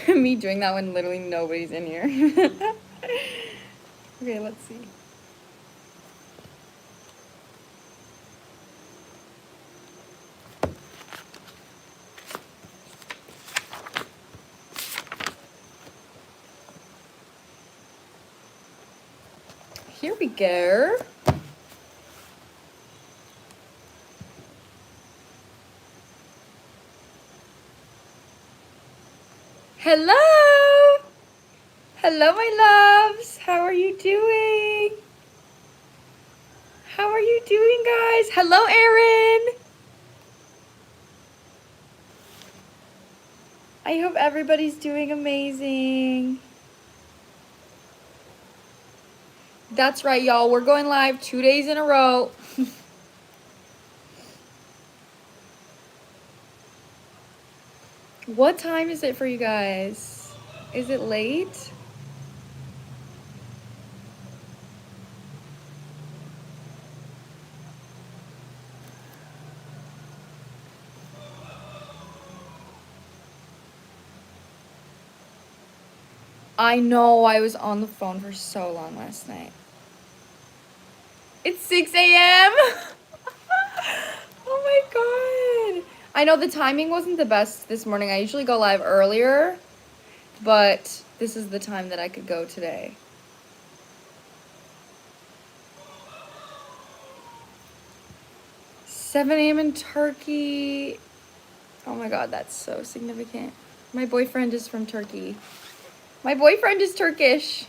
Me doing that when literally nobody's in here. Okay, let's see. Here we go. Hello! Hello, my loves. How are you doing? How are you doing, guys? Hello, Erin. I hope everybody's doing amazing. That's right, y'all. We're going live 2 days in a row. What time is it for you guys? Is it late? I know, I was on the phone for so long last night. It's 6 a.m. Oh my god. I know the timing wasn't the best this morning. I usually go live earlier, but this is the time that I could go today. Seven a.m. in Turkey. Oh my god, that's so significant. My boyfriend is from Turkey. My boyfriend is Turkish.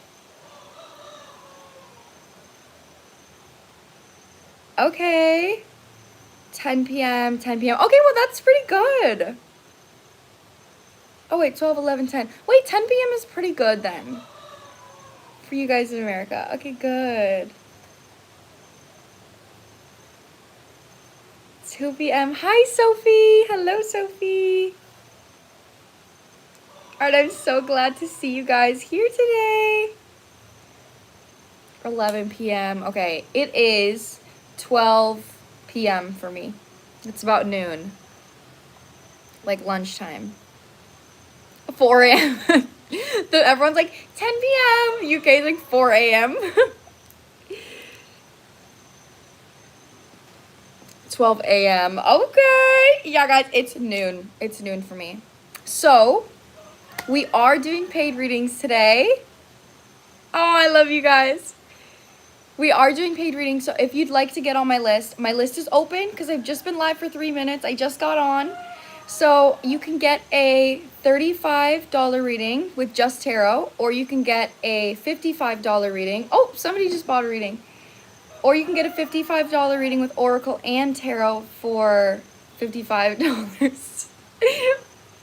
Okay. 10 p.m., 10 p.m. Okay, well, that's pretty good. Oh, wait, 12, 11, 10. Wait, 10 p.m. is pretty good then. For you guys in America. Okay, good. 2 p.m. Hi, Sophie. Hello, Sophie. All right, I'm so glad to see you guys here today. 11 p.m. Okay, it is 12 p.m. for me. It's about noon. Like lunchtime. 4 a.m. Everyone's like 10 p.m. UK is like 4 a.m. 12 a.m. Okay. Yeah, guys, it's noon. It's noon for me. So, we are doing paid readings today. Oh, I love you guys. We are doing paid readings, so if you'd like to get on my list is open because I've just been live for 3 minutes. I just got on. So you can get a $35 reading with just tarot, or you can get a $55 reading. Oh, somebody just bought a reading. Or you can get a $55 reading with oracle and tarot for $55.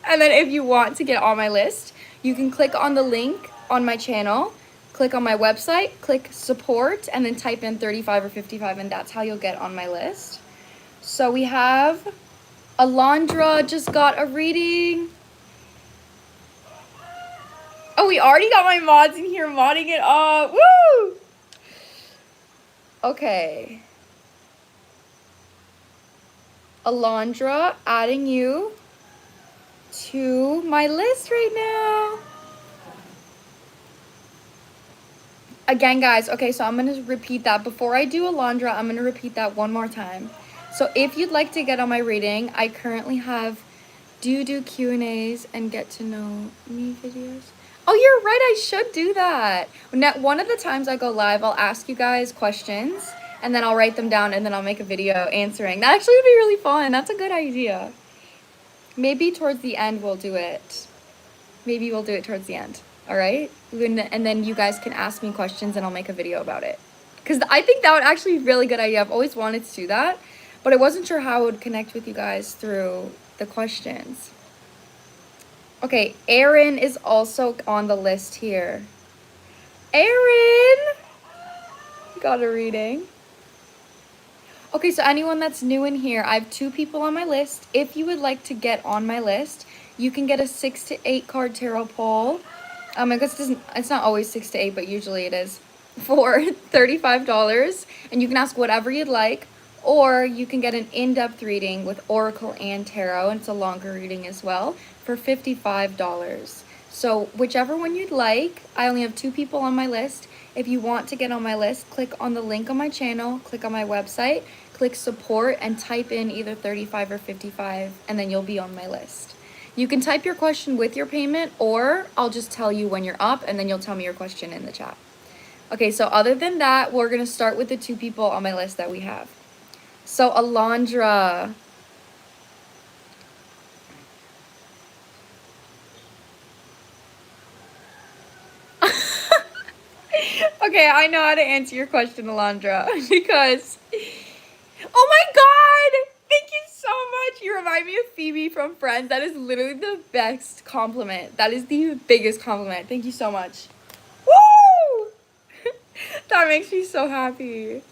And then if you want to get on my list, you can click on the link on my channel, click on my website, click support, and then type in 35 or 55, and that's how you'll get on my list. So we have Alandra just got a reading. Oh, we already got my mods in here modding it up. Woo! Okay. Alandra, adding you to my list right now. Again, guys, okay, so I'm going to repeat that. Before I do Alandra, I'm going to repeat that one more time. So if you'd like to get on my reading, I currently have do Q&As and get to know me videos. Oh, you're right, I should do that. Now, one of the times I go live, I'll ask you guys questions, and then I'll write them down, and then I'll make a video answering. That actually would be really fun. That's a good idea. Maybe towards the end we'll do it. Maybe we'll do it towards the end. All right? And then you guys can ask me questions, and I'll make a video about it. Because I think that would actually be a really good idea. I've always wanted to do that, but I wasn't sure how I would connect with you guys through the questions. Okay, Erin is also on the list here. Erin! Got a reading. Okay, so anyone that's new in here, I have 2 people on my list. If you would like to get on my list, you can get a 6 to 8 card tarot pull. I guess it's not always 6 to 8, but usually it is, for $35. And you can ask whatever you'd like, or you can get an in-depth reading with oracle and tarot, and it's a longer reading as well, for $55. So whichever one you'd like. I only have 2 people on my list. If you want to get on my list, click on the link on my channel, click on my website, click support, and type in either 35 or 55, and then you'll be on my list. You can type your question with your payment, or I'll just tell you when you're up, and then you'll tell me your question in the chat. Okay, so other than that, we're gonna start with the 2 people on my list that we have. So Alandra. Okay, I know how to answer your question, Alandra, because, oh my God, thank you so much. You remind me of Phoebe from Friends. That is literally the best compliment. That is the biggest compliment. Thank you so much. Woo! That makes me so happy.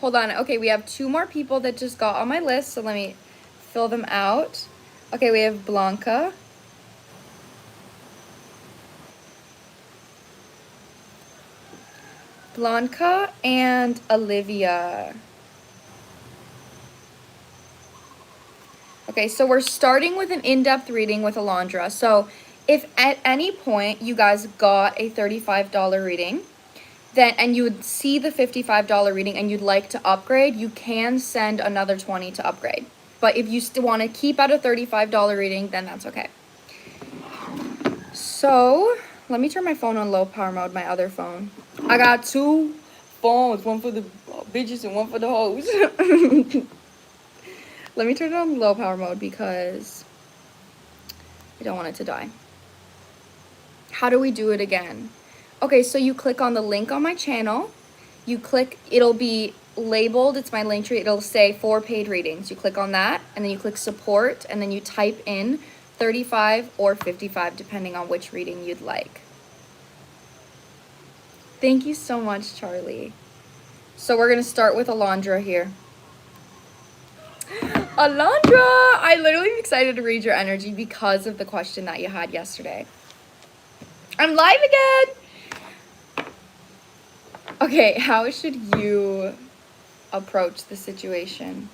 Hold on. Okay, we have 2 more people that just got on my list, so let me fill them out. Okay, we have Blanca. Blanca and Olivia. Okay, so we're starting with an in-depth reading with Alandra. So if at any point you guys got a $35 reading, then and you would see the $55 reading and you'd like to upgrade, you can send another 20 to upgrade. But if you still want to keep at a $35 reading, then that's okay. So let me turn my phone on low power mode, my other phone. I got 2 phones, one for the bitches and one for the hoes. Let me turn it on low power mode because I don't want it to die. How do we do it again? Okay, so you click on the link on my channel. You click, it'll be labeled, it's my link tree, it'll say 4 paid readings. You click on that, and then you click support, and then you type in 35 or 55, depending on which reading you'd like. Thank you so much, Charlie. So we're gonna start with Alandra here. Alandra! I literally am excited to read your energy because of the question that you had yesterday. I'm live again! Okay, how should you approach the situation?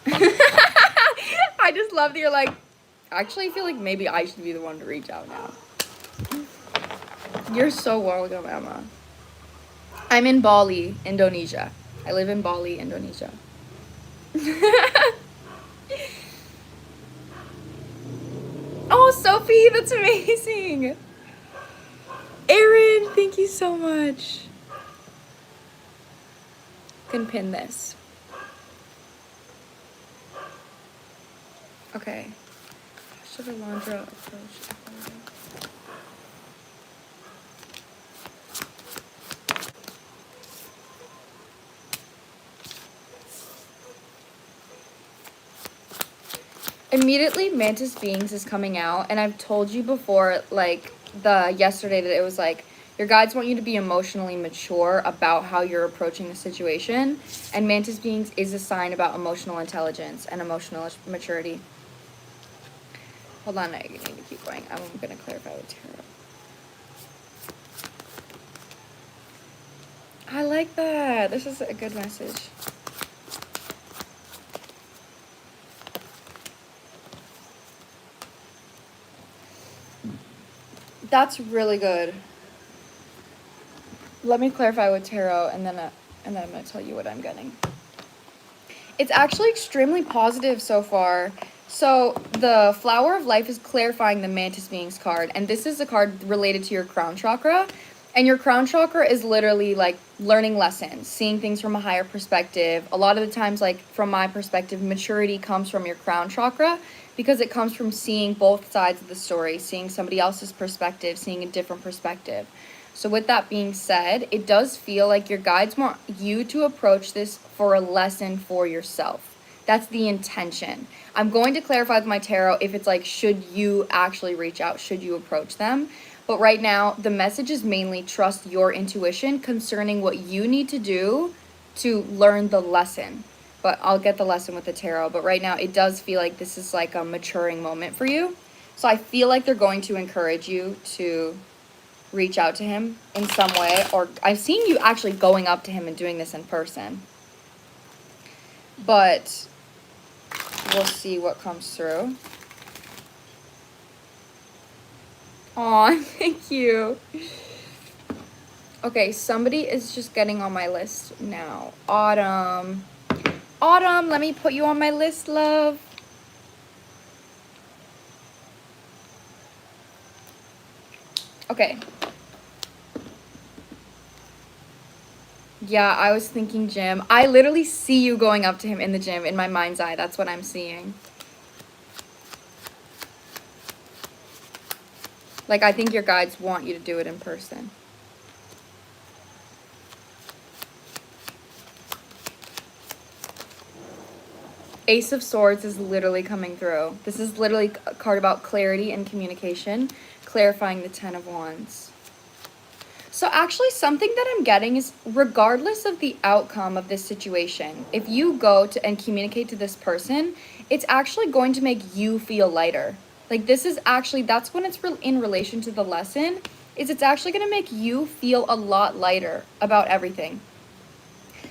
I just love that you're like, actually I feel like maybe I should be the one to reach out now. You're so welcome, Emma. I'm in Bali, Indonesia. I live in Bali, Indonesia. Oh, Sophie, that's amazing. Erin, thank you so much. Can pin this. Okay. Should Alandra approach? Immediately Mantis Beings is coming out, and I've told you before, like yesterday, that it was like your guides want you to be emotionally mature about how you're approaching the situation, and Mantis Beings is a sign about emotional intelligence and emotional maturity. Hold on, I need to keep going. I'm gonna clarify with tarot. I like that. This is a good message. That's really good. Let me clarify with tarot, and then I'm gonna tell you what I'm getting. It's actually extremely positive so far. So the Flower of Life is clarifying the Mantis Beings card, and this is a card related to your crown chakra. And your crown chakra is literally like learning lessons, seeing things from a higher perspective. A lot of the times, like from my perspective, maturity comes from your crown chakra because it comes from seeing both sides of the story, seeing somebody else's perspective, seeing a different perspective. So with that being said, it does feel like your guides want you to approach this for a lesson for yourself. That's the intention. I'm going to clarify with my tarot if it's like, should you actually reach out? Should you approach them? But right now, the message is mainly trust your intuition concerning what you need to do to learn the lesson. But I'll get the lesson with the tarot. But right now, it does feel like this is like a maturing moment for you. So I feel like they're going to encourage you to reach out to him in some way. Or I've seen you actually going up to him and doing this in person. But we'll see what comes through. Aw, thank you. Okay, somebody is just getting on my list now. Autumn. Autumn, let me put you on my list, love. Okay. Yeah, I was thinking gym. I literally see you going up to him in the gym in my mind's eye. That's what I'm seeing. Like, I think your guides want you to do it in person. Ace of Swords is literally coming through. This is literally a card about clarity and communication, clarifying the Ten of Wands. So actually something that I'm getting is regardless of the outcome of this situation, if you go to and communicate to this person, it's actually going to make you feel lighter. Like this is actually, that's when it's in relation to the lesson, is it's actually going to make you feel a lot lighter about everything.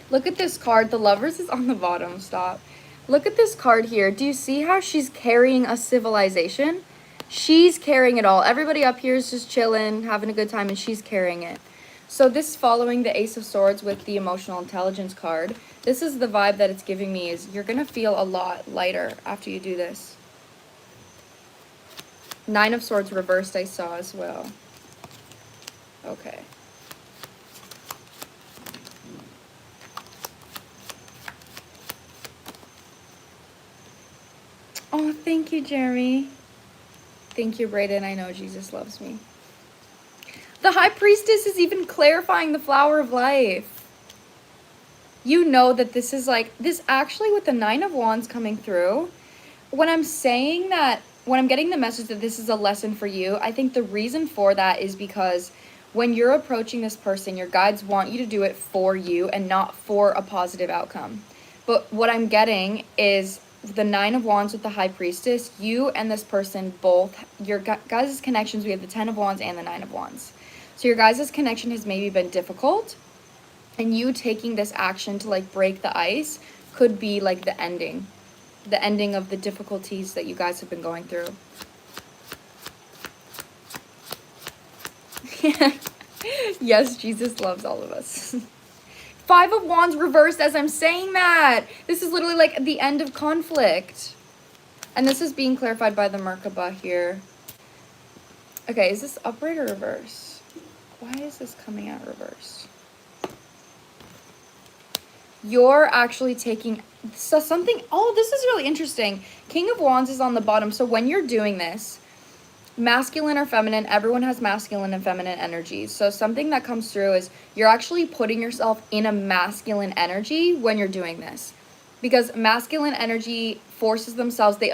Look at this card. The Lovers is on the bottom. Stop. Look at this card here. Do you see how she's carrying a civilization? She's carrying it all. Everybody up here is just chilling, having a good time, and she's carrying it. So this following the Ace of Swords with the Emotional Intelligence card, this is the vibe that it's giving me, is you're going to feel a lot lighter after you do this. Nine of Swords reversed I saw as well. Okay. Oh, thank you, Jeremy. Thank you, Brayden. I know Jesus loves me. The High Priestess is even clarifying the Flower of Life. You know that this is like, this actually with the Nine of Wands coming through, when I'm saying that, when I'm getting the message that this is a lesson for you, I think the reason for that is because when you're approaching this person, your guides want you to do it for you and not for a positive outcome. But what I'm getting is the Nine of Wands with the High Priestess, you and this person both, your guys' connections, we have the Ten of Wands and the Nine of Wands. So your guys' connection has maybe been difficult, and you taking this action to like break the ice could be like the ending of the difficulties that you guys have been going through. Yes, Jesus loves all of us. Five of Wands reversed as I'm saying that. This is literally like the end of conflict. And this is being clarified by the Merkaba here. Okay, is this upright or reverse? Why is this coming out reverse? You're actually taking something. Oh, this is really interesting. King of Wands is on the bottom. So when you're doing this, masculine or feminine, everyone has masculine and feminine energies. So something that comes through is you're actually putting yourself in a masculine energy when you're doing this. Because masculine energy forces themselves, they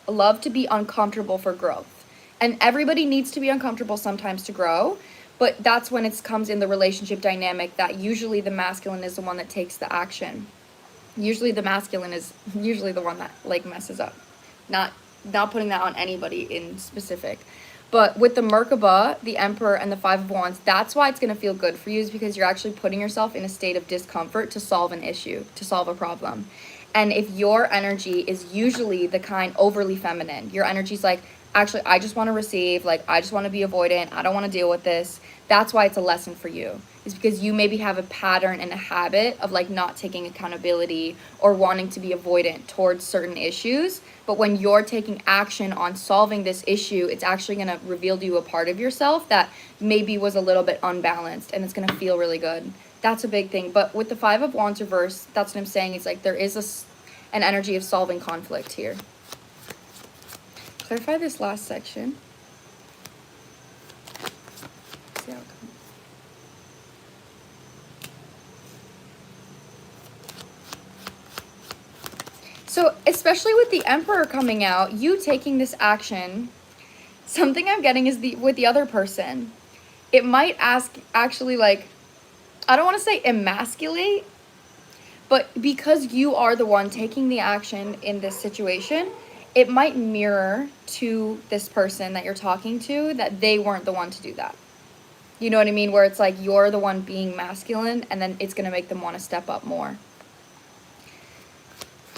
love to be uncomfortable for growth. And everybody needs to be uncomfortable sometimes to grow. But that's when it comes in the relationship dynamic that usually the masculine is the one that takes the action. Usually the masculine is usually the one that like messes up. Not putting that on anybody in specific. But with the Merkaba, the Emperor, and the Five of Wands, that's why it's going to feel good for you, is because you're actually putting yourself in a state of discomfort to solve an issue, to solve a problem. And if your energy is usually the kind overly feminine, your energy's like, actually, I just want to receive, like, I just want to be avoidant, I don't want to deal with this. That's why it's a lesson for you, is because you maybe have a pattern and a habit of like not taking accountability or wanting to be avoidant towards certain issues. But when you're taking action on solving this issue, it's actually going to reveal to you a part of yourself that maybe was a little bit unbalanced, and it's going to feel really good. That's a big thing. But with the Five of Wands reverse, that's what I'm saying. It's like there is an energy of solving conflict here. Clarify this last section. See how it comes. So especially with the Emperor coming out, you taking this action, something I'm getting is with the other person, it might actually like, I don't want to say emasculate, but because you are the one taking the action in this situation, it might mirror to this person that you're talking to that they weren't the one to do that. You know what I mean? Where it's like you're the one being masculine, and then it's going to make them want to step up more.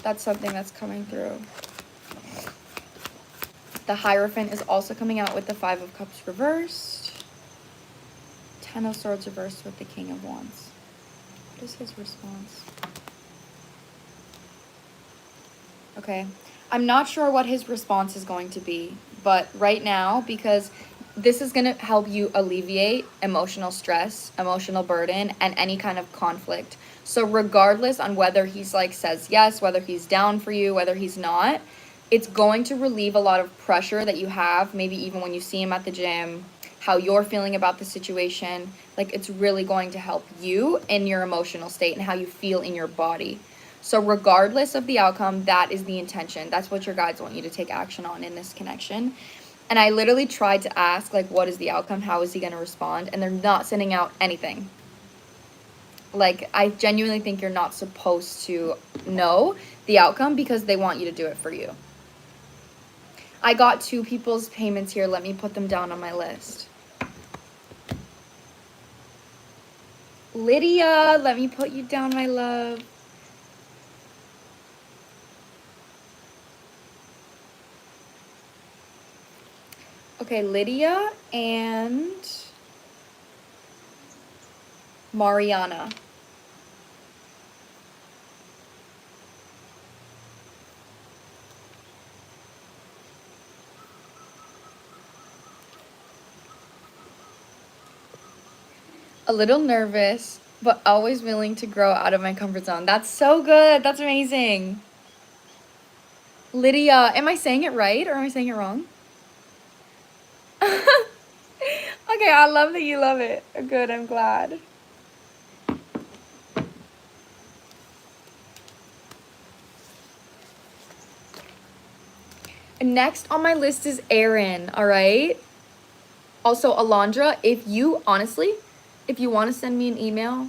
That's something that's coming through. The Hierophant is also coming out with the Five of Cups reversed. Ten of Swords reversed with the King of Wands. What is his response? Okay. I'm not sure what his response is going to be, but right now, because this is going to help you alleviate emotional stress, emotional burden, and any kind of conflict. So regardless on whether he's like says yes, whether he's down for you, whether he's not, it's going to relieve a lot of pressure that you have, maybe even when you see him at the gym, how you're feeling about the situation. Like, it's really going to help you in your emotional state and how you feel in your body. So regardless of the outcome, that is the intention. That's what your guides want you to take action on in this connection. And I literally tried to ask, like, what is the outcome? How is he going to respond? And they're not sending out anything. Like, I genuinely think you're not supposed to know the outcome because they want you to do it for you. I got 2 people's payments here. Let me put them down on my list. Lydia, let me put you down, my love. Okay, Lydia and Mariana. A little nervous, but always willing to grow out of my comfort zone. That's so good. That's amazing. Lydia, am I saying it right or am I saying it wrong? Okay, I love that you love it. Good, I'm glad. Next on my list is Aaron, all right? Also, Alandra, if you want to send me an email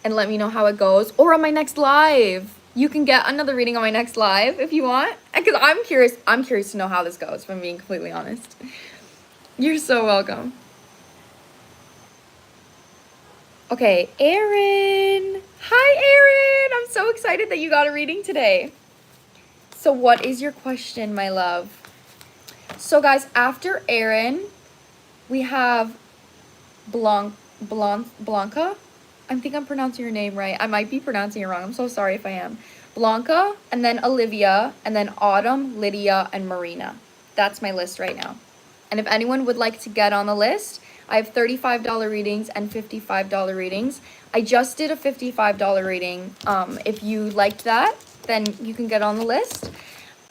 and let me know how it goes, or on my next live, you can get another reading on my next live if you want. Because I'm curious to know how this goes, if I'm being completely honest. You're so welcome. Okay, Aaron. Hi, Aaron. I'm so excited that you got a reading today. So what is your question, my love? So guys, after Aaron, we have Blanca. I think I'm pronouncing your name right. I might be pronouncing it wrong. I'm so sorry if I am. Blanca, and then Olivia, and then Autumn, Lydia, and Marina. That's my list right now. And if anyone would like to get on the list, I have $35 readings and $55 readings. I just did a $55 reading. If you liked that, then you can get on the list.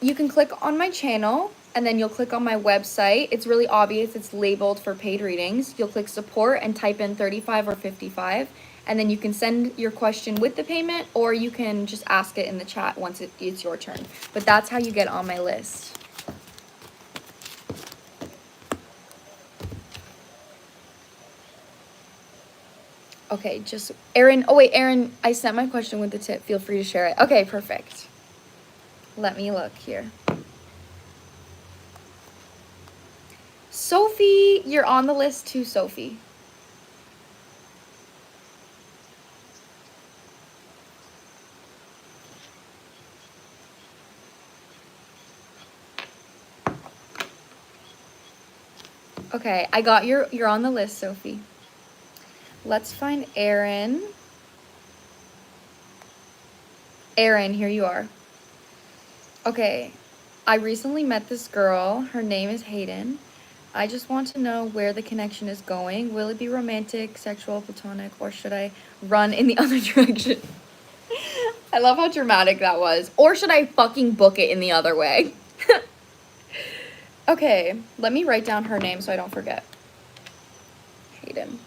You can click on my channel, and then you'll click on my website. It's really obvious. It's labeled for paid readings. You'll click support and type in 35 or 55, and then you can send your question with the payment, or you can just ask it in the chat once it's your turn. But that's how you get on my list. Okay, just Aaron. Oh wait, Aaron, I sent my question with the tip. Feel free to share it. Okay, perfect. Let me look here. Sophie, you're on the list too, Sophie. Okay, I got you're on the list, Sophie. Let's find Aaron. Aaron, here you are. Okay, I recently met this girl. Her name is Hayden. I just want to know where the connection is going. Will it be romantic, sexual, platonic, or should I run in the other direction? I love how dramatic that was. Or should I fucking book it in the other way? Okay, let me write down her name so I don't forget. Hayden.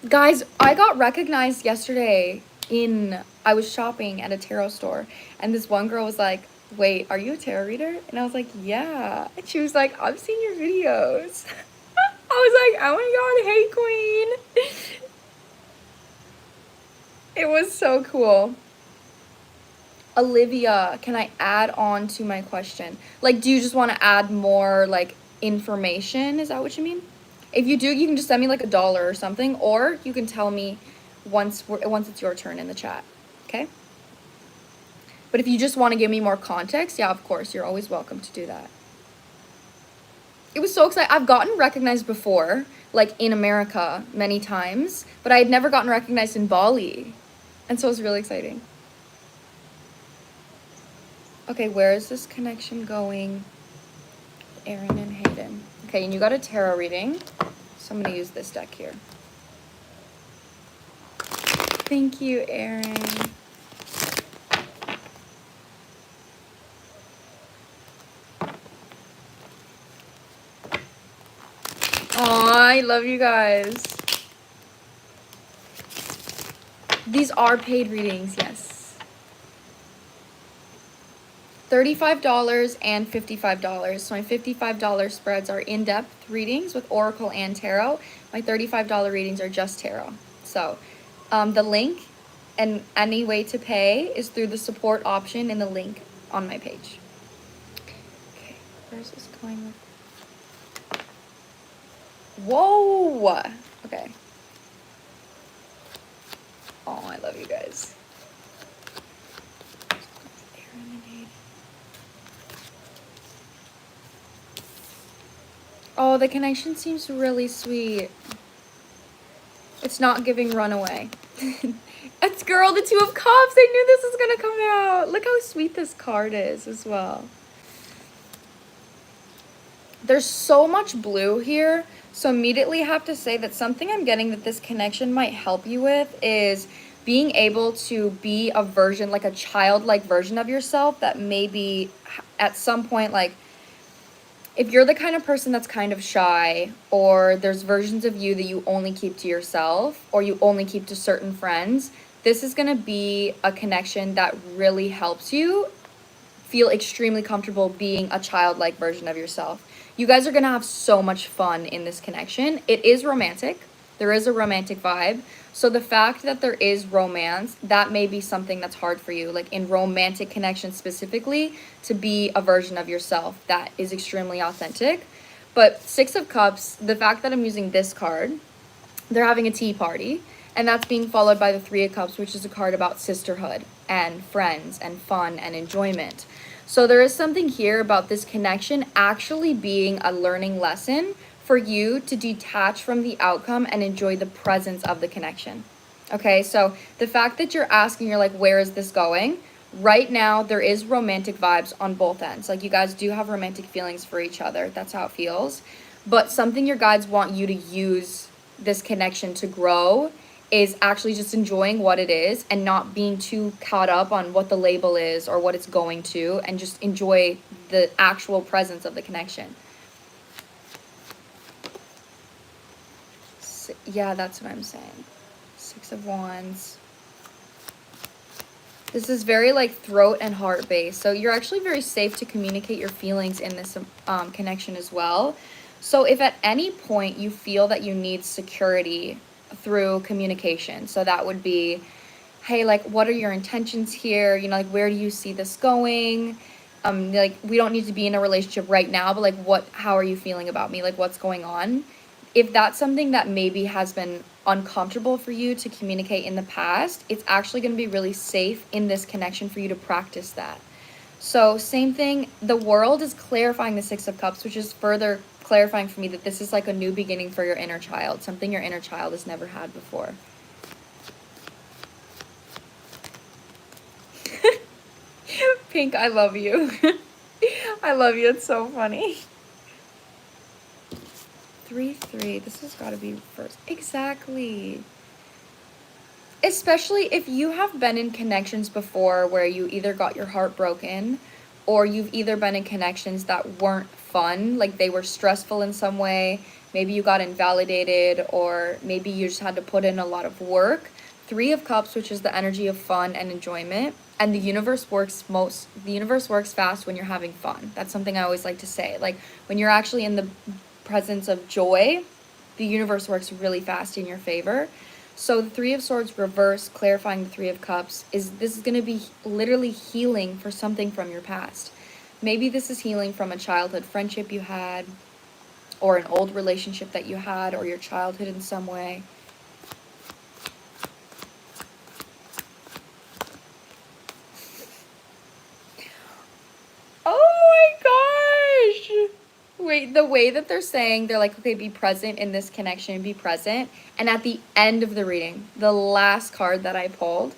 Guys, I got recognized yesterday I was shopping at a tarot store, and this one girl was like, wait, are you a tarot reader? And I was like, yeah. And she was like, I've seen your videos. I was like, oh my god, hey queen. It was so cool. Olivia, can I add on to my question? Like, do you just want to add more, like, information? Is that what you mean? If you do, you can just send me, like, $1 or something, or you can tell me once it's your turn in the chat, okay? But if you just want to give me more context, yeah, of course, you're always welcome to do that. It was so exciting. I've gotten recognized before, like in America many times, but I had never gotten recognized in Bali. And so it was really exciting. Okay, where is this connection going? Aaron and Hayden. Okay, and you got a tarot reading. So I'm gonna use this deck here. Thank you, Aaron. Aw, I love you guys. These are paid readings, yes. $35 and $55. So my $55 spreads are in-depth readings with Oracle and Tarot. My $35 readings are just Tarot. So the link and any way to pay is through the support option in the link on my page. Okay, where's this going? Whoa! Okay. Oh, I love you guys. Oh, the connection seems really sweet. It's not giving runaway. It's girl, the Two of Cups. I knew this was gonna come out. Look how sweet this card is as well. There's so much blue here. So immediately have to say that something I'm getting that this connection might help you with is being able to be a version, like a childlike version of yourself that maybe at some point, like, if you're the kind of person that's kind of shy, or there's versions of you that you only keep to yourself, or you only keep to certain friends, this is going to be a connection that really helps you feel extremely comfortable being a childlike version of yourself. You guys are going to have so much fun in this connection. It is romantic. There is a romantic vibe. So the fact that there is romance, that may be something that's hard for you, like in romantic connections specifically, to be a version of yourself that is extremely authentic. But Six of Cups, the fact that I'm using this card, they're having a tea party, and that's being followed by the Three of Cups, which is a card about sisterhood and friends and fun and enjoyment. So there is something here about this connection actually being a learning lesson for you to detach from the outcome and enjoy the presence of the connection. Okay, so the fact that you're asking, you're like, where is this going? Right now, there is romantic vibes on both ends. Like, you guys do have romantic feelings for each other. That's how it feels. But something your guides want you to use this connection to grow is actually just enjoying what it is and not being too caught up on what the label is or what it's going to, and just enjoy the actual presence of the connection. Yeah, that's what I'm saying. Six of Wands. This is very like throat and heart based. So you're actually very safe to communicate your feelings in this connection as well. So if at any point you feel that you need security through communication, so that would be, hey, like, what are your intentions here? You know, like, where do you see this going? Like, we don't need to be in a relationship right now, but like, how are you feeling about me? Like, what's going on? If that's something that maybe has been uncomfortable for you to communicate in the past, it's actually going to be really safe in this connection for you to practice that. So same thing, the world is clarifying the Six of Cups, which is further clarifying for me that this is like a new beginning for your inner child, something your inner child has never had before. Pink, I love you. I love you. It's so funny. 3-3. This has got to be first. Exactly. Especially if you have been in connections before where you either got your heart broken, or you've either been in connections that weren't fun, like they were stressful in some way. Maybe you got invalidated, or maybe you just had to put in a lot of work. Three of Cups, which is the energy of fun and enjoyment. And the universe works fast when you're having fun. That's something I always like to say. Like, when you're actually in the presence of joy, the universe works really fast in your favor. So the Three of Swords reverse, clarifying the Three of Cups, this is going to be literally healing for something from your past. Maybe this is healing from a childhood friendship you had, or an old relationship that you had, or your childhood in some way. the way that they're saying, they're like, okay, be present in this connection, be present. And at the end of the reading, the last card that I pulled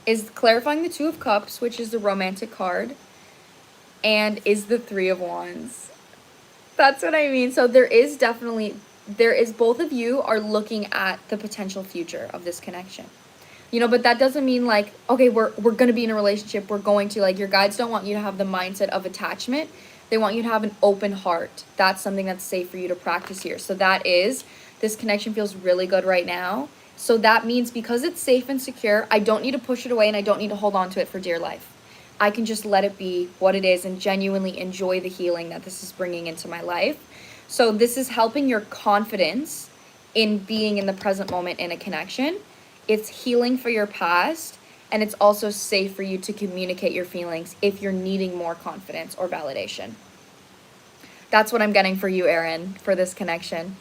is clarifying the Two of Cups, which is the romantic card, and is the Three of Wands. That's what I mean. So there is both of you are looking at the potential future of this connection. You know, but that doesn't mean like, okay, we're going to be in a relationship. We're going to, like, your guides don't want you to have the mindset of attachment. They want you to have an open heart. That's something that's safe for you to practice here. So this connection feels really good right now. So that means because it's safe and secure, I don't need to push it away and I don't need to hold on to it for dear life. I can just let it be what it is and genuinely enjoy the healing that this is bringing into my life. So this is helping your confidence in being in the present moment in a connection. It's healing for your past, and it's also safe for you to communicate your feelings if you're needing more confidence or validation. That's what I'm getting for you, Erin, for this connection.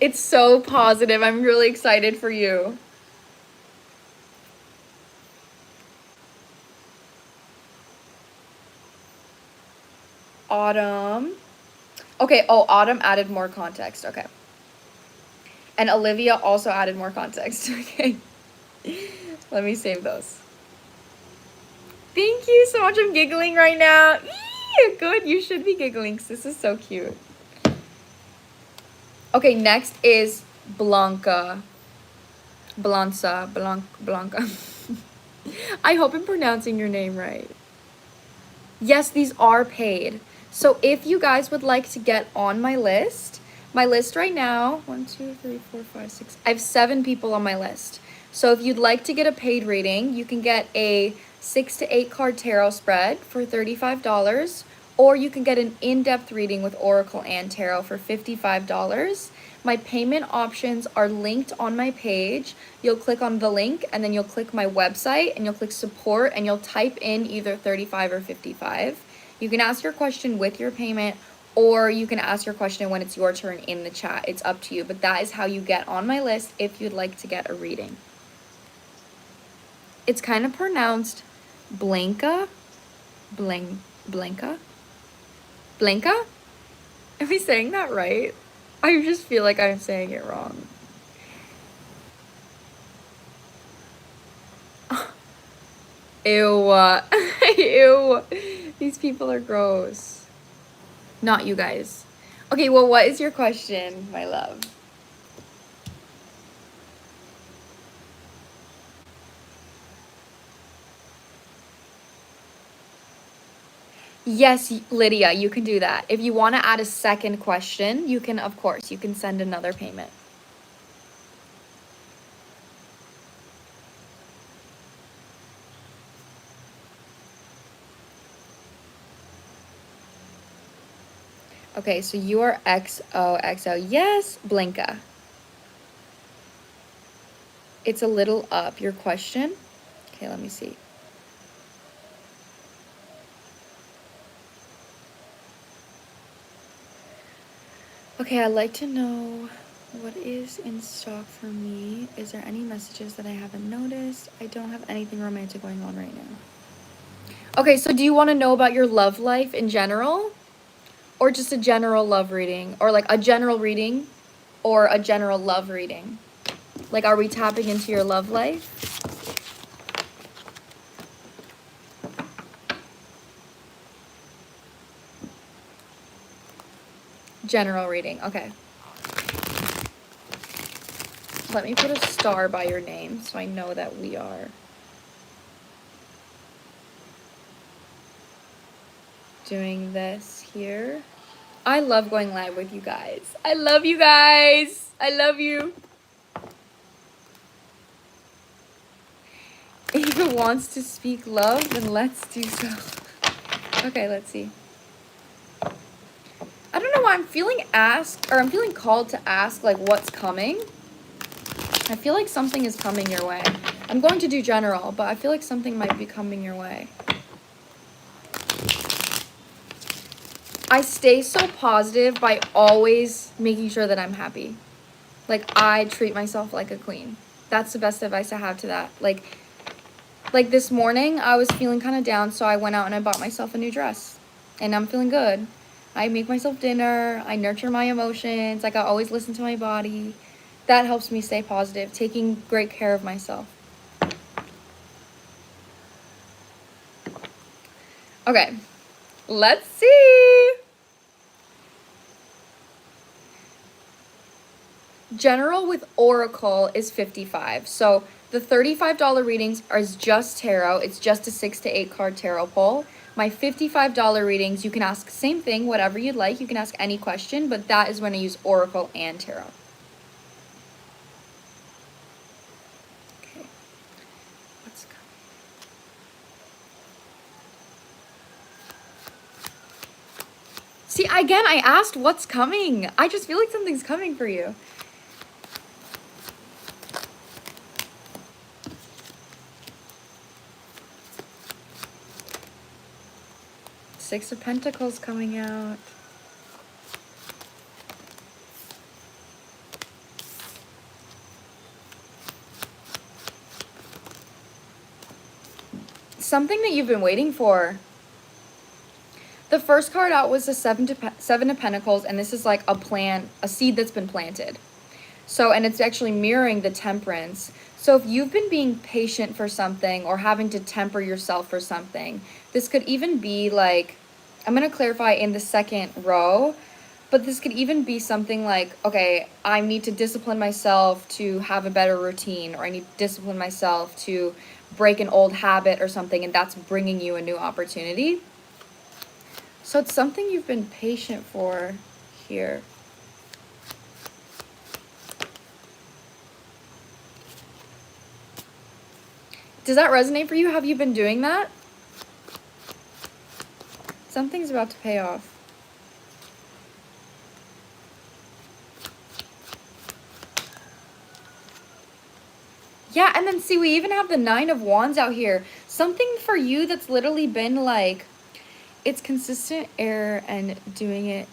It's so positive. I'm really excited for you. Autumn. Okay, Autumn added more context. Okay. And Olivia also added more context. Okay. Let me save those. Thank you so much. I'm giggling right now. Eee, good. You should be giggling because this is so cute. Okay, next is Blanca. Blanca. I hope I'm pronouncing your name right. Yes, these are paid. So if you guys would like to get on my list right now, 1, 2, 3, 4, 5, 6, I have 7 people on my list. So if you'd like to get a paid reading, you can get a 6 to 8 card tarot spread for $35, or you can get an in-depth reading with Oracle and Tarot for $55. My payment options are linked on my page. You'll click on the link and then you'll click my website and you'll click support and you'll type in either 35 or 55. You can ask your question with your payment, or you can ask your question when it's your turn in the chat. It's up to you, but that is how you get on my list if you'd like to get a reading. It's kind of pronounced Blanca. Blanca? Blanca? Am I saying that right? I just feel like I'm saying it wrong. Ew. Ew. These people are gross. Not you guys. Okay, well, what is your question, my love? Yes, Lydia, you can do that. If you want to add a second question, you can, of course, you can send another payment. Okay, so you are XOXO. Yes, Blanca. It's a little up. Your question? Okay, let me see. Okay, I'd like to know what is in stock for me. Is there any messages that I haven't noticed? I don't have anything romantic going on right now. Okay, so do you want to know about your love life in general? Or just a general love reading? Or like a general reading? Or a general love reading? Like, are we tapping into your love life? General reading, okay. Let me put a star by your name so I know that we are doing this here. I love going live with you guys. I love you guys. I love you. If it wants to speak love, then let's do so. Okay, let's see. I don't know why I'm feeling I'm feeling called to ask, like, what's coming. I feel like something is coming your way. I'm going to do general, but I feel like something might be coming your way. I stay so positive by always making sure that I'm happy. Like, I treat myself like a queen. That's the best advice I have to that. Like this morning, I was feeling kind of down, so I went out and I bought myself a new dress. and I'm feeling good. I make myself dinner, I nurture my emotions, like I always listen to my body. That helps me stay positive, taking great care of myself. Okay, let's see. General with Oracle is $55. So the $35 readings are just tarot. It's just a 6 to 8 card tarot pull. My $55 readings, you can ask same thing, whatever you'd like. You can ask any question, but that is when I use Oracle and tarot. Okay. What's coming? See, again, I asked what's coming. I just feel like something's coming for you. Six of Pentacles coming out. Something that you've been waiting for. The first card out was the Seven of Pentacles, and this is like a seed that's been planted. So, and it's actually mirroring the Temperance. So if you've been being patient for something or having to temper yourself for something, this could even be like, I'm going to clarify in the second row, but this could even be something like, okay, I need to discipline myself to have a better routine, or I need to discipline myself to break an old habit or something, and that's bringing you a new opportunity. So it's something you've been patient for here. Does that resonate for you? Have you been doing that? Something's about to pay off. Yeah, and then see, we even have the Nine of Wands out here. Something for you that's literally been like, it's consistent error and doing it.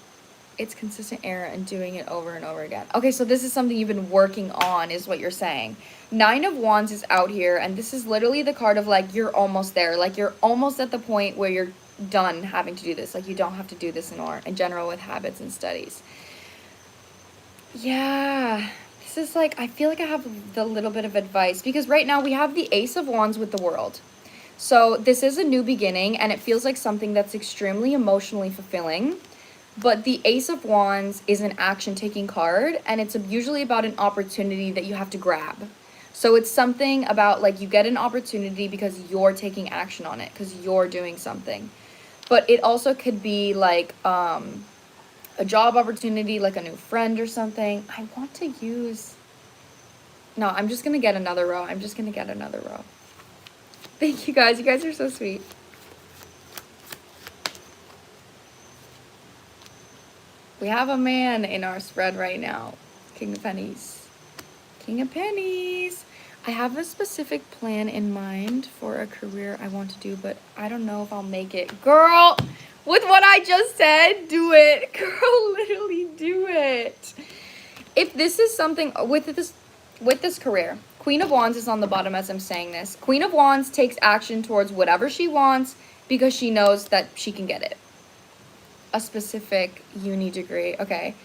It's consistent error and doing it over and over again. Okay, so this is something you've been working on, is what you're saying. Nine of Wands is out here, and this is literally the card of like, you're almost there. Like, you're almost at the point where you're done having to do this. Like, you don't have to do this anymore, in general with habits and studies. Yeah, this is like, I feel like I have the little bit of advice, because right now we have the Ace of Wands with the World. So this is a new beginning, and it feels like something that's extremely emotionally fulfilling. But the Ace of Wands is an action-taking card, and it's usually about an opportunity that you have to grab. So it's something about, like, you get an opportunity because you're taking action on it, because you're doing something. But it also could be, like, a job opportunity, like a new friend or something. I want to use... No, I'm just going to get another row. I'm just going to get another row. Thank you, guys. You guys are so sweet. We have a man in our spread right now. King of Pennies. King of Pennies. I have a specific plan in mind for a career I want to do, but I don't know if I'll make it. Girl, with what I just said, do it. Girl, literally do it. If this is something with this career, Queen of Wands is on the bottom as I'm saying this. Queen of Wands takes action towards whatever she wants because she knows that she can get it. A specific uni degree. Okay.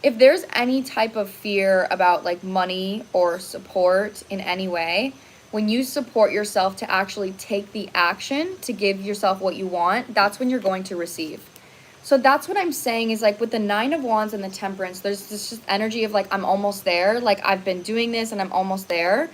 If there's any type of fear about like money or support in any way, when you support yourself to actually take the action to give yourself what you want, that's when you're going to receive. So that's what I'm saying is like with the Nine of Wands and the Temperance, there's this just energy of like, I'm almost there. Like I've been doing this and I'm almost there.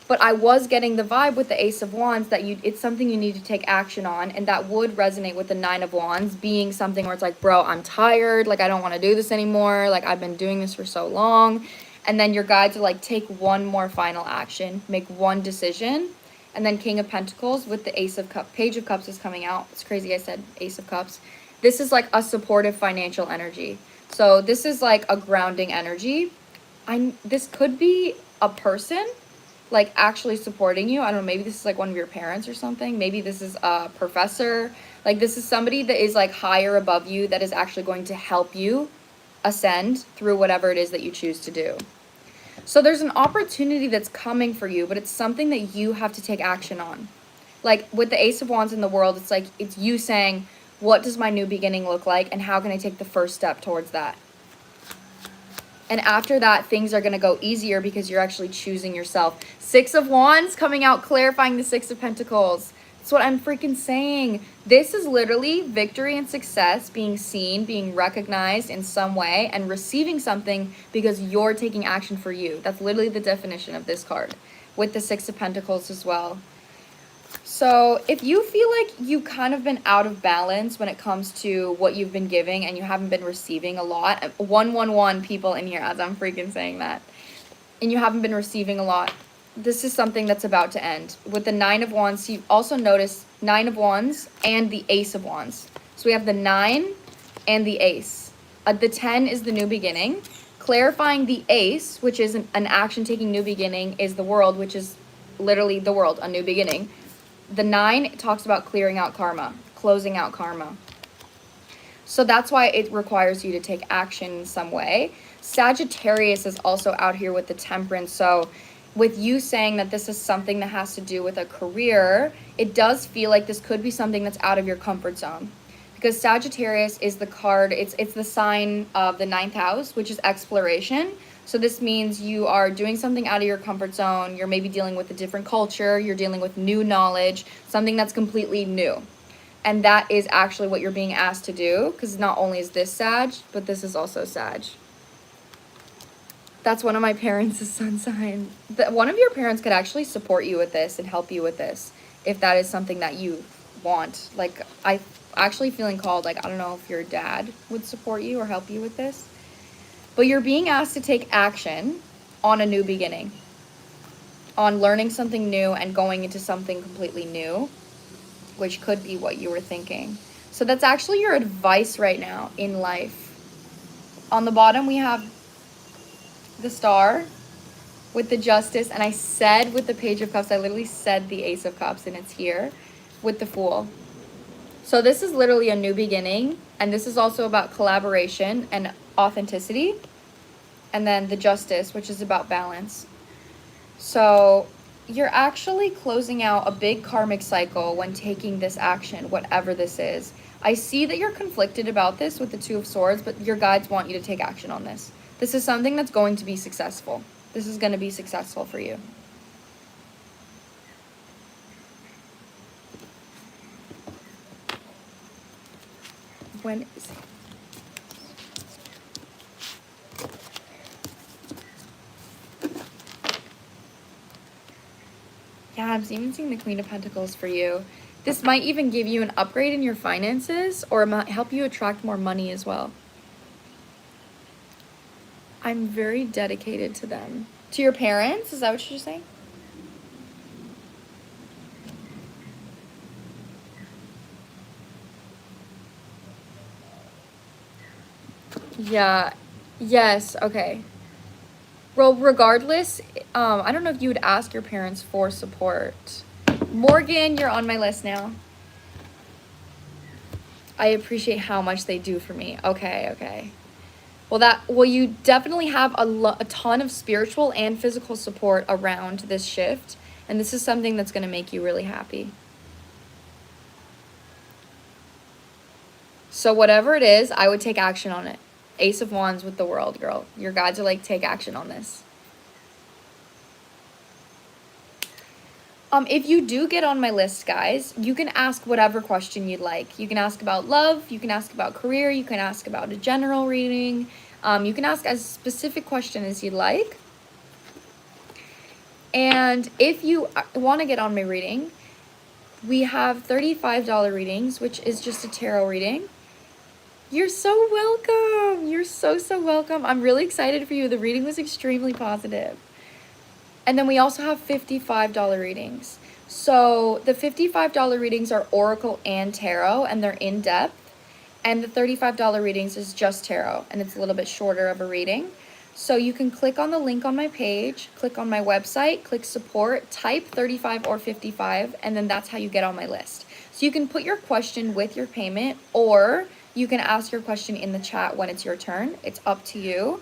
But I was getting the vibe with the Ace of Wands that it's something you need to take action on. And that would resonate with the Nine of Wands being something where it's like, bro, I'm tired. Like, I don't want to do this anymore. Like, I've been doing this for so long. And then your guide to like take one more final action, make one decision. And then King of Pentacles with the Ace of Cups. Page of Cups is coming out. It's crazy I said Ace of Cups. This is like a supportive financial energy. So this is like a grounding energy. This could be a person like actually supporting you. I don't know, maybe this is like one of your parents or something. Maybe this is a professor. Like this is somebody that is like higher above you that is actually going to help you ascend through whatever it is that you choose to do. So there's an opportunity that's coming for you, but it's something that you have to take action on. Like with the Ace of Wands in the World, it's like, it's you saying, What does my new beginning look like, and how can I take the first step towards that? And after that, things are going to go easier because you're actually choosing yourself. Six of Wands coming out, clarifying the Six of Pentacles. That's what I'm freaking saying. This is literally victory and success, being seen, being recognized in some way, and receiving something because you're taking action for you. That's literally the definition of this card, with the Six of Pentacles as well. So if you feel like you've kind of been out of balance when it comes to what you've been giving and you haven't been receiving a lot, 111 people in here as I'm freaking saying that, and you haven't been receiving a lot, this is something that's about to end. With the Nine of Wands, you also notice Nine of Wands and the Ace of Wands. So we have the 9 and the Ace. The 10 is the new beginning. Clarifying the Ace, which is an action-taking new beginning, is the World, which is literally the world, a new beginning. The 9 talks about clearing out karma, closing out karma. So that's why it requires you to take action in some way. Sagittarius is also out here with the Temperance. So with you saying that this is something that has to do with a career, it does feel like this could be something that's out of your comfort zone. Because Sagittarius is the card, it's the sign of the 9th house, which is exploration. So this means you are doing something out of your comfort zone. You're maybe dealing with a different culture. You're dealing with new knowledge, something that's completely new. And that is actually what you're being asked to do, because not only is this Sag, but this is also Sag. That's one of my parents' sun sign. One of your parents could actually support you with this and help you with this, if that is something that you want. Like, I actually feeling called, like, I don't know if your dad would support you or help you with this. But you're being asked to take action on a new beginning, on learning something new and going into something completely new, which could be what you were thinking. So that's actually your advice right now in life. On the bottom, we have the Star with the Justice. And I said with the Page of Cups, I literally said the Ace of Cups, and it's here with the Fool. So this is literally a new beginning. And this is also about collaboration and authenticity. And then the Justice, which is about balance. So you're actually closing out a big karmic cycle when taking this action, whatever this is. I see that you're conflicted about this with the Two of Swords, but your guides want you to take action on this. This is something that's going to be successful. This is going to be successful for you. When is it? Yeah, I'm even seeing the Queen of Pentacles for you. This might even give you an upgrade in your finances, or it might help you attract more money as well. I'm very dedicated to them. To your parents? Is that what you're saying? Yeah. Yes. Okay. Well, regardless, I don't know if you would ask your parents for support. Morgan, you're on my list now. I appreciate how much they do for me. Okay. Well, you definitely have a ton of spiritual and physical support around this shift. And this is something that's going to make you really happy. So whatever it is, I would take action on it. Ace of Wands with the World, girl. Your guides are like, take action on this. If you do get on my list, guys, you can ask whatever question you'd like. You can ask about love. You can ask about career. You can ask about a general reading. You can ask as specific question as you'd like. And if you want to get on my reading, we have $35 readings, which is just a tarot reading. You're so welcome. You're so welcome. I'm really excited for you. The reading was extremely positive. And then we also have $55 readings. So the $55 readings are Oracle and Tarot, and they're in depth. And the $35 readings is just Tarot, and it's a little bit shorter of a reading. So you can click on the link on my page, click on my website, click support, type 35 or 55, and then that's how you get on my list. So you can put your question with your payment, or you can ask your question in the chat when it's your turn. It's up to you.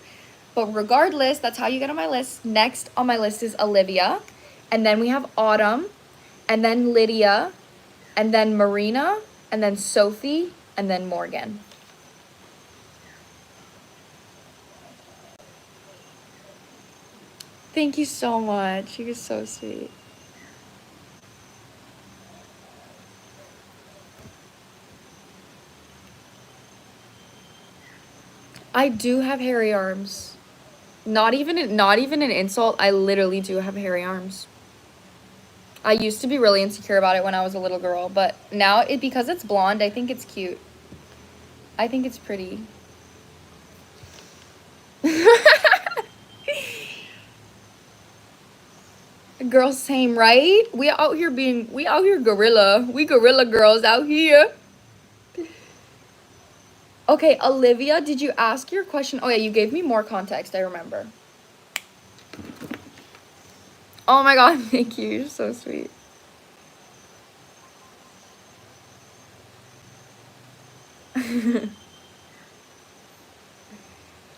But regardless, that's how you get on my list. Next on my list is Olivia. And then we have Autumn. And then Lydia. And then Marina. And then Sophie. and then Morgan. Thank you so much. You are so sweet. I do have hairy arms. Not even an insult. I literally do have hairy arms. I used to be really insecure about it when I was a little girl, but now because it's blonde, I think it's cute. I think it's pretty. Girl, same, right? We out here gorilla. We gorilla girls out here. Okay, Olivia, did you ask your question? Oh yeah, you gave me more context, I remember. Oh my god, thank you. You're so sweet.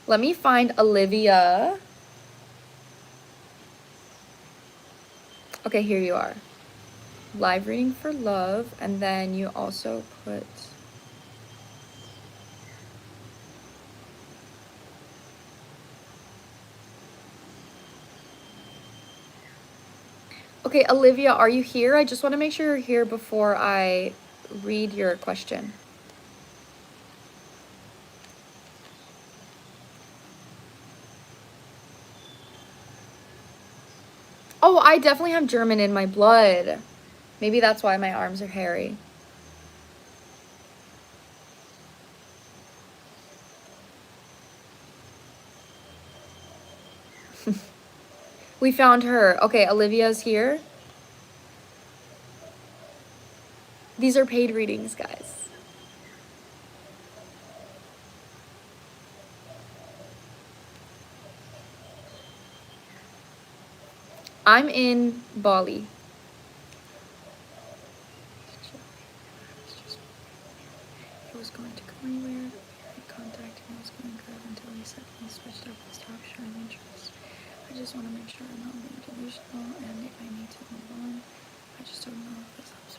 Let me find Olivia. Okay, here you are. Live reading for love, and then you also put... Okay, Olivia, are you here? I just want to make sure you're here before I read your question. Oh, I definitely have German in my blood. Maybe that's why my arms are hairy. We found her. Okay, Olivia's here. These are paid readings, guys. I'm in Bali. He was going to go anywhere. He contacted me. Was going good until he said he switched up and stopped showing interest. I just want to make sure I'm not being delusional, and if I need to move on, I just don't know if this helps.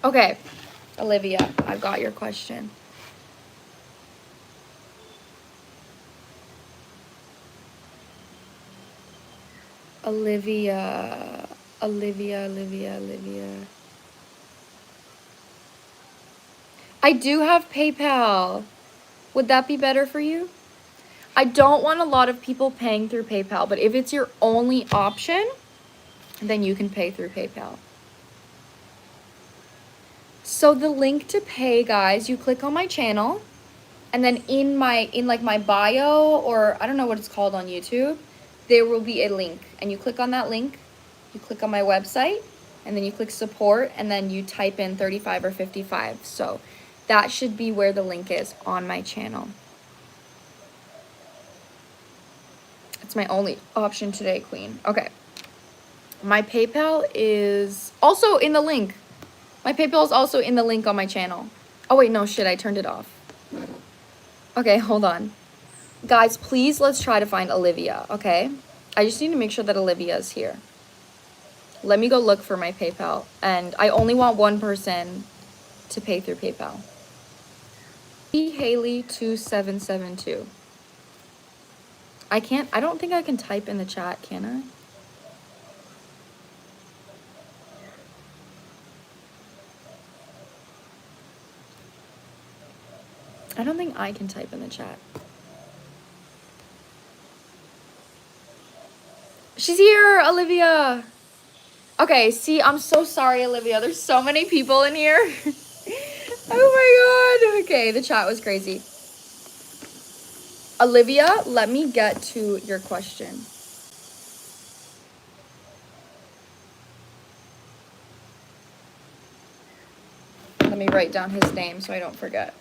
Okay, Olivia, I've got your question. Olivia. I do have PayPal. Would that be better for you? I don't want a lot of people paying through PayPal, but if it's your only option, then you can pay through PayPal. So the link to pay, guys, you click on my channel, and then in like my bio, or I don't know what it's called on YouTube, there will be a link, and you click on that link, you click on my website, and then you click support, and then you type in 35 or 55. So that should be where the link is on my channel. It's my only option today, Queen. Okay. My PayPal is also in the link. My PayPal is also in the link on my channel. Oh wait, no, shit, I turned it off. Okay, hold on. Guys, please, let's try to find Olivia, okay? I just need to make sure that Olivia is here. Let me go look for my PayPal. And I only want one person to pay through PayPal. Haley2772. I don't think I can type in the chat, can I? I don't think I can type in the chat. She's here, Olivia. Okay, see, I'm so sorry, Olivia. There's so many people in here. Oh my god. Okay, the chat was crazy. Olivia, let me get to your question. Let me write down his name so I don't forget.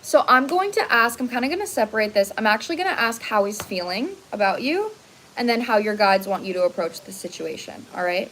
So I'm going to ask, I'm kind of going to separate this. I'm actually going to ask how he's feeling about you, and then how your guides want you to approach the situation, all right?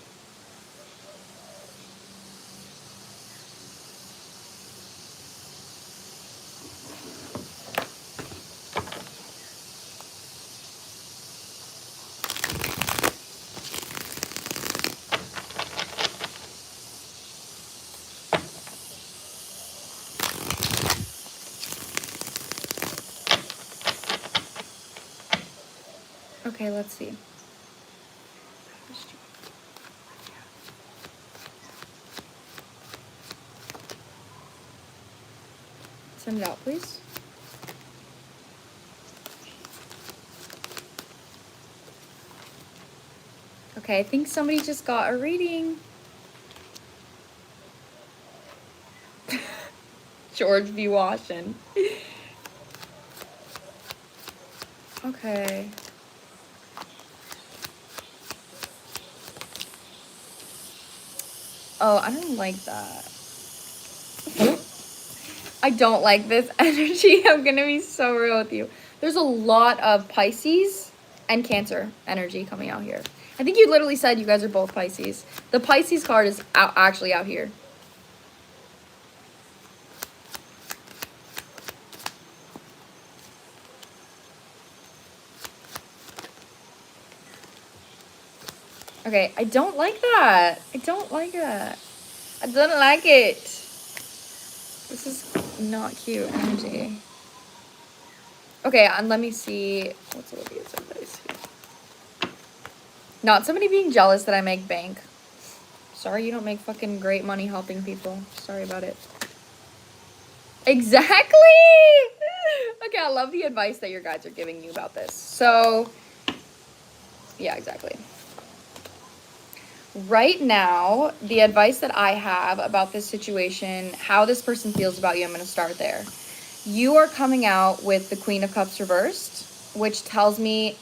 Okay, let's see. Send it out, please. Okay, I think somebody just got a reading. George B. Washington. Okay. Oh, I don't like that. I don't like this energy. I'm gonna be so real with you. There's a lot of Pisces and Cancer energy coming out here. I think you literally said you guys are both Pisces. The Pisces card is actually out here. Okay, I don't like that. I don't like that. I don't like it. This is not cute energy. Okay, and let me see. What's Olivia's advice here? Not somebody being jealous that I make bank. Sorry you don't make fucking great money helping people. Sorry about it. Exactly! Okay, I love the advice that your guides are giving you about this. So, yeah, exactly. Right now, the advice that I have about this situation, how this person feels about you, I'm going to start there. You are coming out with the Queen of Cups reversed, which tells me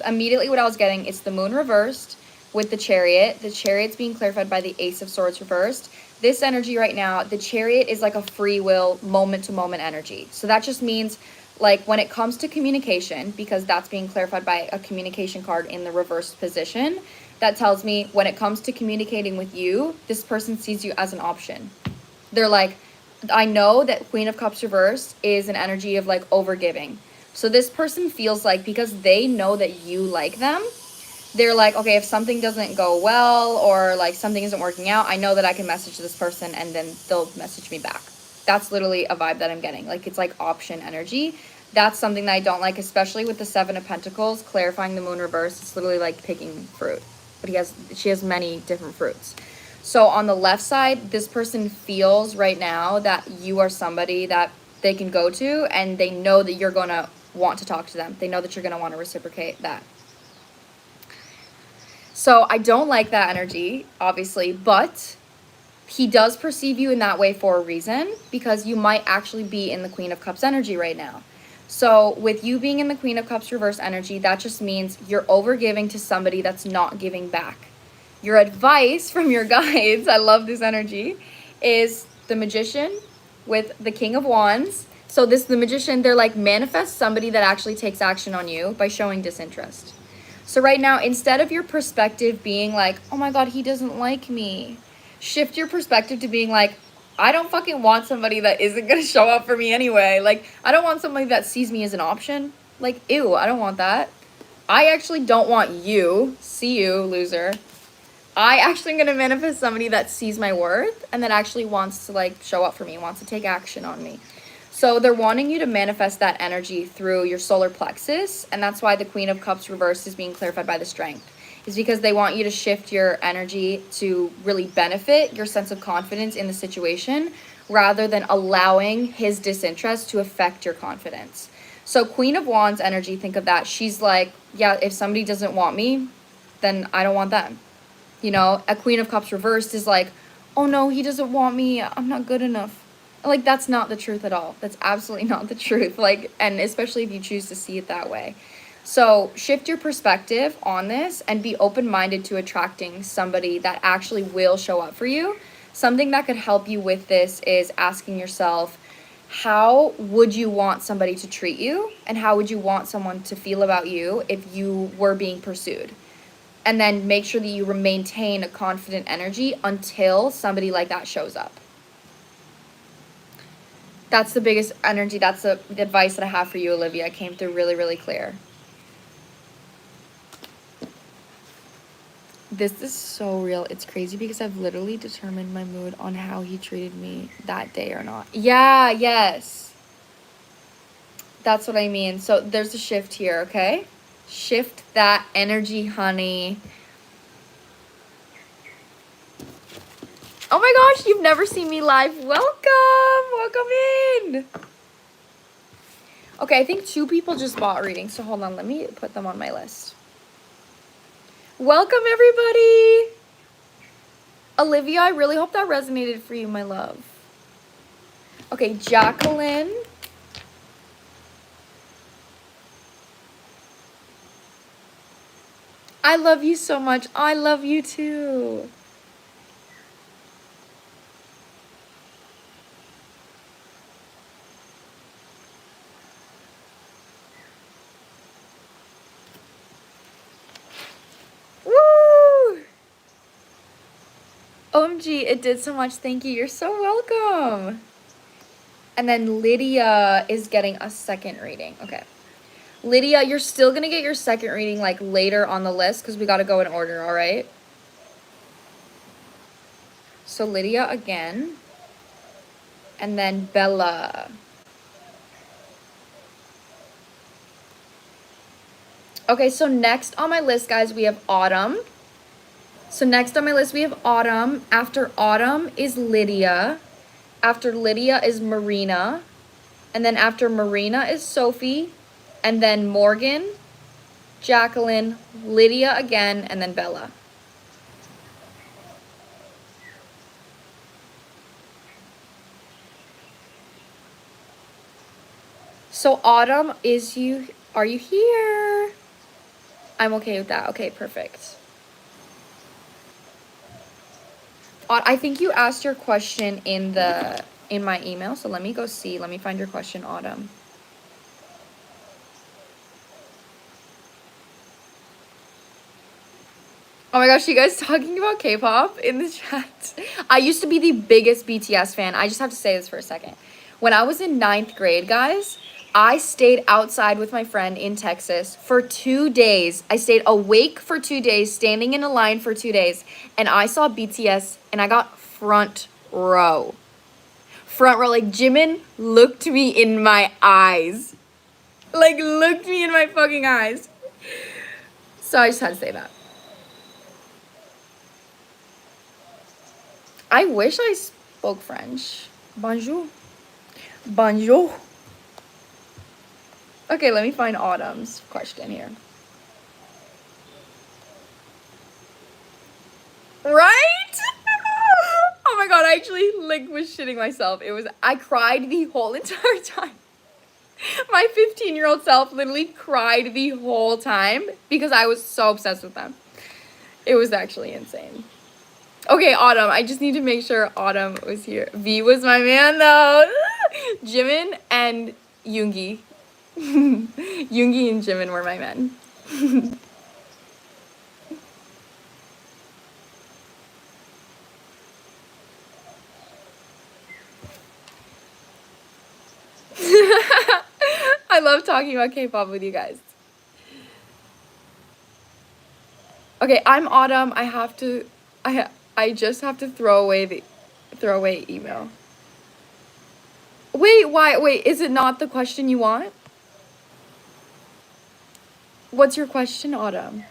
immediately what I was getting. It's the Moon reversed with the Chariot. The Chariot's being clarified by the Ace of Swords reversed. This energy right now, the Chariot is like a free will, moment-to-moment energy. So that just means, like, when it comes to communication, because that's being clarified by a communication card in the reversed position, that tells me when it comes to communicating with you, this person sees you as an option. They're like, I know that Queen of Cups reversed is an energy of like overgiving. So this person feels like, because they know that you like them, they're like, okay, if something doesn't go well or like something isn't working out, I know that I can message this person and then they'll message me back. That's literally a vibe that I'm getting. Like, it's like option energy. That's something that I don't like, especially with the Seven of Pentacles, clarifying the Moon reverse. It's literally like picking fruit. But she has many different fruits. So on the left side, this person feels right now that you are somebody that they can go to, and they know that you're going to want to talk to them. They know that you're going to want to reciprocate that. So I don't like that energy, obviously, but he does perceive you in that way for a reason, because you might actually be in the Queen of Cups energy right now. So with you being in the Queen of Cups reverse energy, that just means you're overgiving to somebody that's not giving back. Your advice from your guides, I love this energy, is the Magician with the King of Wands. So the Magician, they're like, manifest somebody that actually takes action on you by showing disinterest. So right now, instead of your perspective being like, oh my God, he doesn't like me, shift your perspective to being like, I don't fucking want somebody that isn't going to show up for me anyway. Like, I don't want somebody that sees me as an option. Like, ew, I don't want that. I actually don't want you. See you, loser. I actually am going to manifest somebody that sees my worth and that actually wants to, like, show up for me, wants to take action on me. So they're wanting you to manifest that energy through your solar plexus. And that's why the Queen of Cups reversed is being clarified by the Strength. Is because they want you to shift your energy to really benefit your sense of confidence in the situation, rather than allowing his disinterest to affect your confidence. So Queen of Wands energy, think of that. She's like, yeah, if somebody doesn't want me, then I don't want them. You know, a Queen of Cups reversed is like, oh no, he doesn't want me, I'm not good enough. Like, that's not the truth at all. That's absolutely not the truth. Like, and especially if you choose to see it that way. So shift your perspective on this and be open-minded to attracting somebody that actually will show up for you. Something that could help you with this is asking yourself, how would you want somebody to treat you? And how would you want someone to feel about you if you were being pursued? And then make sure that you maintain a confident energy until somebody like that shows up. That's the biggest energy. That's the advice that I have for you, Olivia. It came through really, really clear. This is so real. It's crazy because I've literally determined my mood on how he treated me that day or not. Yeah, yes. That's what I mean. So there's a shift here, okay? Shift that energy, honey. Oh my gosh, you've never seen me live. Welcome in. Okay, I think 2 people just bought reading, so hold on, let me put them on my list. Welcome, everybody. Olivia, I really hope that resonated for you, my love. Okay, Jacqueline. I love you so much. I love you too. Woo! OMG, it did so much. Thank you. You're so welcome. And then Lydia is getting a second reading. Okay. Lydia, you're still going to get your second reading like later on the list because we got to go in order, all right? So Lydia again. And then Bella. Okay, so next on my list, guys, we have Autumn. So next on my list, we have Autumn. After Autumn is Lydia. After Lydia is Marina. And then after Marina is Sophie. And then Morgan, Jacqueline, Lydia again, and then Bella. So Autumn, are you here? I'm okay with that. Okay, perfect. I think you asked your question in my email, so let me go see. Let me find your question, Autumn. Oh my gosh, you guys talking about K-pop in the chat? I used to be the biggest BTS fan. I just have to say this for a second. When I was in 9th grade, guys, I stayed outside with my friend in Texas for 2 days. I stayed awake for 2 days, standing in a line for 2 days, and I saw BTS, and I got front row. Front row, like Jimin looked me in my eyes. Like, looked me in my fucking eyes. So I just had to say that. I wish I spoke French. Bonjour. Bonjour. Okay, let me find Autumn's question here. Right? Oh my god, I actually like was shitting myself. I cried the whole entire time. My 15-year-old self literally cried the whole time because I was so obsessed with them. It was actually insane. Okay, Autumn. I just need to make sure Autumn was here. V was my man, though. Jimin and Yoongi. Yoongi and Jimin were my men. I love talking about K-pop with you guys. Okay, I'm Autumn. I just have to throw away email. Wait, why? Wait, is it not the question you want? What's your question, Autumn?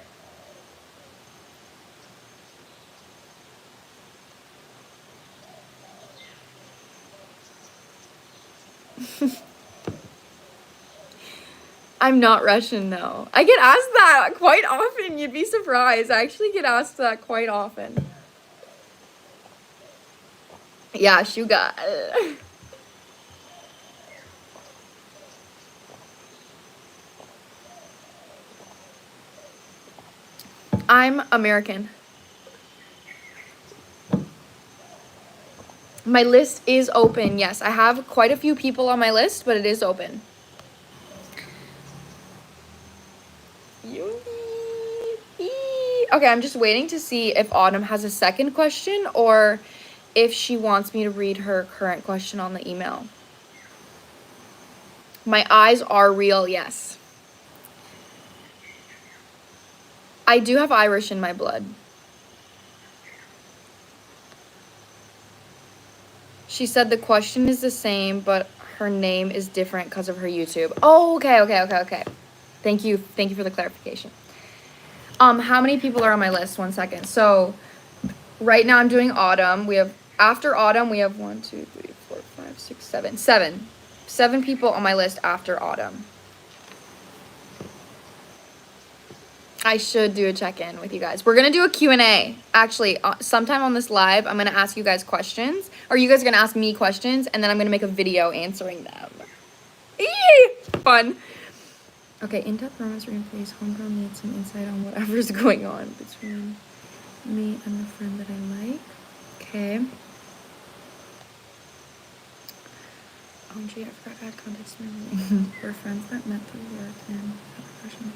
I'm not Russian, though. I get asked that quite often. You'd be surprised. I actually get asked that quite often. Yeah, sugar. I'm American. My list is open. Yes, I have quite a few people on my list, but it is open. Okay, I'm just waiting to see if Autumn has a second question or if she wants me to read her current question on the email. My eyes are real, yes. I do have Irish in my blood. She said the question is the same, but her name is different because of her YouTube. Oh, okay. Thank you for the clarification. How many people are on my list? 1 second. So right now I'm doing autumn. After autumn, we have 1, 2, 3, 4, 5, 6, 7. 7 people on my list after autumn. I should do a check-in with you guys. We're gonna do a Q&A. Actually, sometime on this live, I'm gonna ask you guys questions, or you guys are gonna ask me questions, and then I'm gonna make a video answering them. Eee! Fun. Okay, in-depth romance replace homegrown needs some insight on whatever's going on between me and the friend that I like. Okay. Oh, gee, I forgot to add context to my reading. We're friends that met through work and have a crush on.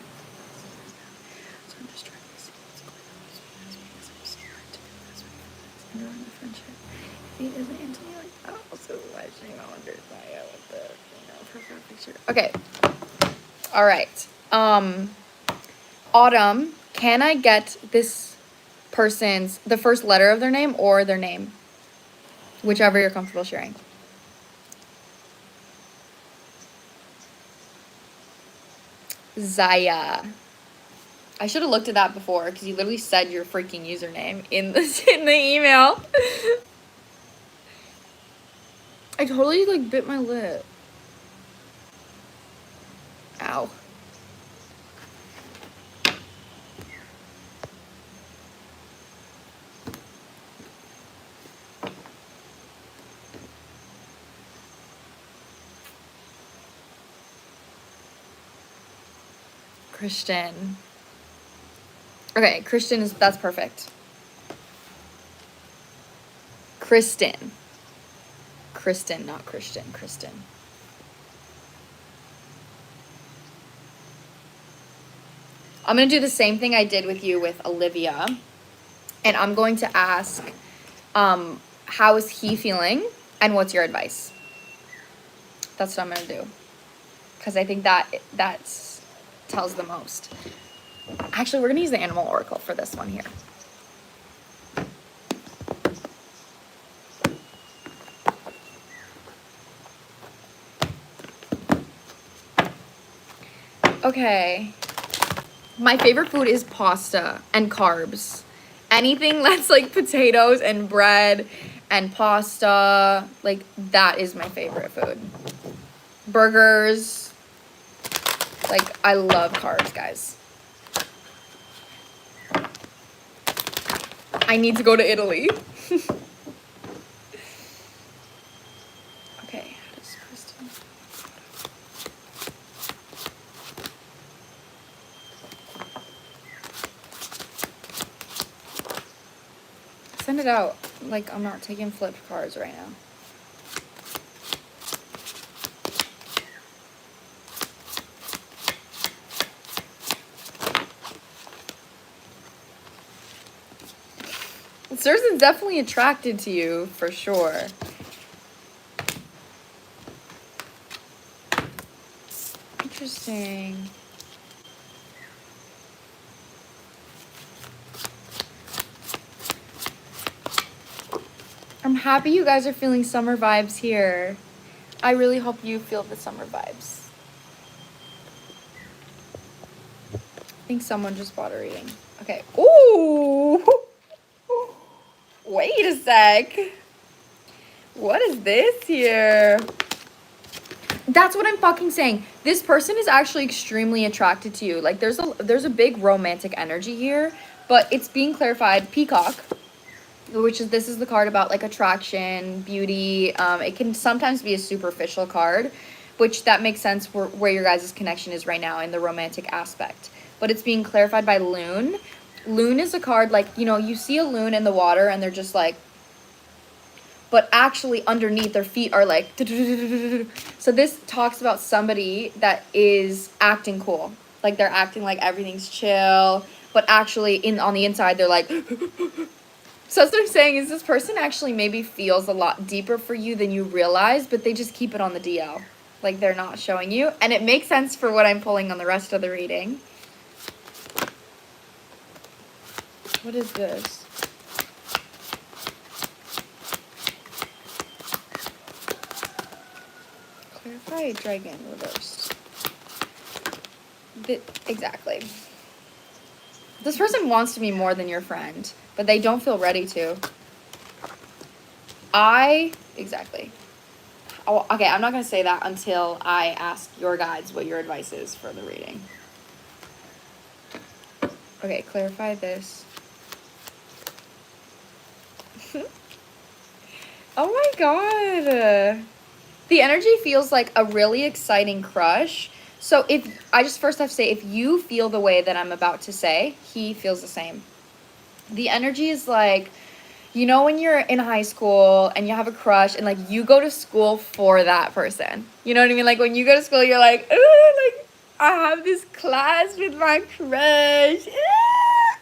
So I'm just trying to see what's going on between us because I'm so hard to be best friends and ruin the friendship. If he isn't into me like that, also watching Alandra with the, profile picture. Okay. All right. Autumn, can I get this person's, the first letter of their name or their name? Whichever you're comfortable sharing. Zaya. I should have looked at that before because you literally said your freaking username in the email. I totally like bit my lip. Ow. Christian. Okay, Christian that's perfect. Kristen, not Christian, Kristen. I'm gonna do the same thing I did with you with Olivia. And I'm going to ask, how is he feeling and what's your advice? That's what I'm gonna do. Because I think that's tells the most. Actually, we're gonna use the animal oracle for this one here. Okay. My favorite food is pasta and carbs. Anything that's like potatoes and bread and pasta, like that is my favorite food. Burgers. Like, I love carbs, guys. I need to go to Italy. Okay, how does Kristen... Send it out. Like, I'm not taking flipped cards right now. This person's definitely attracted to you, for sure. Interesting. I'm happy you guys are feeling summer vibes here. I really hope you feel the summer vibes. I think someone just bought a reading. Okay. Ooh! Wait a sec. What is this here? That's what I'm fucking saying. This person is actually extremely attracted to you. Like, there's a big romantic energy here, but it's being clarified. Peacock, this is the card about like attraction, beauty. It can sometimes be a superficial card, which that makes sense where your guys' connection is right now in the romantic aspect. But it's being clarified by Loon. Loon is a card like, you see a loon in the water and they're just like, but actually underneath their feet are like, so this talks about somebody that is acting cool. Like they're acting like everything's chill, but actually on the inside they're like, so that's what I'm saying is this person actually maybe feels a lot deeper for you than you realize, but they just keep it on the DL. Like they're not showing you. And it makes sense for what I'm pulling on the rest of the reading. What is this? Clarify dragon reversed. Exactly. This person wants to be more than your friend, but they don't feel ready to. Exactly. Oh, okay, I'm not going to say that until I ask your guides what your advice is for the reading. Okay, clarify this. Oh my god. The energy feels like a really exciting crush. So I just first have to say, if you feel the way that I'm about to say, he feels the same. The energy is like, you know, when you're in high school and you have a crush and like you go to school for that person. You know what I mean? Like when you go to school, you're like, like I have this class with my crush.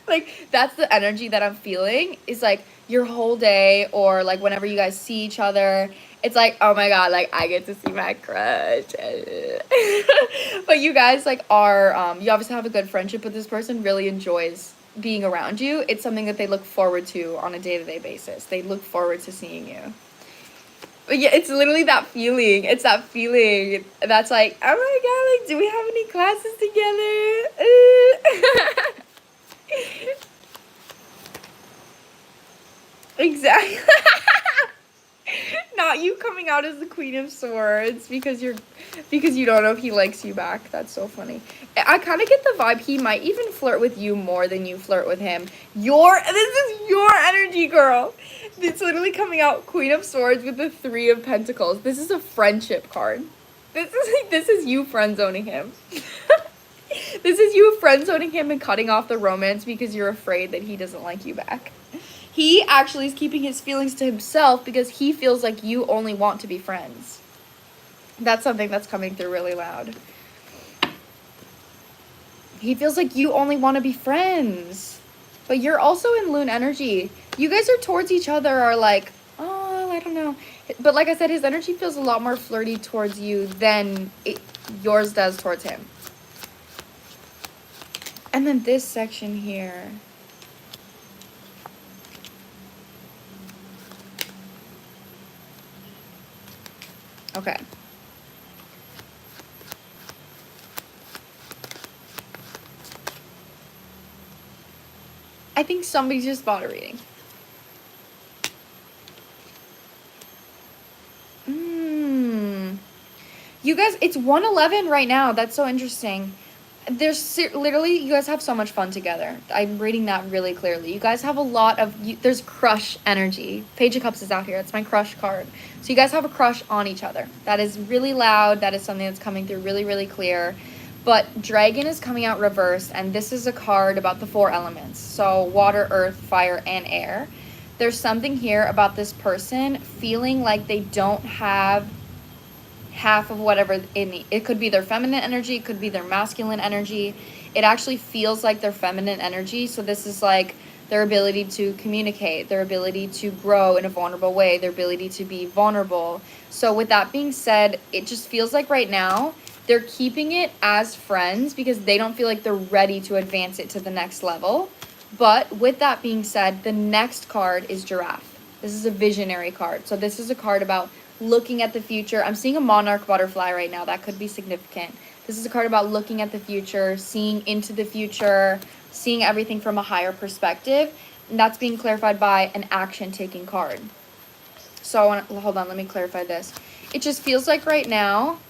Like that's the energy that I'm feeling. Is like your whole day, or like whenever you guys see each other, it's like, oh my god, like I get to see my crush. But you guys like are you obviously have a good friendship, but this person really enjoys being around you. It's something that they look forward to on a day-to-day basis. They look forward to seeing you. But yeah, it's literally that feeling. It's that feeling that's like, oh my god, like do we have any classes together? Exactly. Not you coming out as the Queen of Swords because you don't know if he likes you back. That's so funny. I kind of get the vibe he might even flirt with you more than you flirt with him. This is your energy, girl. It's literally coming out Queen of Swords with the Three of Pentacles. This is a friendship card. This is you friend zoning him. This is you friend zoning him and cutting off the romance because you're afraid that he doesn't like you back. He actually is keeping his feelings to himself because he feels like you only want to be friends. That's something that's coming through really loud. He feels like you only want to be friends. But you're also in Loon energy. You guys are towards each other are like, oh, I don't know. But like I said, his energy feels a lot more flirty towards you than yours does towards him. And then this section here. Okay. I think somebody just bought a reading. You guys, it's 1:11 right now. That's so interesting. Literally, you guys have so much fun together. I'm reading that really clearly. You guys have a lot of, there's crush energy. Page of Cups is out here. It's my crush card. So you guys have a crush on each other. That is really loud. That is something that's coming through really, really clear. But Dragon is coming out reversed, and this is a card about the 4 elements. So water, earth, fire, and air. There's something here about this person feeling like they don't have half of whatever it could be their feminine energy, it could be their masculine energy. It actually feels like their feminine energy. So this is like their ability to communicate, their ability to grow in a vulnerable way, their ability to be vulnerable. So with that being said, it just feels like right now they're keeping it as friends because they don't feel like they're ready to advance it to the next level. But with that being said, the next card is Giraffe. This is a visionary card. So this is a card about looking at the future. I'm seeing a monarch butterfly right now. That could be significant. This is a card about looking at the future, seeing into the future, seeing everything from a higher perspective. And that's being clarified by an action-taking card. So hold on, let me clarify this. It just feels like right now,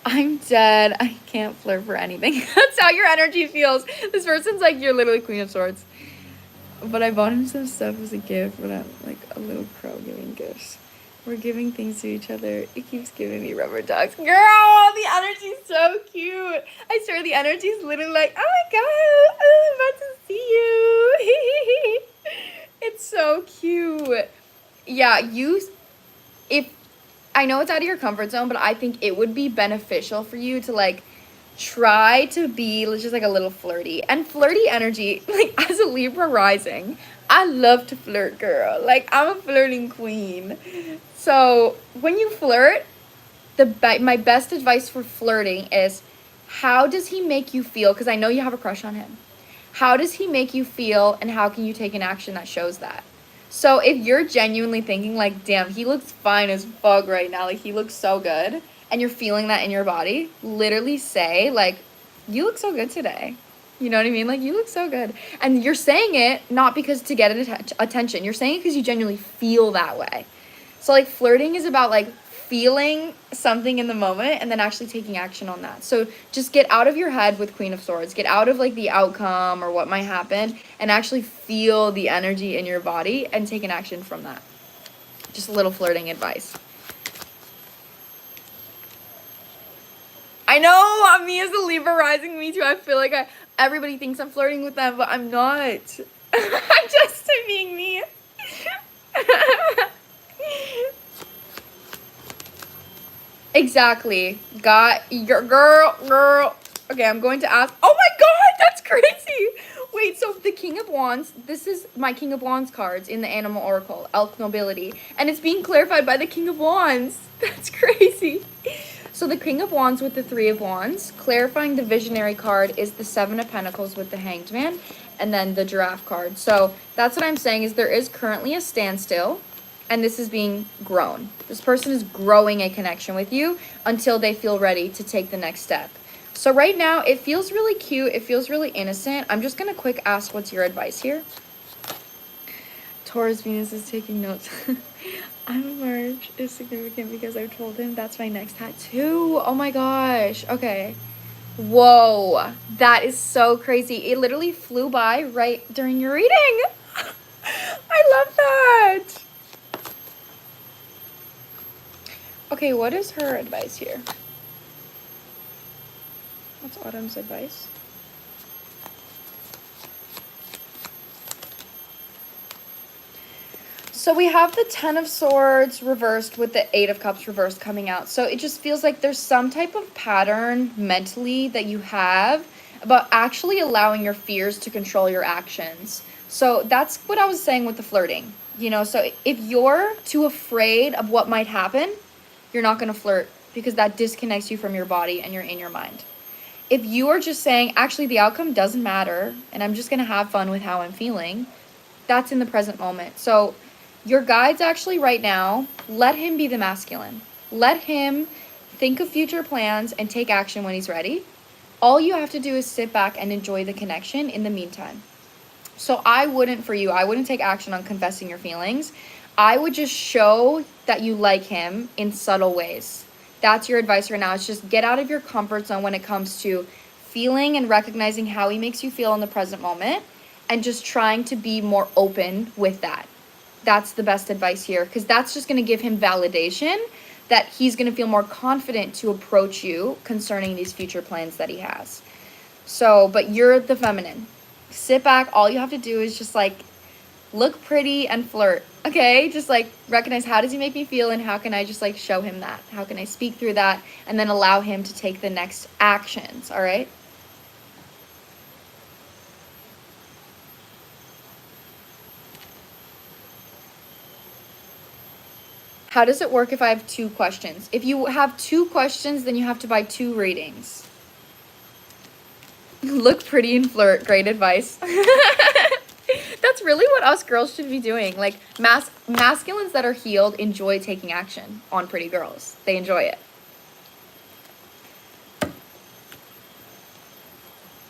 I'm dead. I can't flirt for anything. That's how your energy feels. This person's like, you're literally Queen of Swords. But I bought him some stuff as a gift, but I'm like a little crow giving gifts. We're giving things to each other. It keeps giving me rubber ducks. Girl, the energy's so cute. I swear the energy's literally like, oh my god, I'm about to see you. It's so cute. Yeah, if I know it's out of your comfort zone, but I think it would be beneficial for you to like try to be just like a little flirty. And flirty energy, like as a Libra rising, I love to flirt, girl. Like I'm a flirting queen. So when you flirt, my best advice for flirting is, how does he make you feel? Because I know you have a crush on him. How does he make you feel, and how can you take an action that shows that? So if you're genuinely thinking like, damn, he looks fine as fuck right now, like he looks so good, and you're feeling that in your body, literally say like, you look so good today. You know what I mean? Like, you look so good. And you're saying it not because to get attention. You're saying it because you genuinely feel that way. So, like, flirting is about, like, feeling something in the moment and then actually taking action on that. So just get out of your head with Queen of Swords. Get out of, like, the outcome or what might happen and actually feel the energy in your body and take an action from that. Just a little flirting advice. I know, me as a Libra rising, me too. I feel like everybody thinks I'm flirting with them, but I'm not. I'm just being me. Exactly. Got your girl. Okay, I'm going to ask. Oh my god, that's crazy. Wait, so the King of Wands, this is my King of Wands cards in the Animal Oracle, Elk Nobility, and it's being clarified by the King of Wands. That's crazy. So the King of Wands with the Three of Wands, clarifying the Visionary card is the Seven of Pentacles with the Hanged Man, and then the Giraffe card. So that's what I'm saying is there is currently a standstill, and this is being grown. This person is growing a connection with you until they feel ready to take the next step. So right now, it feels really cute. It feels really innocent. I'm just going to quick ask what's your advice here. Taurus Venus is taking notes. I'm a March is significant because I've told him that's my next tattoo. Oh my gosh. Okay. Whoa. That is so crazy. It literally flew by right during your reading. I love that. Okay, what is her advice here? What's Autumn's advice? So we have the Ten of Swords reversed with the Eight of Cups reversed coming out. So it just feels like there's some type of pattern mentally that you have about actually allowing your fears to control your actions. So that's what I was saying with the flirting. You know, so if you're too afraid of what might happen, you're not going to flirt because that disconnects you from your body and you're in your mind. If you are just saying, actually, the outcome doesn't matter and I'm just going to have fun with how I'm feeling, that's in the present moment. So your guides actually right now, let him be the masculine. Let him think of future plans and take action when he's ready. All you have to do is sit back and enjoy the connection in the meantime. So I wouldn't take action on confessing your feelings. I would just show that you like him in subtle ways. That's your advice right now. It's just get out of your comfort zone when it comes to feeling and recognizing how he makes you feel in the present moment and just trying to be more open with that. That's the best advice here because that's just going to give him validation that he's going to feel more confident to approach you concerning these future plans that he has. So, but you're the feminine. Sit back. All you have to do is just like look pretty and flirt. Okay, just like recognize how does he make me feel and how can I just like show him that? How can I speak through that and then allow him to take the next actions, all right? How does it work if I have 2 questions? If you have 2 questions, then you have to buy 2 readings. Look pretty and flirt. Great advice. That's really what us girls should be doing. Like, masculines that are healed enjoy taking action on pretty girls. They enjoy it.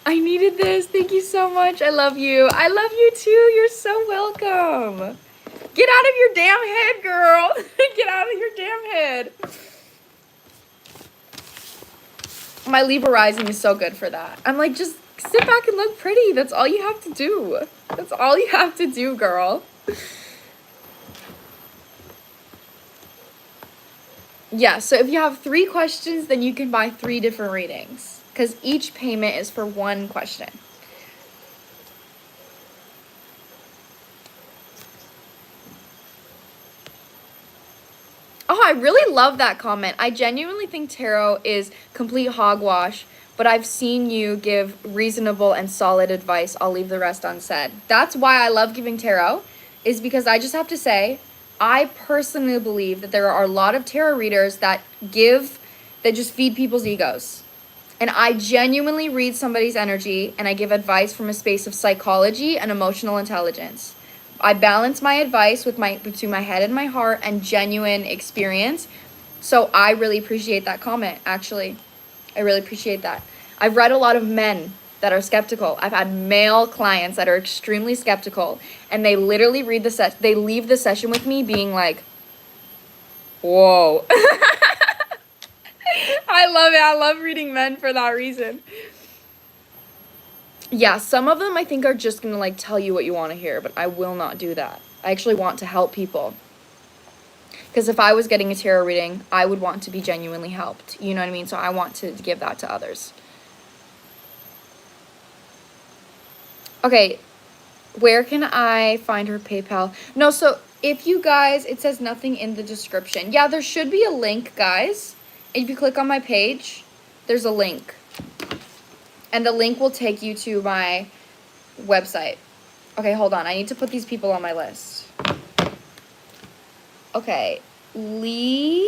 I needed this. Thank you so much. I love you. I love you too. You're so welcome. Get out of your damn head, girl. Get out of your damn head. My Libra rising is so good for that. I'm like, just sit back and look pretty. That's all you have to do. That's all you have to do, girl. Yeah, so if you have 3 questions, then you can buy 3 different readings because each payment is for 1 question. Oh, I really love that comment. I genuinely think tarot is complete hogwash, but I've seen you give reasonable and solid advice. I'll leave the rest unsaid. That's why I love giving tarot, is because I just have to say, I personally believe that there are a lot of tarot readers that just feed people's egos. And I genuinely read somebody's energy and I give advice from a space of psychology and emotional intelligence. I balance my advice between my head and my heart and genuine experience. So I really appreciate that comment, actually. I really appreciate that. I've read a lot of men that are skeptical. I've had male clients that are extremely skeptical, and they literally they leave the session with me being like, whoa. I love it. I love reading men for that reason. Yeah, some of them I think are just gonna like tell you what you want to hear, but I will not do that. I actually want to help people. Because if I was getting a tarot reading, I would want to be genuinely helped. You know what I mean? So I want to give that to others. Okay, where can I find her PayPal? No, so if you guys, it says nothing in the description. Yeah, there should be a link, guys. If you click on my page, there's a link. And the link will take you to my website. Okay, hold on. I need to put these people on my list. Okay, Lilu.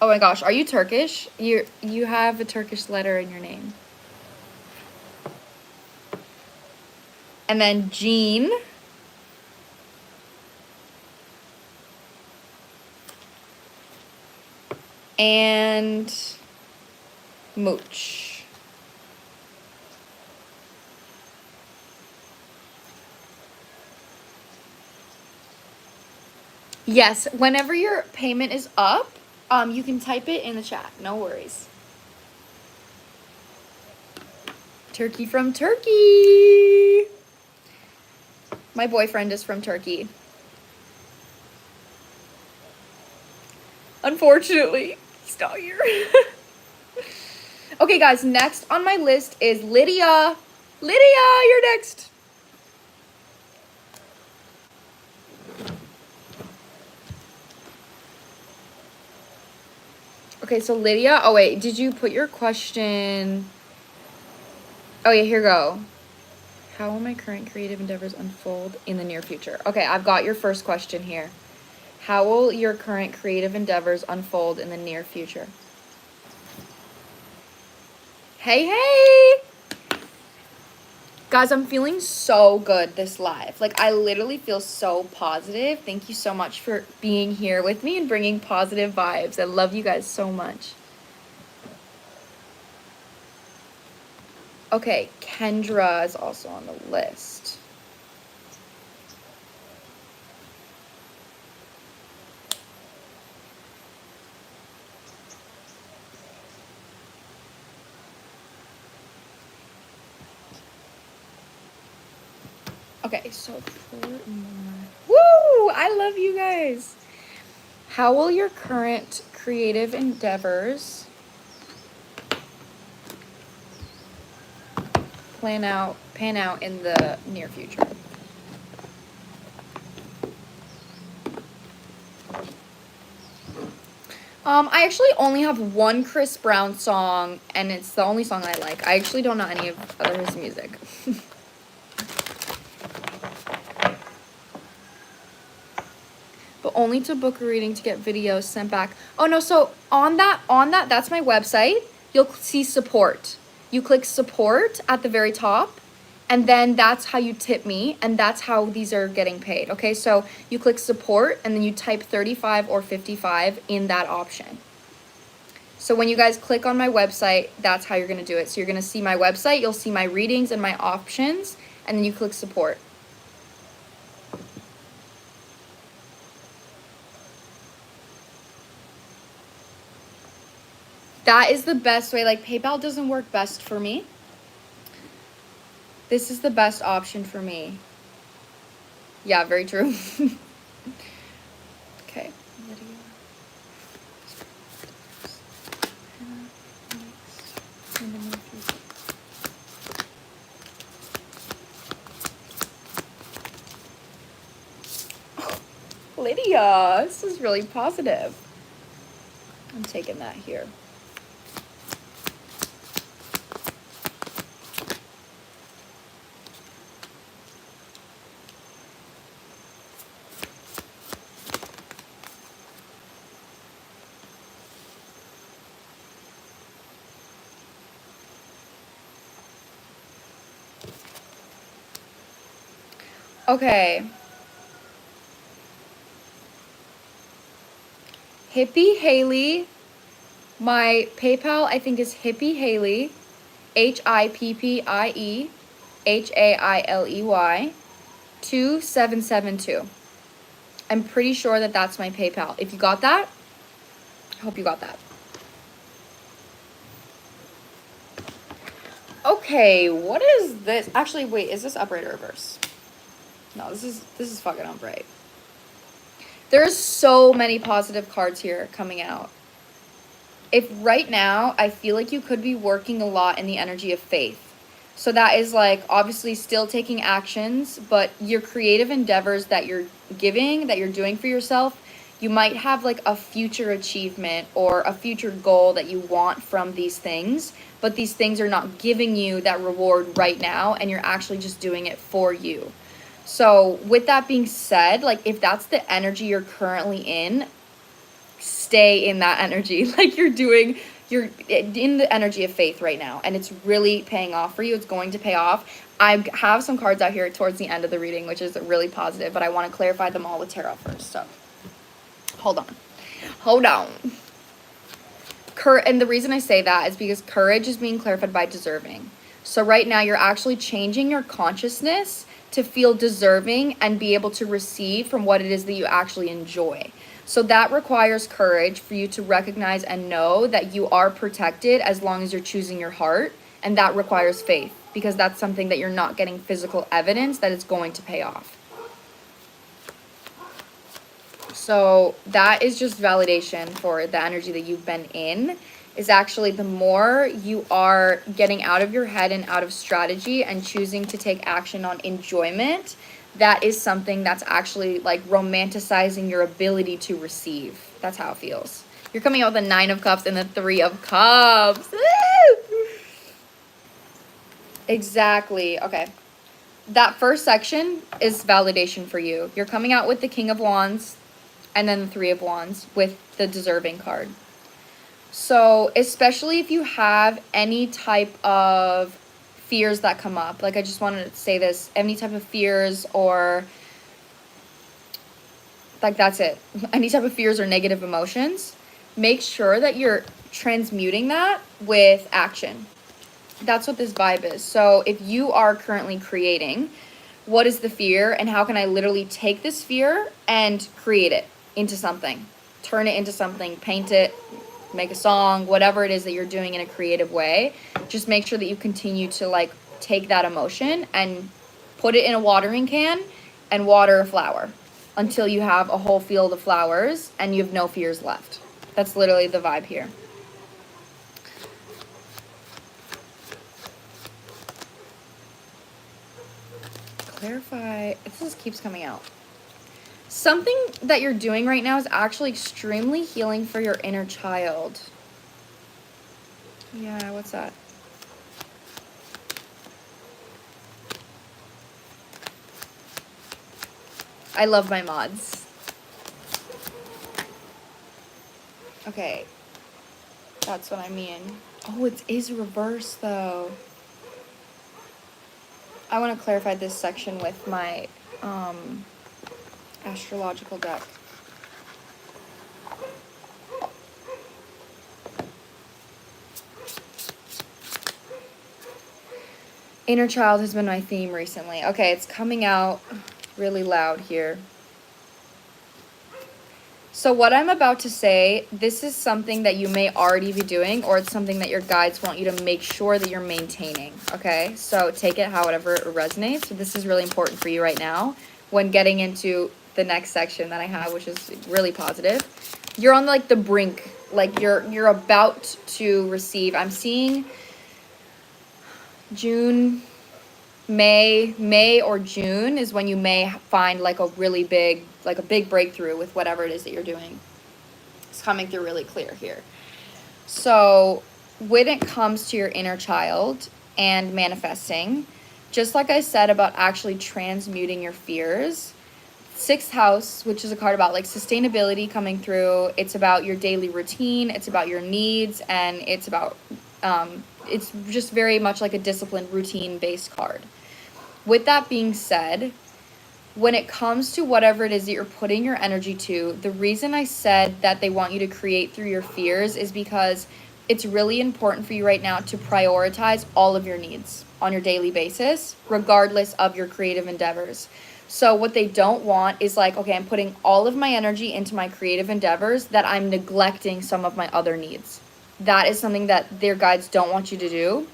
Oh my gosh, are you Turkish? You have a Turkish letter in your name. And then Jean. And Mooch. Yes, whenever your payment is up, you can type it in the chat. No worries. Turkey from Turkey. My boyfriend is from Turkey. Unfortunately, he's not here. Okay, guys, next on my list is Lydia. Lydia, you're next. Okay, so Lydia, oh wait, did you put your question? Oh yeah, here we go. How will my current creative endeavors unfold in the near future? Okay, I've got your first question here. How will your current creative endeavors unfold in the near future? Hey, hey! Guys, I'm feeling so good this live. Like, I literally feel so positive. Thank you so much for being here with me and bringing positive vibes. I love you guys so much. Okay, Kendra is also on the list. Okay, so 4 more. Woo! I love you guys. How will your current creative endeavors pan out in the near future? I actually only have one Chris Brown song, and it's the only song I like. I actually don't know any of his music. But only to book a reading to get videos sent back. Oh no, so on that, that's my website. You'll see support. You click support at the very top, and then that's how you tip me, and that's how these are getting paid. Okay, so you click support, and then you type 35 or 55 in that option. So when you guys click on my website, that's how you're gonna do it. So you're gonna see my website, you'll see my readings and my options, and then you click support. That is the best way. Like, PayPal doesn't work best for me. This is the best option for me. Yeah, very true. Okay. Lydia, this is really positive. I'm taking that here. Okay. Hippie Haley My PayPal, I think, is Hippie Haley, HIPPIE HAILEY 2772. I'm pretty sure that that's my PayPal. If you got that, I hope you got that. Okay, what is this? Actually, wait, is this upright or reverse? No, this is fucking upright. There's so many positive cards here coming out. If right now, I feel like you could be working a lot in the energy of faith. So that is like obviously still taking actions, but your creative endeavors that you're giving, that you're doing for yourself, you might have like a future achievement or a future goal that you want from these things, but these things are not giving you that reward right now, and you're actually just doing it for you. So with that being said, like if that's the energy you're currently in, stay in that energy. Like you're in the energy of faith right now, and it's really paying off for you. It's going to pay off. I have some cards out here towards the end of the reading, which is really positive, but I want to clarify them all with tarot first. So hold on. And the reason I say that is because courage is being clarified by deserving. So right now you're actually changing your consciousness to feel deserving and be able to receive from what it is that you actually enjoy. So that requires courage for you to recognize and know that you are protected as long as you're choosing your heart. And that requires faith, because that's something that you're not getting physical evidence that it's going to pay off. So that is just validation for the energy that you've been in. Is actually the more you are getting out of your head and out of strategy and choosing to take action on enjoyment, that is something that's actually like romanticizing your ability to receive. That's how it feels. You're coming out with the 9 of Cups and the 3 of Cups. Exactly. Okay. That first section is validation for you. You're coming out with the King of Wands and then the 3 of Wands with the deserving card. So especially if you have any type of fears that come up, like I just wanted to say this, any type of fears or like that's it, any type of fears or negative emotions, make sure that you're transmuting that with action. That's what this vibe is. So if you are currently creating, what is the fear and how can I literally take this fear and create it into something, turn it into something, paint it, make a song, whatever it is that you're doing in a creative way. Just make sure that you continue to like take that emotion and put it in a watering can and water a flower until you have a whole field of flowers and you have no fears left. That's literally the vibe here. Clarify. This just keeps coming out. Something that you're doing right now is actually extremely healing for your inner child. Yeah, what's that? I love my mods. Okay. That's what I mean. Oh, it is reverse though. I want to clarify this section with my astrological deck. Inner child has been my theme recently. Okay, it's coming out really loud here. So what I'm about to say, this is something that you may already be doing, or it's something that your guides want you to make sure that you're maintaining, okay? So take it however it resonates. So this is really important for you right now when getting into the next section that I have, which is really positive. You're on like the brink, like you're about to receive. I'm seeing June, May or June is when you may find like a really big, like a big breakthrough with whatever it is that you're doing. It's coming through really clear here. So when it comes to your inner child and manifesting, just like I said about actually transmuting your fears, 6th house, which is a card about like sustainability coming through. It's about your daily routine. It's about your needs, and it's about, it's just very much like a disciplined routine based card. With that being said, when it comes to whatever it is that you're putting your energy to, the reason I said that they want you to create through your fears is because it's really important for you right now to prioritize all of your needs on your daily basis, regardless of your creative endeavors. So what they don't want is like, okay, I'm putting all of my energy into my creative endeavors that I'm neglecting some of my other needs. That is something that their guides don't want you to do,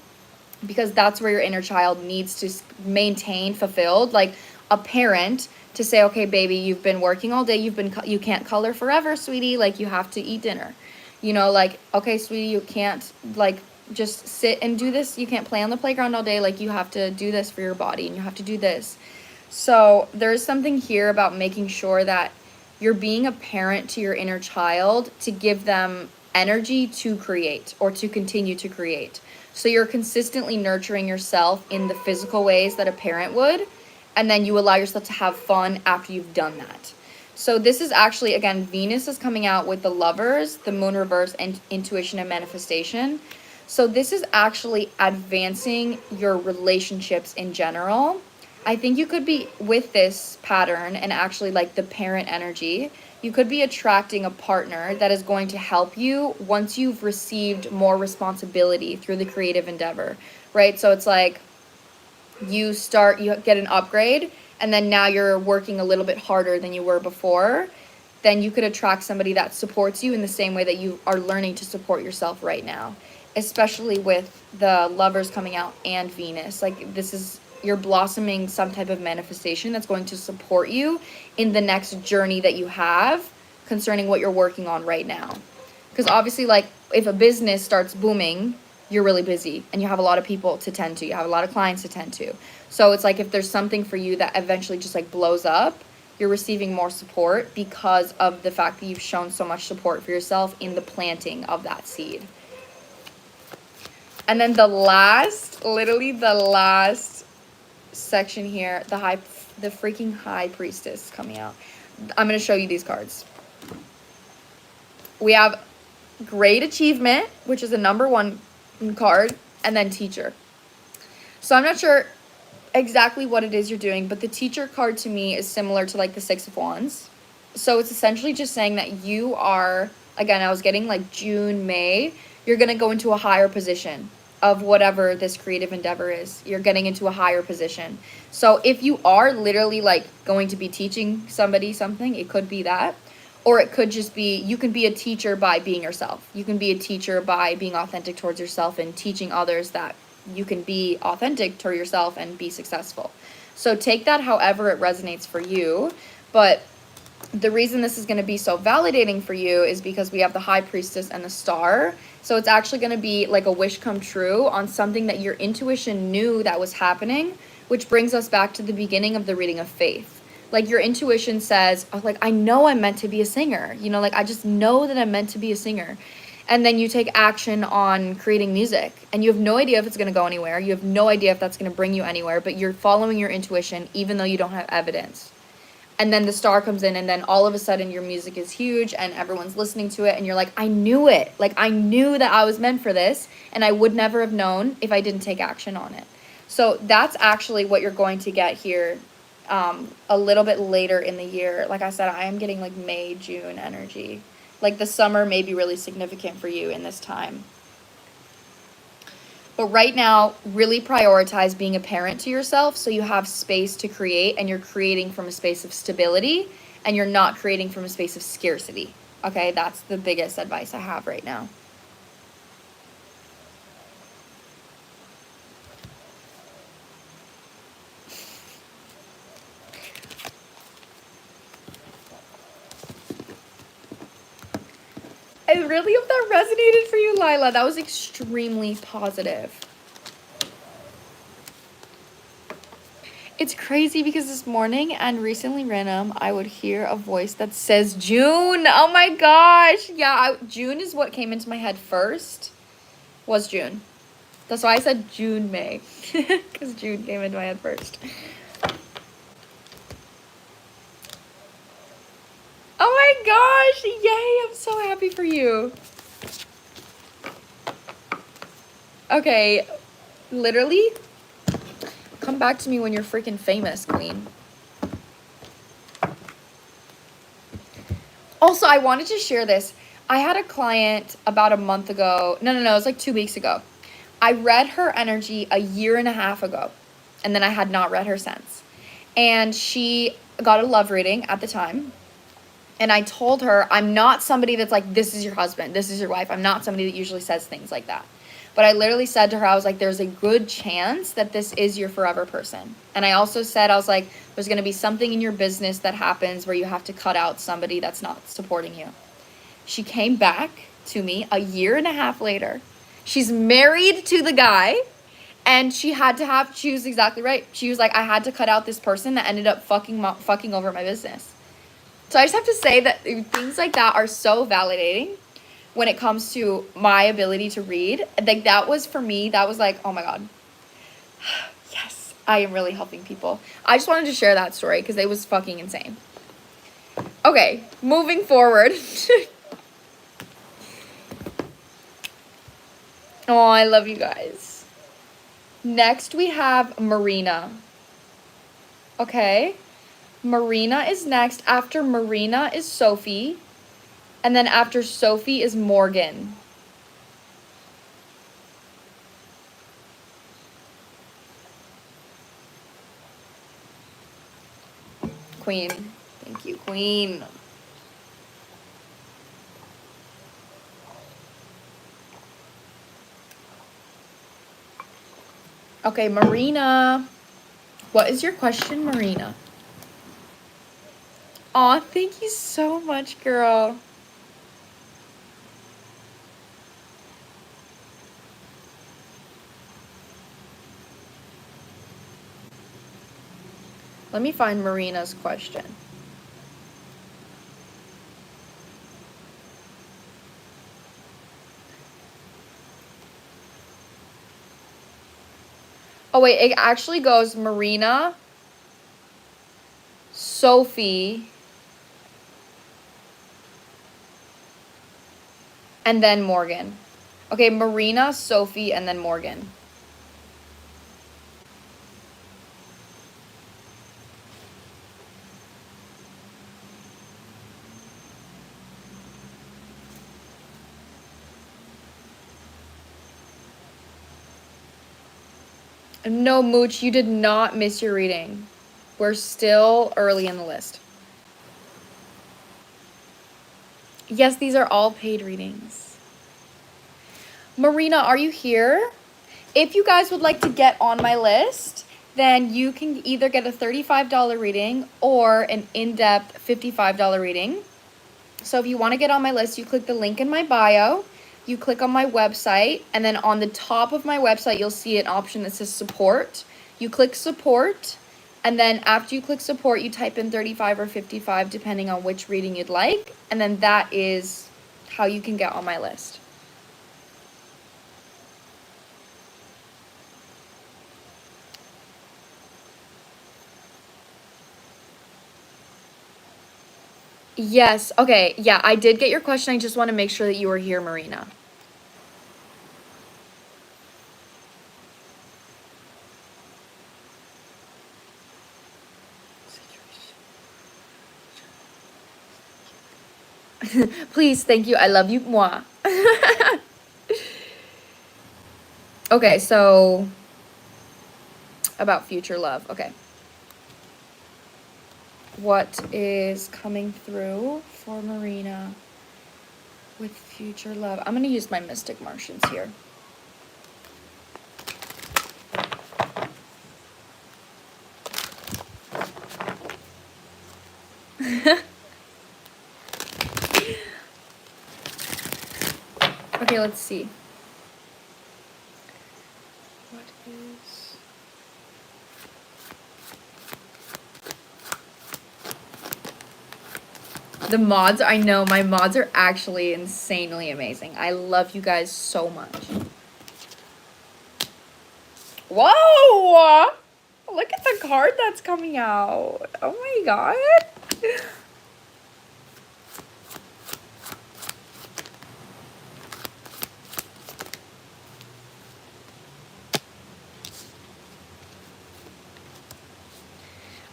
because that's where your inner child needs to maintain fulfilled. Like a parent to say, okay, baby, you've been working all day. You can't color forever, sweetie. Like you have to eat dinner, like, okay, sweetie, you can't like just sit and do this. You can't play on the playground all day. Like you have to do this for your body and you have to do this. So there's something here about making sure that you're being a parent to your inner child to give them energy to create or to continue to create. So you're consistently nurturing yourself in the physical ways that a parent would, and then you allow yourself to have fun after you've done that. So this is actually, again, Venus is coming out with the Lovers, the Moon reverse, and intuition and manifestation. So this is actually advancing your relationships in general. I think you could be, with this pattern and actually like the parent energy, you could be attracting a partner that is going to help you once you've received more responsibility through the creative endeavor, right? So it's like you get an upgrade, and then now you're working a little bit harder than you were before. Then you could attract somebody that supports you in the same way that you are learning to support yourself right now, especially with the Lovers coming out and Venus. Like this is, you're blossoming some type of manifestation that's going to support you in the next journey that you have concerning what you're working on right now. Because obviously, like, if a business starts booming, you're really busy and you have a lot of people to tend to. You have a lot of clients to tend to. So it's like if there's something for you that eventually just like blows up, you're receiving more support because of the fact that you've shown so much support for yourself in the planting of that seed. And then literally the last section here, the freaking High Priestess coming out. I'm going to show you these cards. We have Great Achievement, which is a number 1 card, and then Teacher. So I'm not sure exactly what it is you're doing, but the Teacher card to me is similar to like the Six of Wands. So it's essentially just saying that you are, again, I was getting like June, May, you're going to go into a higher position of whatever this creative endeavor is. You're getting into a higher position. So if you are literally like going to be teaching somebody something, it could be that. Or it could just be, you can be a teacher by being yourself. You can be a teacher by being authentic towards yourself and teaching others that you can be authentic to yourself and be successful. So take that however it resonates for you. But the reason this is going to be so validating for you is because we have the High Priestess and the Star. So it's actually going to be like a wish come true on something that your intuition knew that was happening, which brings us back to the beginning of the reading of faith. Like your intuition says, oh, like, I know I'm meant to be a singer. Like I just know that I'm meant to be a singer. And then you take action on creating music and you have no idea if it's going to go anywhere. You have no idea if that's going to bring you anywhere, but you're following your intuition even though you don't have evidence. And then the Star comes in and then all of a sudden your music is huge and everyone's listening to it and you're like, I knew it. Like I knew that I was meant for this and I would never have known if I didn't take action on it. So that's actually what you're going to get here a little bit later in the year. Like I said, I am getting like May, June energy. Like the summer may be really significant for you in this time. But right now, really prioritize being a parent to yourself so you have space to create and you're creating from a space of stability and you're not creating from a space of scarcity. Okay, that's the biggest advice I have right now. I really hope that resonated for you, Lila. That was extremely positive. It's crazy because this morning and recently random, I would hear a voice that says June. Oh my gosh. Yeah, June is what came into my head first. Was June. That's why I said June, May. Because June came into my head first. Oh my gosh. Yay. I'm so happy for you. Okay. Literally, come back to me when you're freaking famous, queen. Also, I wanted to share this. I had a client about a month ago. No, it was like 2 weeks ago. I read her energy a year and a half ago, and then I had not read her since. And she got a love reading at the time. And I told her, I'm not somebody that's like, this is your husband, this is your wife. I'm not somebody that usually says things like that. But I literally said to her, I was like, there's a good chance that this is your forever person. And I also said, I was like, there's going to be something in your business that happens where you have to cut out somebody that's not supporting you. She came back to me a year and a half later. She's married to the guy. And she was exactly right. She was like, I had to cut out this person that ended up fucking over my business. So I just have to say that things like that are so validating when it comes to my ability to read. Like, that was, for me, that was like, oh my God. Yes, I am really helping people. I just wanted to share that story because it was fucking insane. Okay, moving forward. Oh, I love you guys. Next, we have Marina. Okay. Marina is next. After Marina is Sophie. And then after Sophie is Morgan. Queen. Thank you, Queen. Okay, Marina. What is your question, Marina? Aw, thank you so much, girl. Let me find Marina's question. Oh, wait, it actually goes Marina, Sophie, and then Morgan. Okay, Marina, Sophie, and then Morgan. No, Mooch, you did not miss your reading. We're still early in the list. Yes, these are all paid readings. Marina, are you here? If you guys would like to get on my list, then you can either get a $35 reading or an in-depth $55 reading. So if you want to get on my list, you click the link in my bio, you click on my website, and then on the top of my website, you'll see an option that says support. You click support, and then after you click support, you type in 35 or 55, depending on which reading you'd like, and then that is how you can get on my list. Yes, okay, yeah, I did get your question. I just want to make sure that you were here, Marina. Please, thank you. I love you, moi. Okay, so about future love. Okay. What is coming through for Marina with future love? I'm going to use my Mystic Martians here. Okay, let's see. What is... The mods, I know, my mods are actually insanely amazing. I love you guys so much. Whoa! Look at the card that's coming out. Oh my god.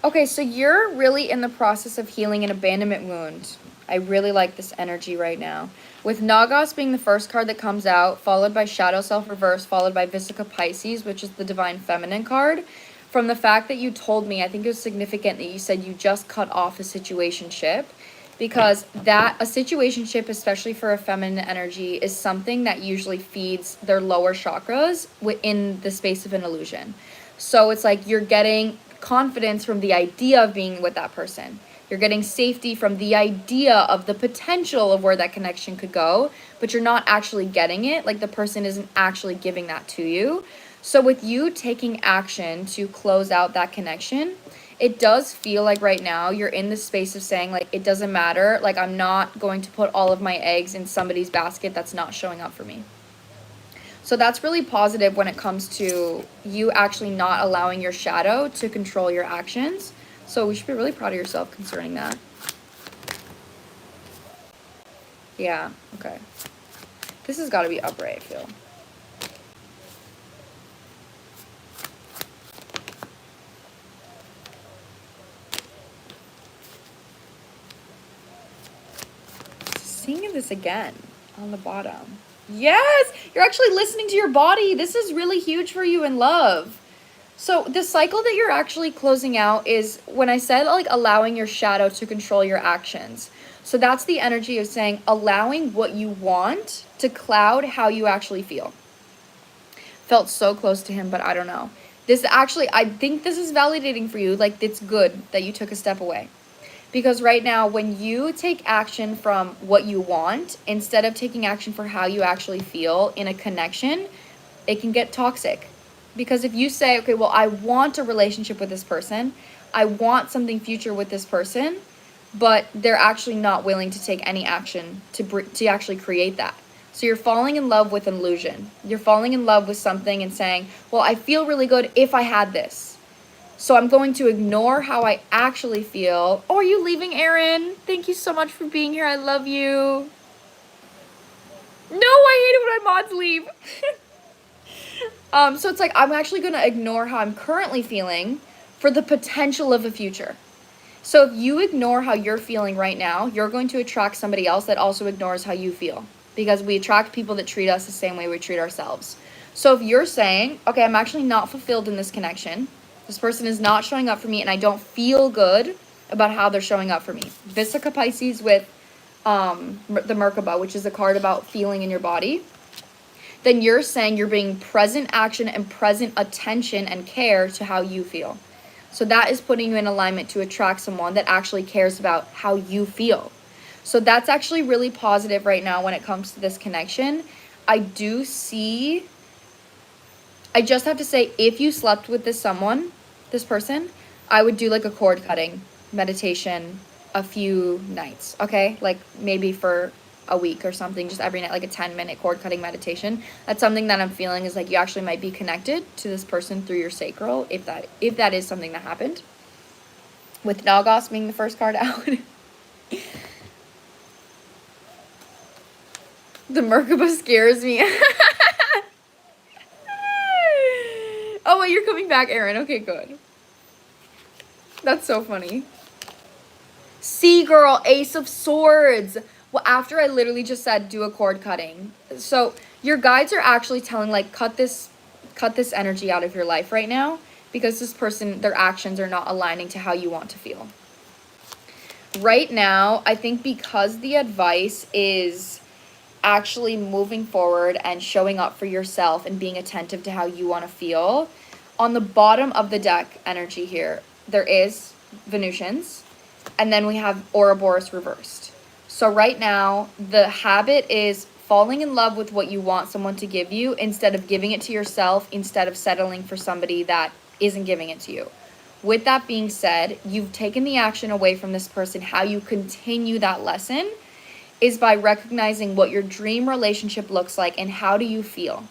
Okay, so you're really in the process of healing an abandonment wound. I really like this energy right now. With Nagas being the first card that comes out, followed by Shadow Self Reverse, followed by Vesica Pisces, which is the Divine Feminine card. From the fact that you told me, I think it was significant that you said you just cut off a situationship, because a situationship, especially for a feminine energy, is something that usually feeds their lower chakras within the space of an illusion. So it's like you're getting confidence from the idea of being with that person. You're getting safety from the idea of the potential of where that connection could go, but you're not actually getting it. Like the person isn't actually giving that to you. So with you taking action to close out that connection, it does feel like right now you're in the space of saying, like, it doesn't matter. Like, I'm not going to put all of my eggs in somebody's basket that's not showing up for me. So that's really positive when it comes to you actually not allowing your shadow to control your actions. So we should be really proud of yourself concerning that. Yeah, okay. This has got to be upright, I feel. Seeing this again on the bottom. Yes, you're actually listening to your body. This is really huge for you in love. So the cycle that you're actually closing out is when I said, like, allowing your shadow to control your actions. So that's the energy of saying allowing what you want to cloud how you actually feel. Felt so close to him, but I don't know. This actually, I think this is validating for you. Like, it's good that you took a step away. Because right now, when you take action from what you want, instead of taking action for how you actually feel in a connection, it can get toxic. Because if you say, okay, well, I want a relationship with this person, I want something future with this person, but they're actually not willing to take any action to actually create that. So you're falling in love with an illusion. You're falling in love with something and saying, well, I feel really good if I had this. So I'm going to ignore how I actually feel. Oh, are you leaving, Erin? Thank you so much for being here. I love you. No, I hate it when my mods leave. So it's like I'm actually going to ignore how I'm currently feeling for the potential of a future. So if you ignore how you're feeling right now, you're going to attract somebody else that also ignores how you feel. Because we attract people that treat us the same way we treat ourselves. So if you're saying, okay, I'm actually not fulfilled in this connection. This person is not showing up for me and I don't feel good about how they're showing up for me. Vesica Pisces with the Merkaba, which is a card about feeling in your body. Then you're saying you're bringing present action and present attention and care to how you feel. So that is putting you in alignment to attract someone that actually cares about how you feel. So that's actually really positive right now when it comes to this connection. I just have to say, if you slept with this person, I would do like a cord cutting meditation a few nights, okay? Like maybe for a week or something, just every night, like a 10-minute cord cutting meditation. That's something that I'm feeling is like you actually might be connected to this person through your sacral, if that is something that happened. With Nagas being the first card out. The Merkaba scares me. Oh, wait, you're coming back, Erin. Okay, good. That's so funny. See, girl, Ace of Swords. Well, after I literally just said do a cord cutting. So your guides are actually telling, like, cut this energy out of your life right now, because this person, their actions are not aligning to how you want to feel. Right now, I think because the advice is actually moving forward and showing up for yourself and being attentive to how you want to feel, on the bottom of the deck energy here, there is Venusians, and then we have Ouroboros reversed. So right now, the habit is falling in love with what you want someone to give you instead of giving it to yourself, instead of settling for somebody that isn't giving it to you. With that being said, you've taken the action away from this person. How you continue that lesson is by recognizing what your dream relationship looks like and how do you feel.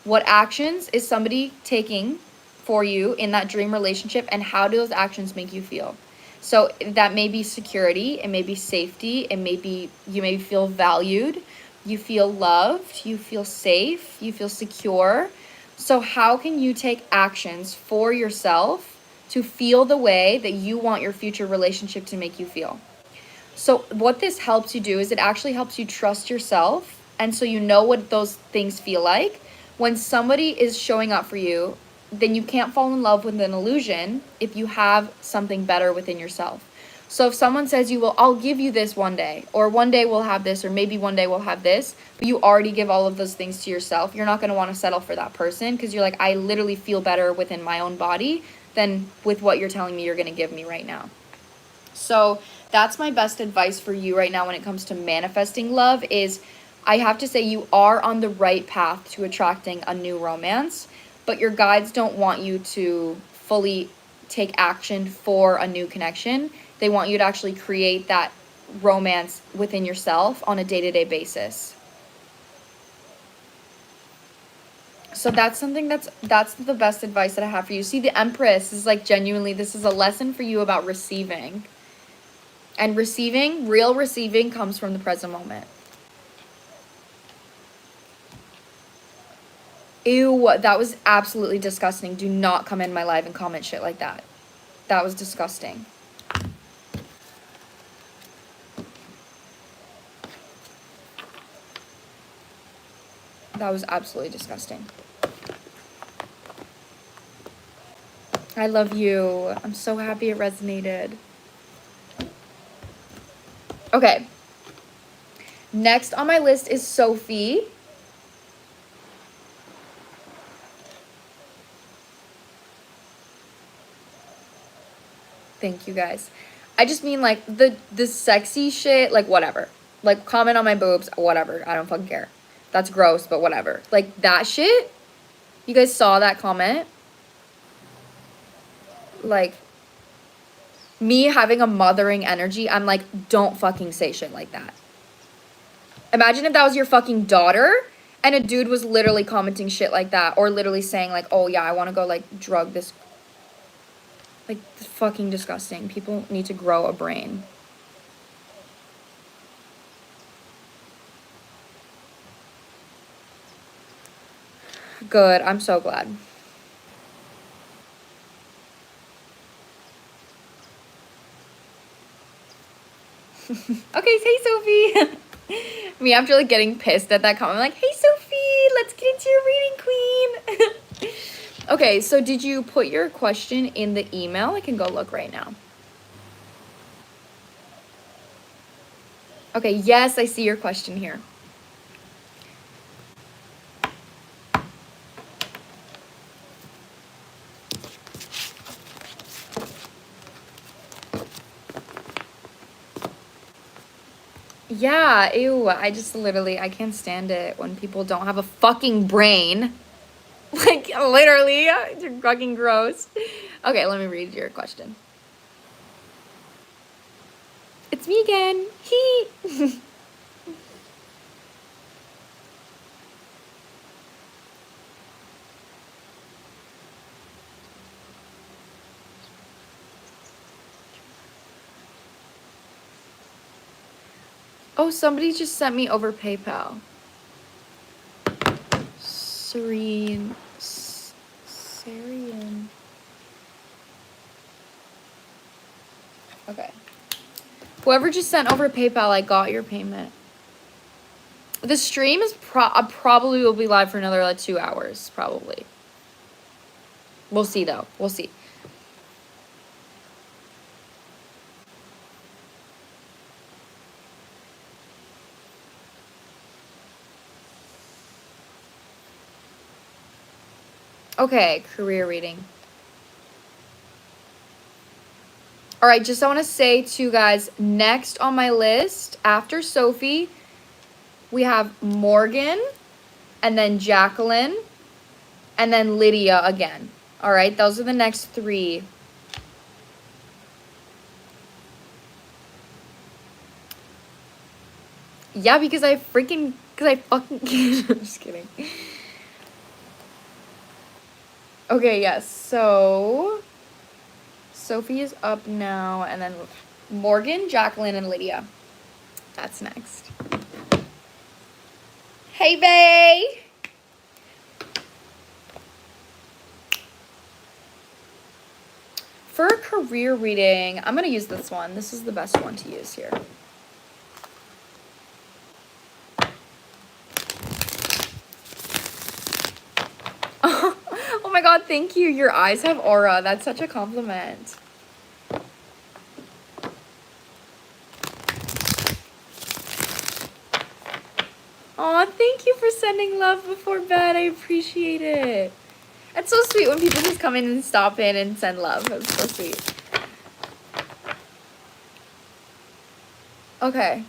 What actions is somebody taking for you in that dream relationship, and how do those actions make you feel? So that may be security, it may be safety, it may be you may feel valued, you feel loved, you feel safe, you feel secure. So how can you take actions for yourself to feel the way that you want your future relationship to make you feel? So what this helps you do is it actually helps you trust yourself. And so you know what those things feel like. When somebody is showing up for you, then you can't fall in love with an illusion if you have something better within yourself. So if someone says you will, I'll give you this one day, or one day we'll have this, or maybe one day we'll have this, but you already give all of those things to yourself, you're not going to want to settle for that person because you're like, I literally feel better within my own body than with what you're telling me you're going to give me right now. So that's my best advice for you right now when it comes to manifesting love is I have to say you are on the right path to attracting a new romance, but your guides don't want you to fully take action for a new connection. They want you to actually create that romance within yourself on a day-to-day basis. So that's something that's the best advice that I have for you. See, the Empress is like genuinely, this is a lesson for you about receiving. And receiving, real receiving comes from the present moment. Ew, that was absolutely disgusting. Do not come in my live and comment shit like that. That was disgusting. That was absolutely disgusting. I love you. I'm so happy it resonated. Okay. Next on my list is Sophie. Thank you guys. I just mean like the sexy shit, like whatever. Like comment on my boobs, whatever. I don't fucking care. That's gross, but whatever. Like that shit. You guys saw that comment? Like me having a mothering energy, I'm like, don't fucking say shit like that. Imagine if that was your fucking daughter and a dude was literally commenting shit like that or literally saying like, oh yeah, I want to go like drug this. Like, fucking disgusting. People need to grow a brain. Good. I'm so glad. Okay, hey, Sophie. Me after, like, getting pissed at that comment. I'm like, hey, Sophie, let's get into your reading, queen. Okay, so did you put your question in the email? I can go look right now. Okay, yes, I see your question here. Yeah, ew, I just literally, I can't stand it when people don't have a fucking brain. Like, literally, you're fucking gross. Okay, let me read your question. It's me again. He. Oh, somebody just sent me over PayPal. Serene. Okay. Whoever just sent over PayPal, I got your payment. The stream is probably will be live for another like 2 hours, probably. We'll see though. We'll see. Okay, career reading. All right, just I want to say to you guys, next on my list after Sophie, we have Morgan, and then Jacqueline, and then Lydia again. All right, those are the next 3. Yeah, because I fucking, I'm just kidding. Okay, yes, so Sophie is up now, and then Morgan, Jacqueline, and Lydia. That's next. Hey, bae! For a career reading, I'm going to use this one. This is the best one to use here. thank you. Your eyes have aura. That's such a compliment. Aw, thank you for sending love before bed. I appreciate it. It's so sweet when people just come in and stop in and send love. It's so sweet. Okay.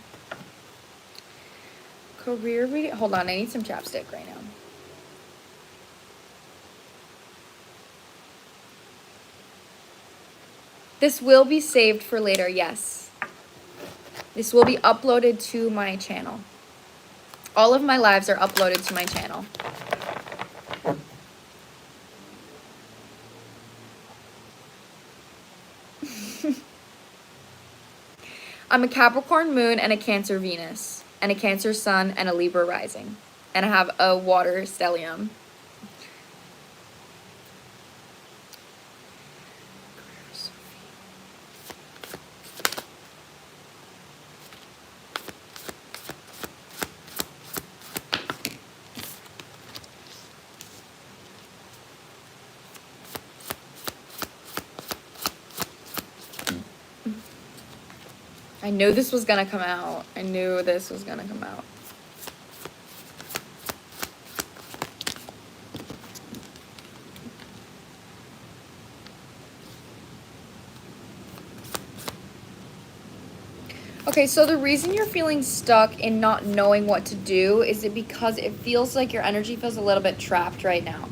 Career reading. Hold on, I need some chapstick right now. This will be saved for later, yes. This will be uploaded to my channel. All of my lives are uploaded to my channel. I'm a Capricorn moon and a Cancer Venus and a Cancer sun and a Libra rising. And I have a water stellium. I knew this was gonna come out. I knew this was gonna come out. Okay, so the reason you're feeling stuck in not knowing what to do is it because it feels like your energy feels a little bit trapped right now.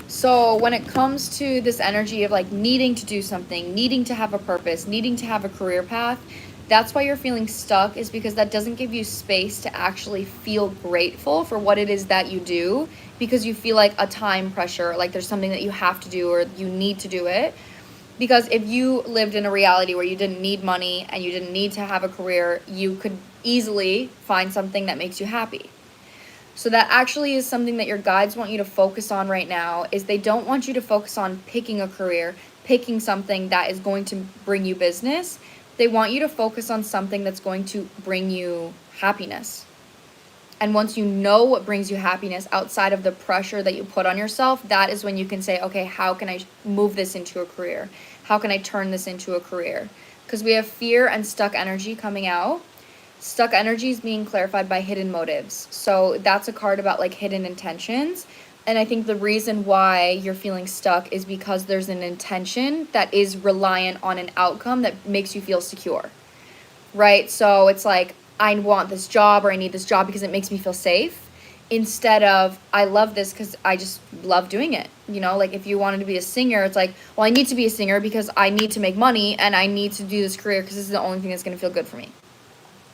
So when it comes to this energy of like needing to do something, needing to have a purpose, needing to have a career path, that's why you're feeling stuck, is because that doesn't give you space to actually feel grateful for what it is that you do, because you feel like a time pressure, like there's something that you have to do or you need to do it. Because if you lived in a reality where you didn't need money and you didn't need to have a career, you could easily find something that makes you happy. So that actually is something that your guides want you to focus on right now, is they don't want you to focus on picking a career, picking something that is going to bring you business. They want you to focus on something that's going to bring you happiness. And once you know what brings you happiness outside of the pressure that you put on yourself, that is when you can say, okay, how can I move this into a career? How can I turn this into a career? Because we have fear and stuck energy coming out. Stuck energy is being clarified by hidden motives. So that's a card about like hidden intentions. And I think the reason why you're feeling stuck is because there's an intention that is reliant on an outcome that makes you feel secure, right? So it's like, I want this job or I need this job because it makes me feel safe, instead of I love this because I just love doing it. You know, like if you wanted to be a singer, it's like, well, I need to be a singer because I need to make money and I need to do this career because this is the only thing that's going to feel good for me.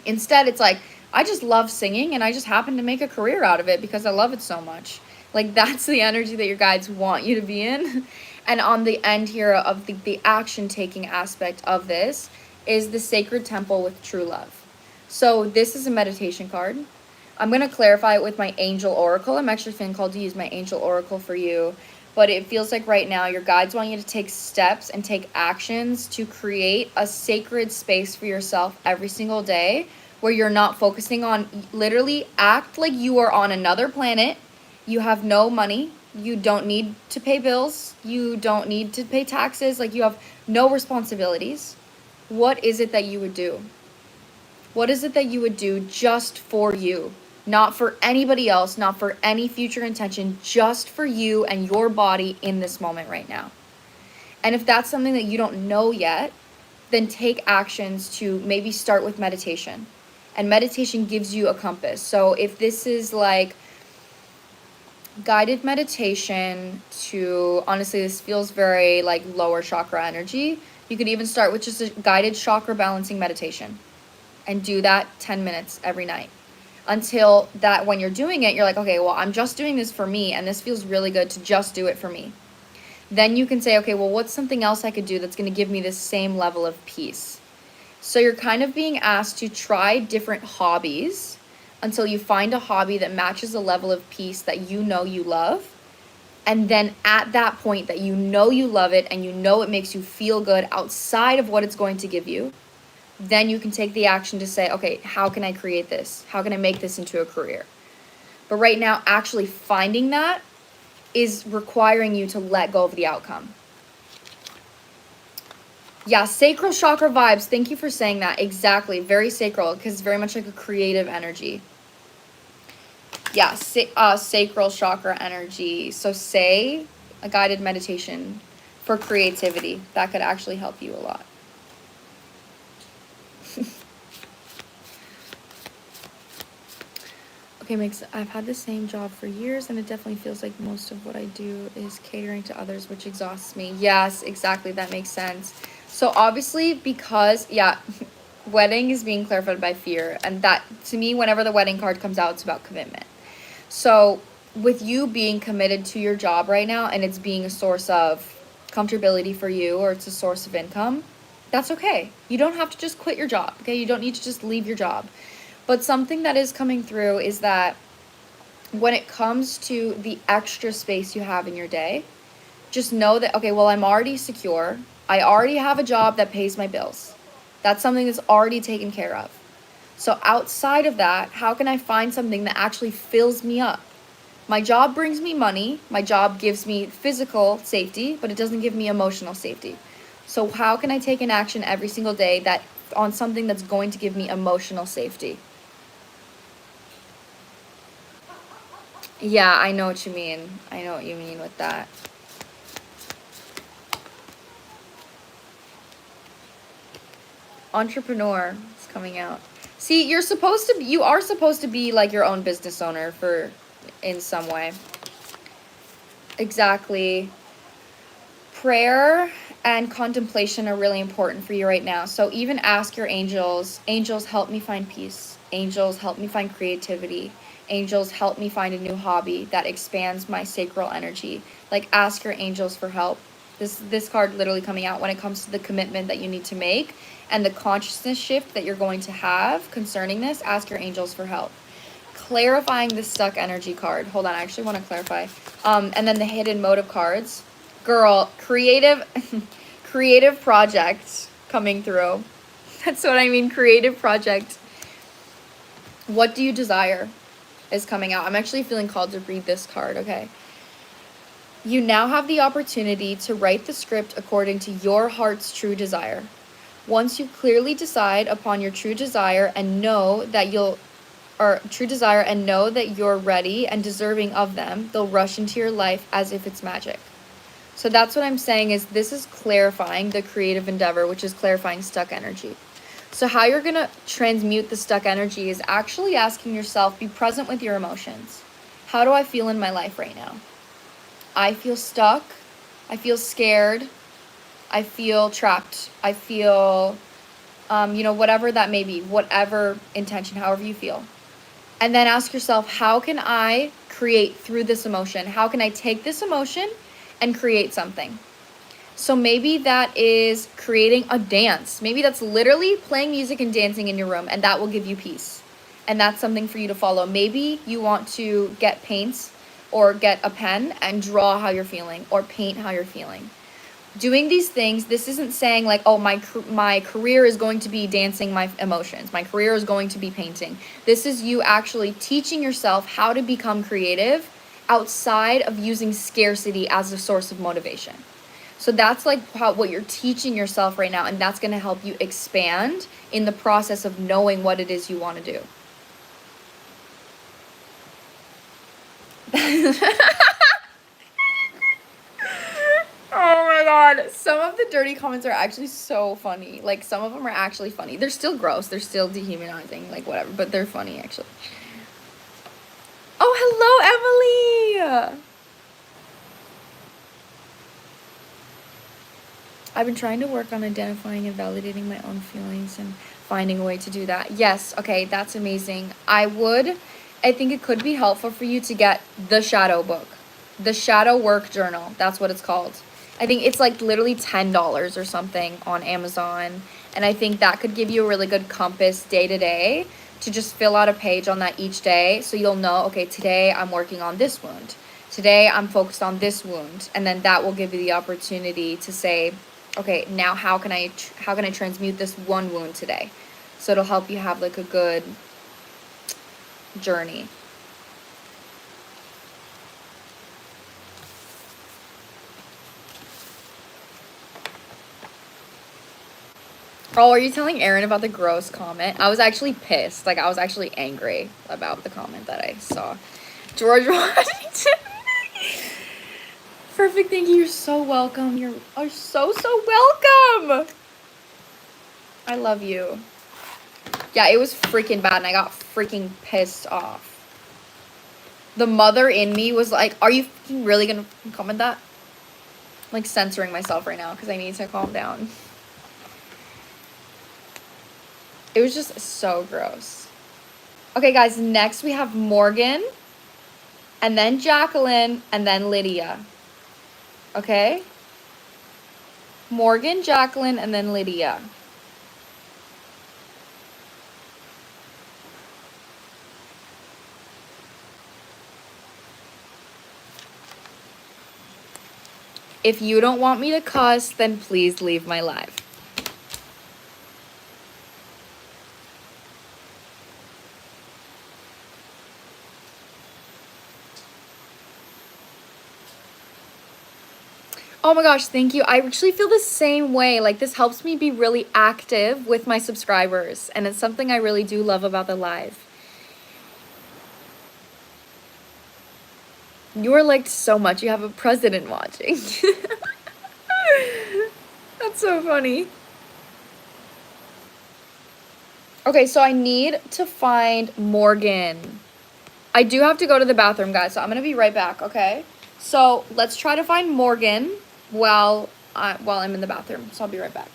Instead, it's like, I just love singing and I just happen to make a career out of it because I love it so much. Like that's the energy that your guides want you to be in. And on the end here of the action taking aspect of this is the sacred temple with true love. So this is a meditation card. I'm going to clarify it with my angel oracle. I'm actually feeling called to use my angel oracle for you. But it feels like right now your guides want you to take steps and take actions to create a sacred space for yourself every single day, where you're not focusing on, literally act like you are on another planet. You have no money. You don't need to pay bills. You don't need to pay taxes. Like you have no responsibilities. What is it that you would do? What is it that you would do just for you? Not for anybody else, not for any future intention, just for you and your body in this moment right now. And if that's something that you don't know yet, then take actions to maybe start with meditation. And meditation gives you a compass. So if this is like guided meditation to, honestly, this feels very like lower chakra energy. You could even start with just a guided chakra balancing meditation and do that 10 minutes every night. Until that, when you're doing it, you're like, okay, well, I'm just doing this for me, and this feels really good to just do it for me. Then you can say, okay, well, what's something else I could do that's going to give me this same level of peace? So you're kind of being asked to try different hobbies until you find a hobby that matches a level of peace that you know you love. And then at that point that you know you love it and you know it makes you feel good outside of what it's going to give you, then you can take the action to say, okay, how can I create this? How can I make this into a career? But right now, actually finding that is requiring you to let go of the outcome. Yeah, sacral chakra vibes. Thank you for saying that. Exactly. Very sacral, because it's very much like a creative energy. Yeah, sacral chakra energy. So say a guided meditation for creativity. That could actually help you a lot. Okay, I've had the same job for years, and it definitely feels like most of what I do is catering to others, which exhausts me. Yes, exactly. That makes sense. So obviously, because, yeah, wedding is being clarified by fear. And that, to me, whenever the wedding card comes out, it's about commitment. So with you being committed to your job right now, and it's being a source of comfortability for you, or it's a source of income, that's okay. You don't have to just quit your job, okay? You don't need to just leave your job. But something that is coming through is that when it comes to the extra space you have in your day, just know that, okay, well, I'm already secure. I already have a job that pays my bills. That's something that's already taken care of. So outside of that, how can I find something that actually fills me up? My job brings me money. My job gives me physical safety, but it doesn't give me emotional safety. So how can I take an action every single day that on something that's going to give me emotional safety? Yeah, I know what you mean. I know what you mean with that. Entrepreneur is coming out. See, you are supposed to be like your own business owner in some way. Exactly. Prayer and contemplation are really important for you right now. So even ask your angels, help me find peace. Angels, help me find creativity. Angels, help me find a new hobby that expands my sacral energy. Like, ask your angels for help. This card literally coming out when it comes to the commitment that you need to make and the consciousness shift that you're going to have concerning this. Ask your angels for help. Clarifying the stuck energy card. Hold on, I actually want to clarify. And then the hidden motive cards. Girl, creative project coming through. That's what I mean, creative project. What do you desire is coming out. I'm actually feeling called to read this card, okay? You now have the opportunity to write the script according to your heart's true desire. Once you clearly decide upon your true desire and know that you're ready and deserving of them, they'll rush into your life as if it's magic. So that's what I'm saying is this is clarifying the creative endeavor, which is clarifying stuck energy. So how you're going to transmute the stuck energy is actually asking yourself, be present with your emotions. How do I feel in my life right now? I feel stuck. I feel scared. I feel trapped. I feel, whatever that may be, whatever intention, however you feel. And then ask yourself, how can I create through this emotion? How can I take this emotion and create something? So maybe that is creating a dance. Maybe that's literally playing music and dancing in your room, and that will give you peace. And that's something for you to follow. Maybe you want to get paints or get a pen and draw how you're feeling or paint how you're feeling. Doing these things, this isn't saying like, oh, my career is going to be dancing my emotions. My career is going to be painting. This is you actually teaching yourself how to become creative outside of using scarcity as a source of motivation. So that's like what you're teaching yourself right now, and that's going to help you expand in the process of knowing what it is you want to do. Oh my god. Some of the dirty comments are actually so funny. Like, some of them are actually funny. They're still gross. They're still dehumanizing, like whatever, but they're funny actually. Oh, hello, Emily. I've been trying to work on identifying and validating my own feelings and finding a way to do that. Yes, okay, that's amazing. I think it could be helpful for you to get the shadow book. The shadow work journal. That's what it's called. I think it's like literally $10 or something on Amazon. And I think that could give you a really good compass day to day to just fill out a page on that each day. So you'll know, okay, today I'm working on this wound. Today I'm focused on this wound. And then that will give you the opportunity to say, okay, now how can I transmute this one wound today? So it'll help you have like a good journey. Oh, are you telling Aaron about the gross comment? I was actually pissed. Like, I was actually angry about the comment that I saw. George Washington. Perfect, thank you. You're so welcome. You're so welcome. I love you. Yeah, it was freaking bad, and I got freaking pissed off. The mother in me was like, are you really gonna comment that? I'm like censoring myself right now because I need to calm down. It was just so gross. Okay, guys, next we have Morgan, and then Jacqueline, and then Lydia. Okay? Morgan, Jacqueline, and then Lydia. If you don't want me to cuss, then please leave my live. Oh my gosh, thank you. I actually feel the same way. Like, this helps me be really active with my subscribers, and it's something I really do love about the live. You are liked so much. You have a president watching. That's so funny. Okay, so I need to find Morgan. I do have to go to the bathroom, guys, so I'm gonna be right back, okay? So let's try to find Morgan while I'm in the bathroom. So I'll be right back.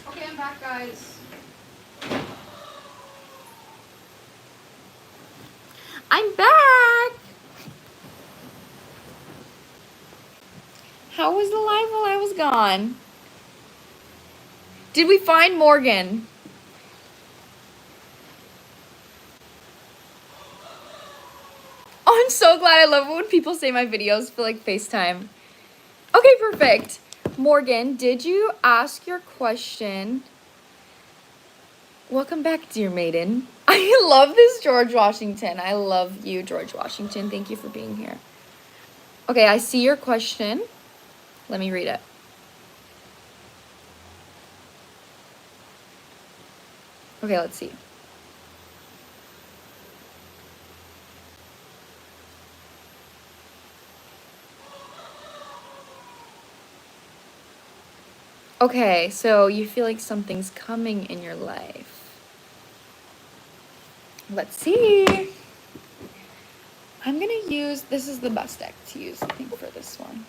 Okay, I'm back, guys. I'm back! How was the live while I was gone? Did we find Morgan? Oh, I'm so glad. I love it when people say my videos feel like FaceTime. Okay, perfect. Morgan, did you ask your question? Welcome back, dear maiden. I love this George Washington. I love you, George Washington. Thank you for being here. Okay, I see your question. Let me read it. Okay, let's see. Okay, so you feel like something's coming in your life. Let's see. I'm gonna use, this is the best deck to use, I think, for this one.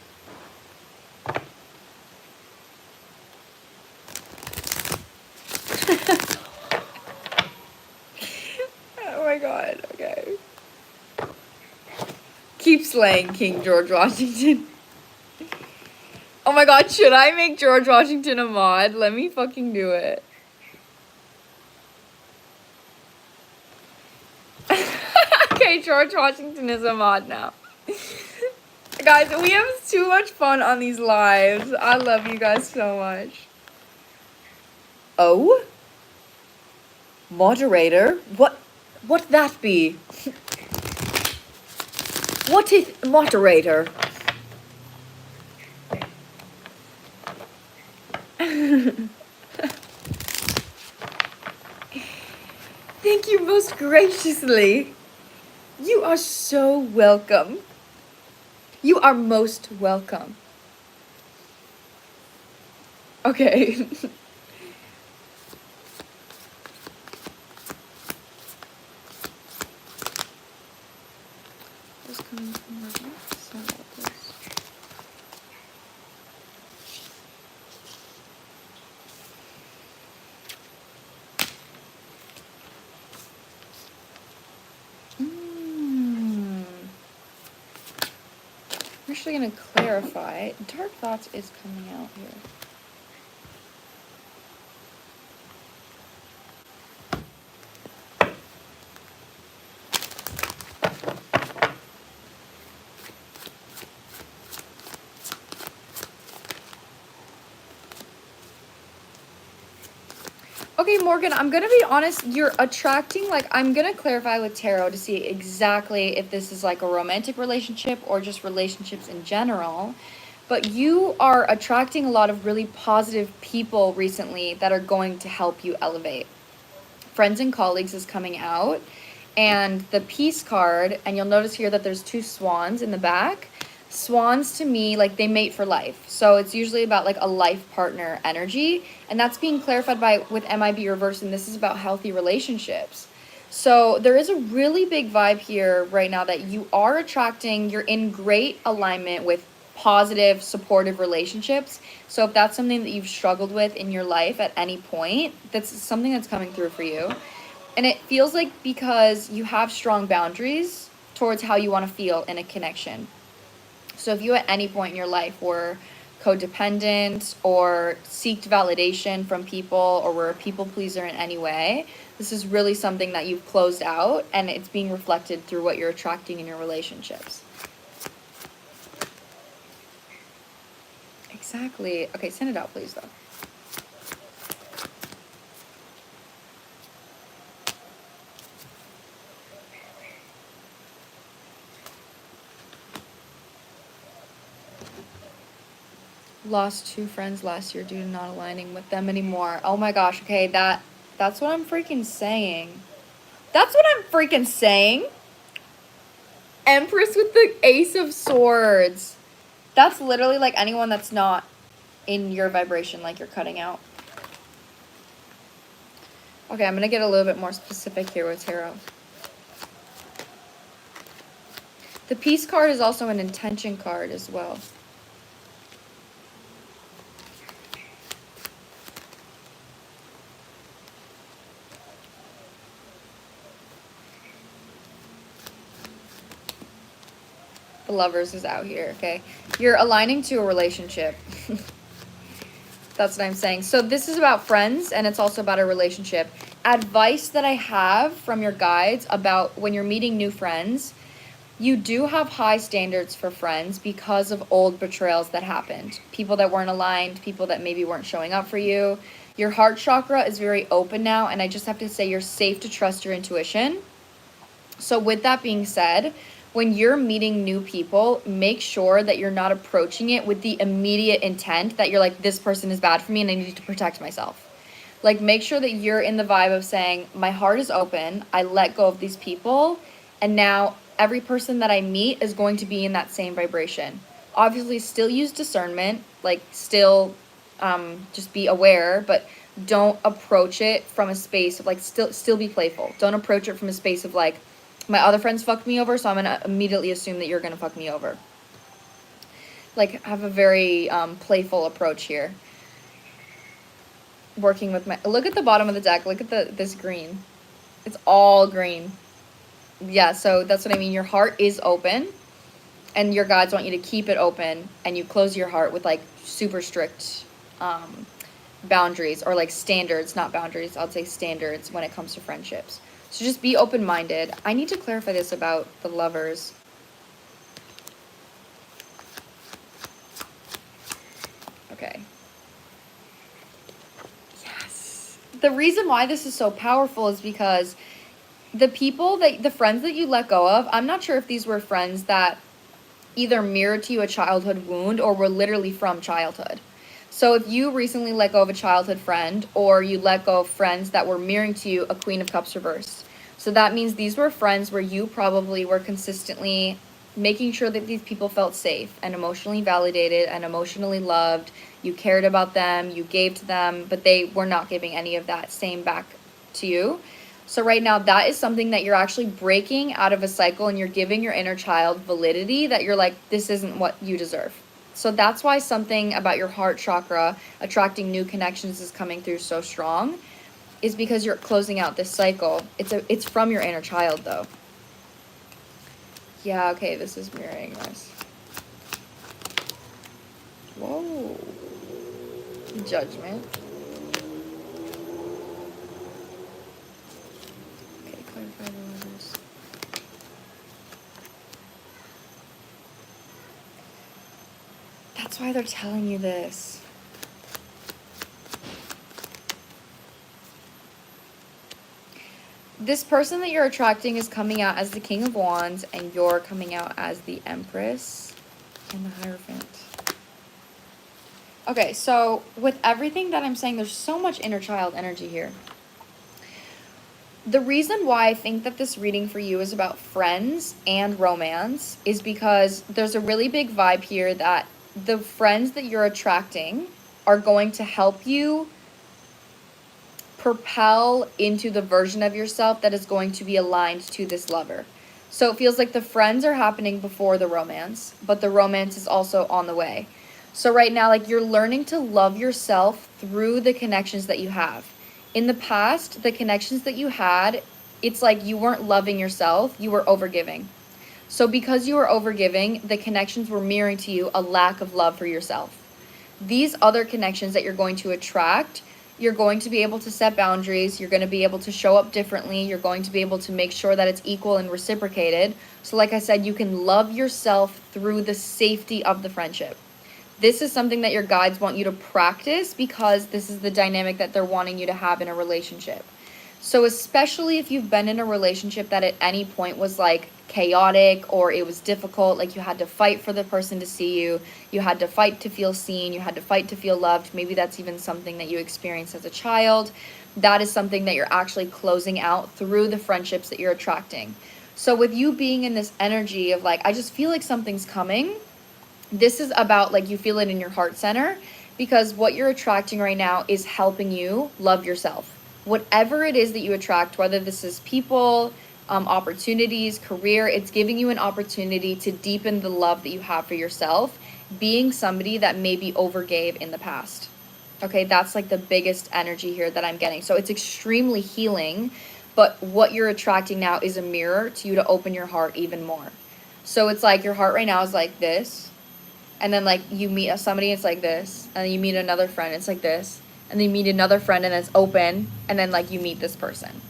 Oh my god, okay. Keep slaying King George Washington. Oh my god, should I make George Washington a mod? Let me fucking do it. Okay, George Washington is a mod now. Guys, we have too much fun on these lives. I love you guys so much. Oh? Moderator? What that be? What is moderator? Thank you most graciously. You are so welcome. You are most welcome. Okay. What's coming from Marina? Sorry about this. I'm actually gonna clarify. Dark Thoughts is coming out here. Okay, Morgan, I'm gonna be honest, you're attracting, like, I'm gonna clarify with tarot to see exactly if this is like a romantic relationship or just relationships in general. But you are attracting a lot of really positive people recently that are going to help you elevate. Friends and colleagues is coming out, and the peace card, and you'll notice here that there's two swans in the back. Swans to me, like, they mate for life, so it's usually about like a life partner energy, and that's being clarified by with MIB reverse, and this is about healthy relationships. So there is a really big vibe here right now that you are attracting, you're in great alignment with positive, supportive relationships. So if that's something that you've struggled with in your life at any point, that's something that's coming through for you. And it feels like because you have strong boundaries towards how you want to feel in a connection. So if you at any point in your life were codependent or seeked validation from people or were a people pleaser in any way, this is really something that you've closed out, and it's being reflected through what you're attracting in your relationships. Exactly. Okay, send it out, please, though. Lost 2 friends last year due to not aligning with them anymore. Oh my gosh, okay, that's what I'm freaking saying. That's what I'm freaking saying. Empress with the Ace of Swords. That's literally like anyone that's not in your vibration, like you're cutting out. Okay, I'm gonna get a little bit more specific here with tarot. The Peace card is also an intention card as well. The Lovers is out here, okay? You're aligning to a relationship. That's what I'm saying. So this is about friends, and it's also about a relationship. Advice that I have from your guides about when you're meeting new friends, you do have high standards for friends because of old betrayals that happened. People that weren't aligned, people that maybe weren't showing up for you. Your heart chakra is very open now, and I just have to say you're safe to trust your intuition. So with that being said, when you're meeting new people, make sure that you're not approaching it with the immediate intent that you're like, this person is bad for me and I need to protect myself. Like, make sure that you're in the vibe of saying, my heart is open, I let go of these people, and now every person that I meet is going to be in that same vibration. Obviously, still use discernment, like still just be aware, but don't approach it from a space of like, still be playful. Don't approach it from a space of like, my other friends fucked me over, so I'm gonna immediately assume that you're gonna fuck me over. Like, have a very playful approach here. Working with my, look at the bottom of the deck, look at this green. It's all green. Yeah, so that's what I mean. Your heart is open, and your guides want you to keep it open, and you close your heart with like super strict boundaries, or like standards, not boundaries, I'll say standards when it comes to friendships. So just be open-minded. I need to clarify this about the Lovers. Okay. Yes. The reason why this is so powerful is because the friends that you let go of, I'm not sure if these were friends that either mirrored to you a childhood wound or were literally from childhood. So if you recently let go of a childhood friend, or you let go of friends that were mirroring to you a Queen of Cups reversed. So that means these were friends where you probably were consistently making sure that these people felt safe and emotionally validated and emotionally loved. You cared about them, you gave to them, but they were not giving any of that same back to you. So right now, that is something that you're actually breaking out of a cycle, and you're giving your inner child validity that you're like, this isn't what you deserve. So that's why something about your heart chakra attracting new connections is coming through so strong, is because you're closing out this cycle. It's from your inner child, though. Yeah, okay, this is mirroring this. Whoa. Judgment. Okay, clarify the Lovers. That's why they're telling you this. This person that you're attracting is coming out as the King of Wands, and you're coming out as the Empress and the Hierophant. Okay, so with everything that I'm saying, there's so much inner child energy here. The reason why I think that this reading for you is about friends and romance is because there's a really big vibe here that the friends that you're attracting are going to help you propel into the version of yourself that is going to be aligned to this lover. So it feels like the friends are happening before the romance, but the romance is also on the way. So right now, like, you're learning to love yourself through the connections that you have. In the past, the connections that you had, it's like you weren't loving yourself, you were overgiving. So because you were overgiving, the connections were mirroring to you a lack of love for yourself. These other connections that you're going to attract, you're going to be able to set boundaries, you're going to be able to show up differently, you're going to be able to make sure that it's equal and reciprocated. So like I said, you can love yourself through the safety of the friendship. This is something that your guides want you to practice because this is the dynamic that they're wanting you to have in a relationship. So especially if you've been in a relationship that at any point was like chaotic or it was difficult, like you had to fight for the person to see you, you had to fight to feel seen, you had to fight to feel loved. Maybe that's even something that you experienced as a child. That is something that you're actually closing out through the friendships that you're attracting. So with you being in this energy of like, I just feel like something's coming, this is about like you feel it in your heart center, because what you're attracting right now is helping you love yourself. Whatever it is that you attract, whether this is people, opportunities, career, it's giving you an opportunity to deepen the love that you have for yourself, being somebody that maybe overgave in the past. Okay, that's like the biggest energy here that I'm getting. So it's extremely healing, but what you're attracting now is a mirror to you to open your heart even more. So it's like your heart right now is like this, and then like you meet somebody, it's like this, and then you meet another friend, it's like this, and then you meet another friend and it's open, and then like you meet this person.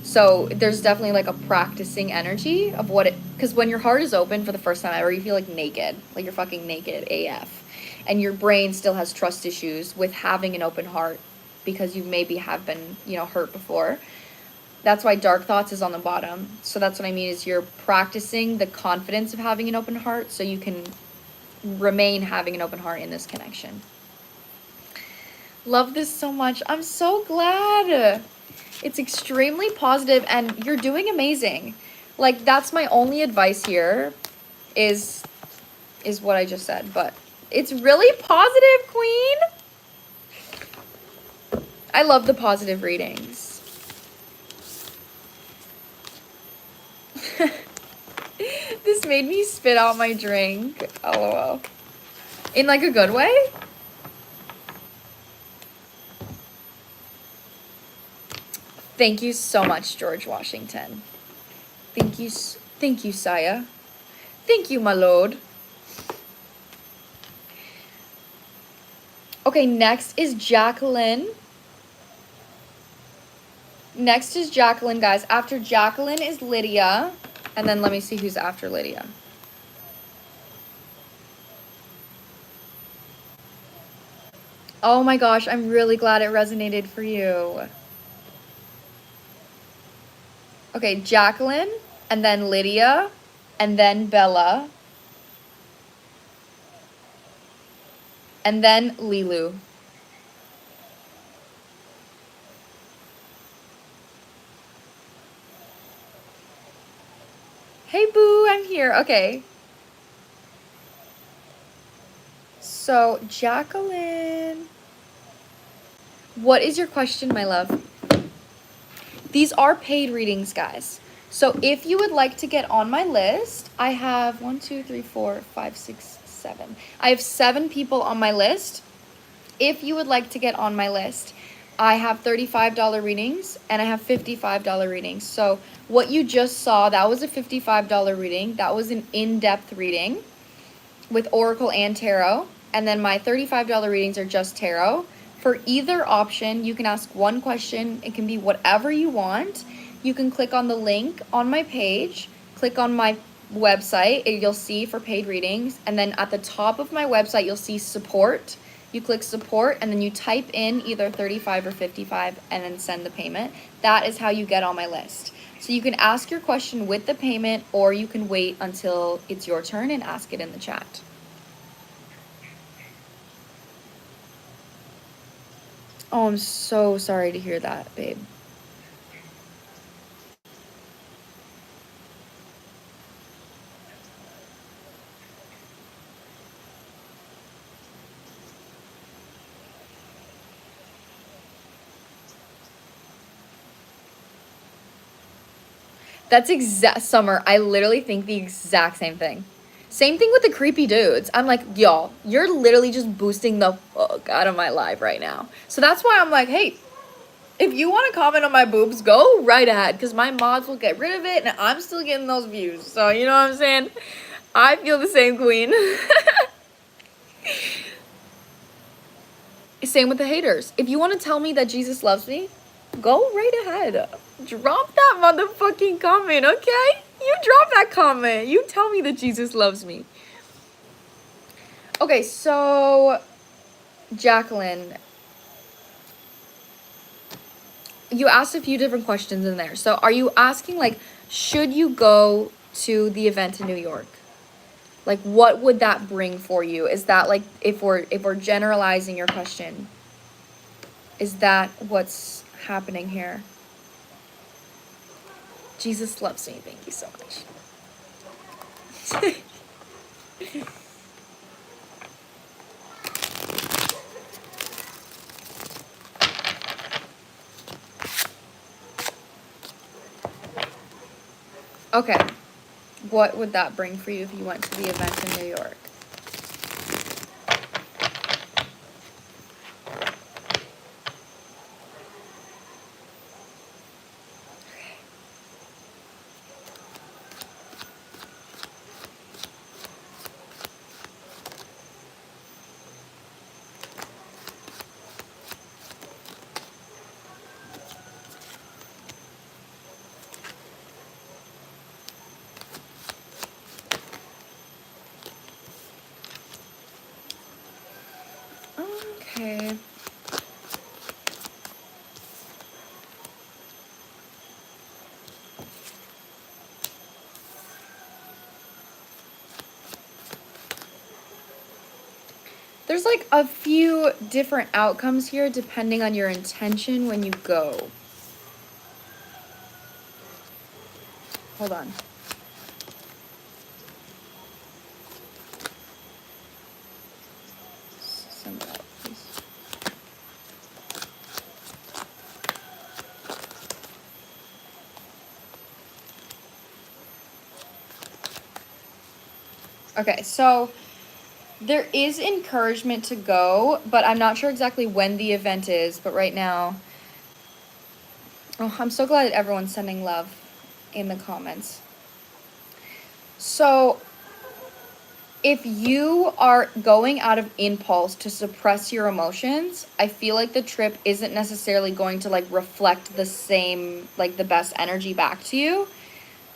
So there's definitely like a practicing energy of what it, because when your heart is open for the first time ever, you feel like naked, like you're fucking naked AF, and your brain still has trust issues with having an open heart because you maybe have been, you know, hurt before. That's why dark thoughts is on the bottom. So that's what I mean, is you're practicing the confidence of having an open heart so you can remain having an open heart in this connection. Love this so much. I'm so glad. It's extremely positive and you're doing amazing. Like, that's my only advice here is what I just said, but it's really positive, Queen. I love the positive readings. This made me spit out my drink. LOL. In like a good way? Thank you so much, George Washington. Thank you, Saya. Thank you, my lord. Okay, next is Jacqueline. Next is Jacqueline, guys. After Jacqueline is Lydia. And then let me see who's after Lydia. Oh my gosh, I'm really glad it resonated for you. Okay, Jacqueline, and then Lydia, and then Bella, and then Lilu. Hey boo, I'm here. Okay. So, Jacqueline, what is your question, my love? These are paid readings, guys. So if you would like to get on my list, I have 1, 2, 3, 4, 5, 6, 7. I have 7 people on my list. If you would like to get on my list, I have $35 readings and I have $55 readings. So what you just saw, that was a $55 reading. That was an in-depth reading with Oracle and Tarot. And then my $35 readings are just Tarot. For either option, you can ask one question. It can be whatever you want. You can click on the link on my page, click on my website, you'll see for paid readings. And then at the top of my website, you'll see support. You click support and then you type in either 35 or 55 and then send the payment. That is how you get on my list. So you can ask your question with the payment or you can wait until it's your turn and ask it in the chat. Oh, I'm so sorry to hear that, babe. That's Summer. I literally think the exact same thing. Same thing with the creepy dudes. I'm like, y'all, you're literally just boosting the fuck out of my life right now. So that's why I'm like, hey, if you want to comment on my boobs, go right ahead. Because my mods will get rid of it and I'm still getting those views. So you know what I'm saying? I feel the same, queen. Same with the haters. If you want to tell me that Jesus loves me, go right ahead. Drop that motherfucking comment, okay? You drop that comment. You tell me that Jesus loves me. Okay, so Jacqueline, you asked a few different questions in there. So are you asking, like, should you go to the event in New York? Like, what would that bring for you? Is that, like, if we're generalizing your question, is that what's happening here? Jesus loves me. Thank you so much. Okay. What would that bring for you if you went to the event in New York? there's like a few different outcomes here depending on your intention when you go. Hold on. Send that out, please. Okay, so there is encouragement to go, but I'm not sure exactly when the event is. But right now, oh, I'm so glad everyone's sending love in the comments. So if you are going out of impulse to suppress your emotions, I feel like the trip isn't necessarily going to like reflect the same, like the best energy back to you,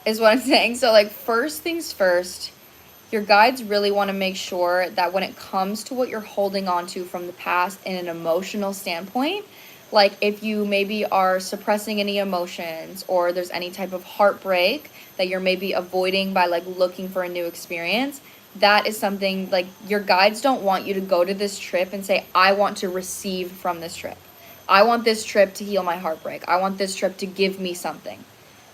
is what I'm saying. So like first things first, your guides really want to make sure that when it comes to what you're holding on to from the past in an emotional standpoint, like if you maybe are suppressing any emotions or there's any type of heartbreak that you're maybe avoiding by like looking for a new experience, that is something like your guides don't want you to go to this trip and say, I want to receive from this trip. I want this trip to heal my heartbreak. I want this trip to give me something.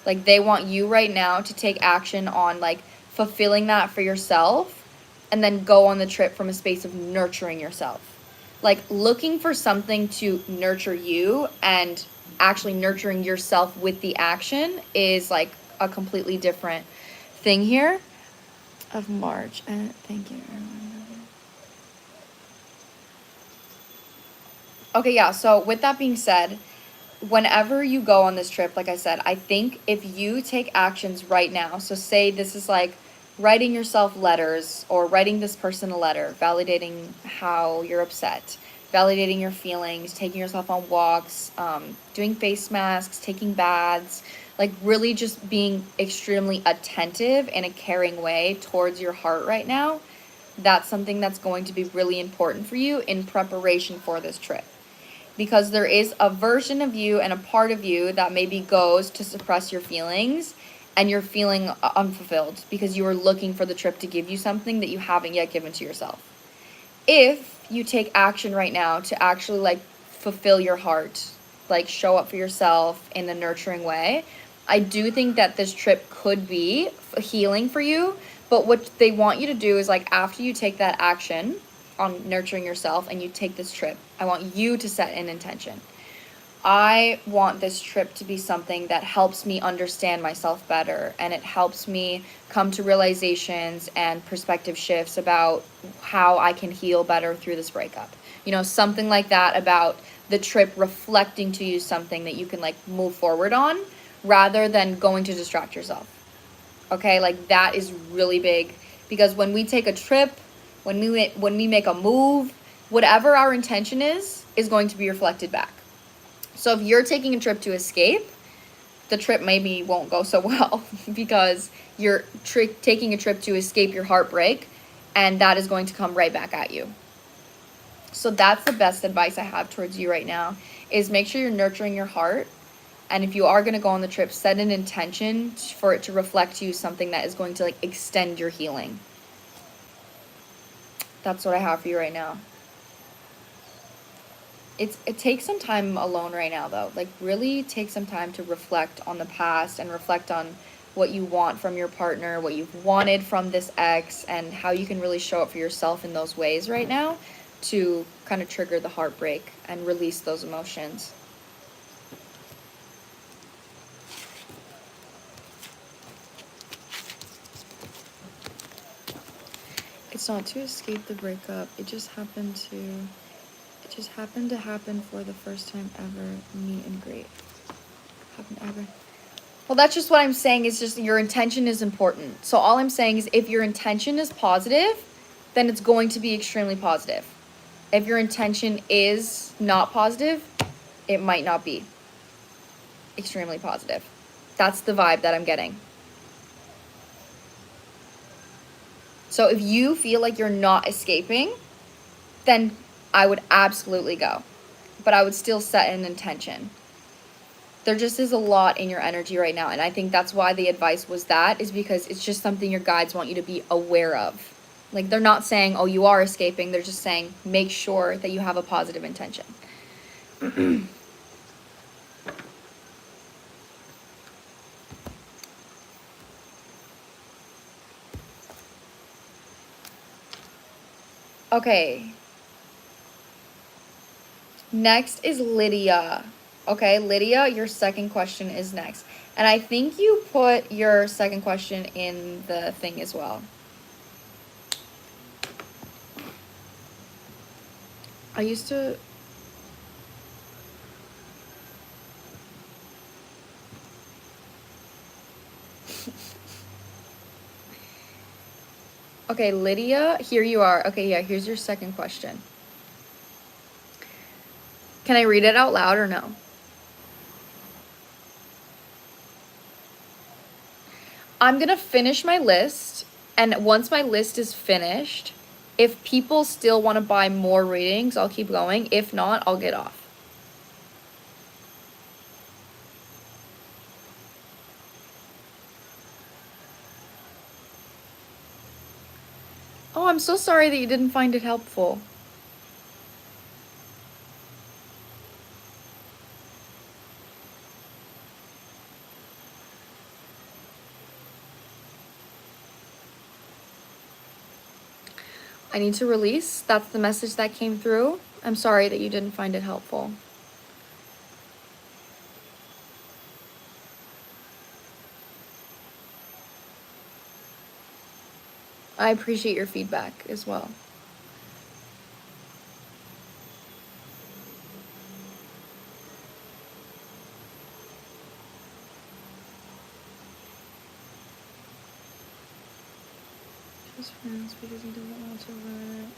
Like they want you right now to take action on like fulfilling that for yourself and then go on the trip from a space of nurturing yourself. Like looking for something to nurture you and actually nurturing yourself with the action is like a completely different thing here. Of March. Thank you. Okay, yeah, so with that being said, whenever you go on this trip, like I said, I think if you take actions right now, so say this is like writing yourself letters or writing this person a letter, validating how you're upset, validating your feelings, taking yourself on walks, doing face masks, taking baths, like really just being extremely attentive in a caring way towards your heart right now. That's something that's going to be really important for you in preparation for this trip. Because there is a version of you and a part of you that maybe goes to suppress your feelings and you're feeling unfulfilled because you are looking for the trip to give you something that you haven't yet given to yourself. If you take action right now to actually like fulfill your heart, like show up for yourself in a nurturing way, I do think that this trip could be healing for you. But what they want you to do is like after you take that action on nurturing yourself and you take this trip, I want you to set an intention. I want this trip to be something that helps me understand myself better and it helps me come to realizations and perspective shifts about how I can heal better through this breakup. You know, something like that, about the trip reflecting to you something that you can like move forward on rather than going to distract yourself. Okay, like that is really big, because when we take a trip, when we make a move, whatever our intention is going to be reflected back. So if you're taking a trip to escape, the trip maybe won't go so well because you're taking a trip to escape your heartbreak, and that is going to come right back at you. So that's the best advice I have towards you right now, is make sure you're nurturing your heart. And if you are going to go on the trip, set an intention for it to reflect to you something that is going to like extend your healing. That's what I have for you right now. It takes some time alone right now though. Like really take some time to reflect on the past and reflect on what you want from your partner, what you've wanted from this ex, and how you can really show up for yourself in those ways right now to kind of trigger the heartbreak and release those emotions. It's not to escape the breakup. It just happened to happen for the first time ever. Meet and greet. Happened ever. Well, that's just what I'm saying. Is just your intention is important. So all I'm saying is if your intention is positive, then it's going to be extremely positive. If your intention is not positive, it might not be extremely positive. That's the vibe that I'm getting. So if you feel like you're not escaping, then I would absolutely go. But I would still set an intention. There just is a lot in your energy right now. And I think that's why the advice was that, is because it's just something your guides want you to be aware of. Like, they're not saying, oh, you are escaping. They're just saying, make sure that you have a positive intention. Okay. Next is Lydia. Okay, Lydia, your second question is next. And I think you put your second question in the thing as well. I used to... Okay, Lydia, here you are. Okay, yeah, here's your second question. Can I read it out loud or no? I'm gonna finish my list, and once my list is finished, if people still want to buy more readings, I'll keep going. If not, I'll get off. Oh, I'm so sorry that you didn't find it helpful. I need to release. That's the message that came through. I'm sorry that you didn't find it helpful. I appreciate your feedback as well. Just friends because he doesn't want to run it.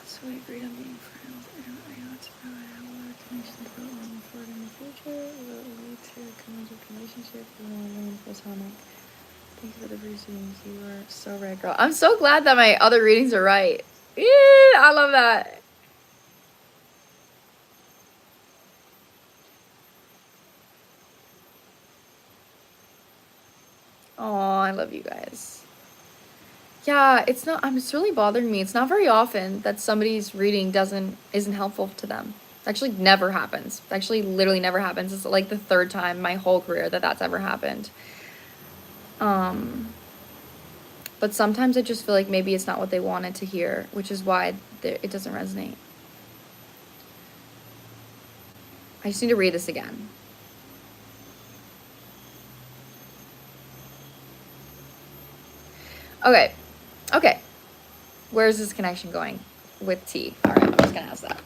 So we agreed on being friends. I don't know what's about how our connection to go on forward in the future. Will it lead to a committed relationship or platonic? Thank you for the readings. You are so right, girl. I'm so glad that my other readings are right. Yeah, I love that. Oh, I love you guys. Yeah, it's not, it's really bothering me. It's not very often that somebody's reading isn't helpful to them. It actually never happens. It actually literally never happens. It's like the third time in my whole career that that's ever happened. But sometimes I just feel like maybe it's not what they wanted to hear, which is why it doesn't resonate. I just need to read this again. Okay. Okay. Where's this connection going with T? All right, I'm just gonna ask that.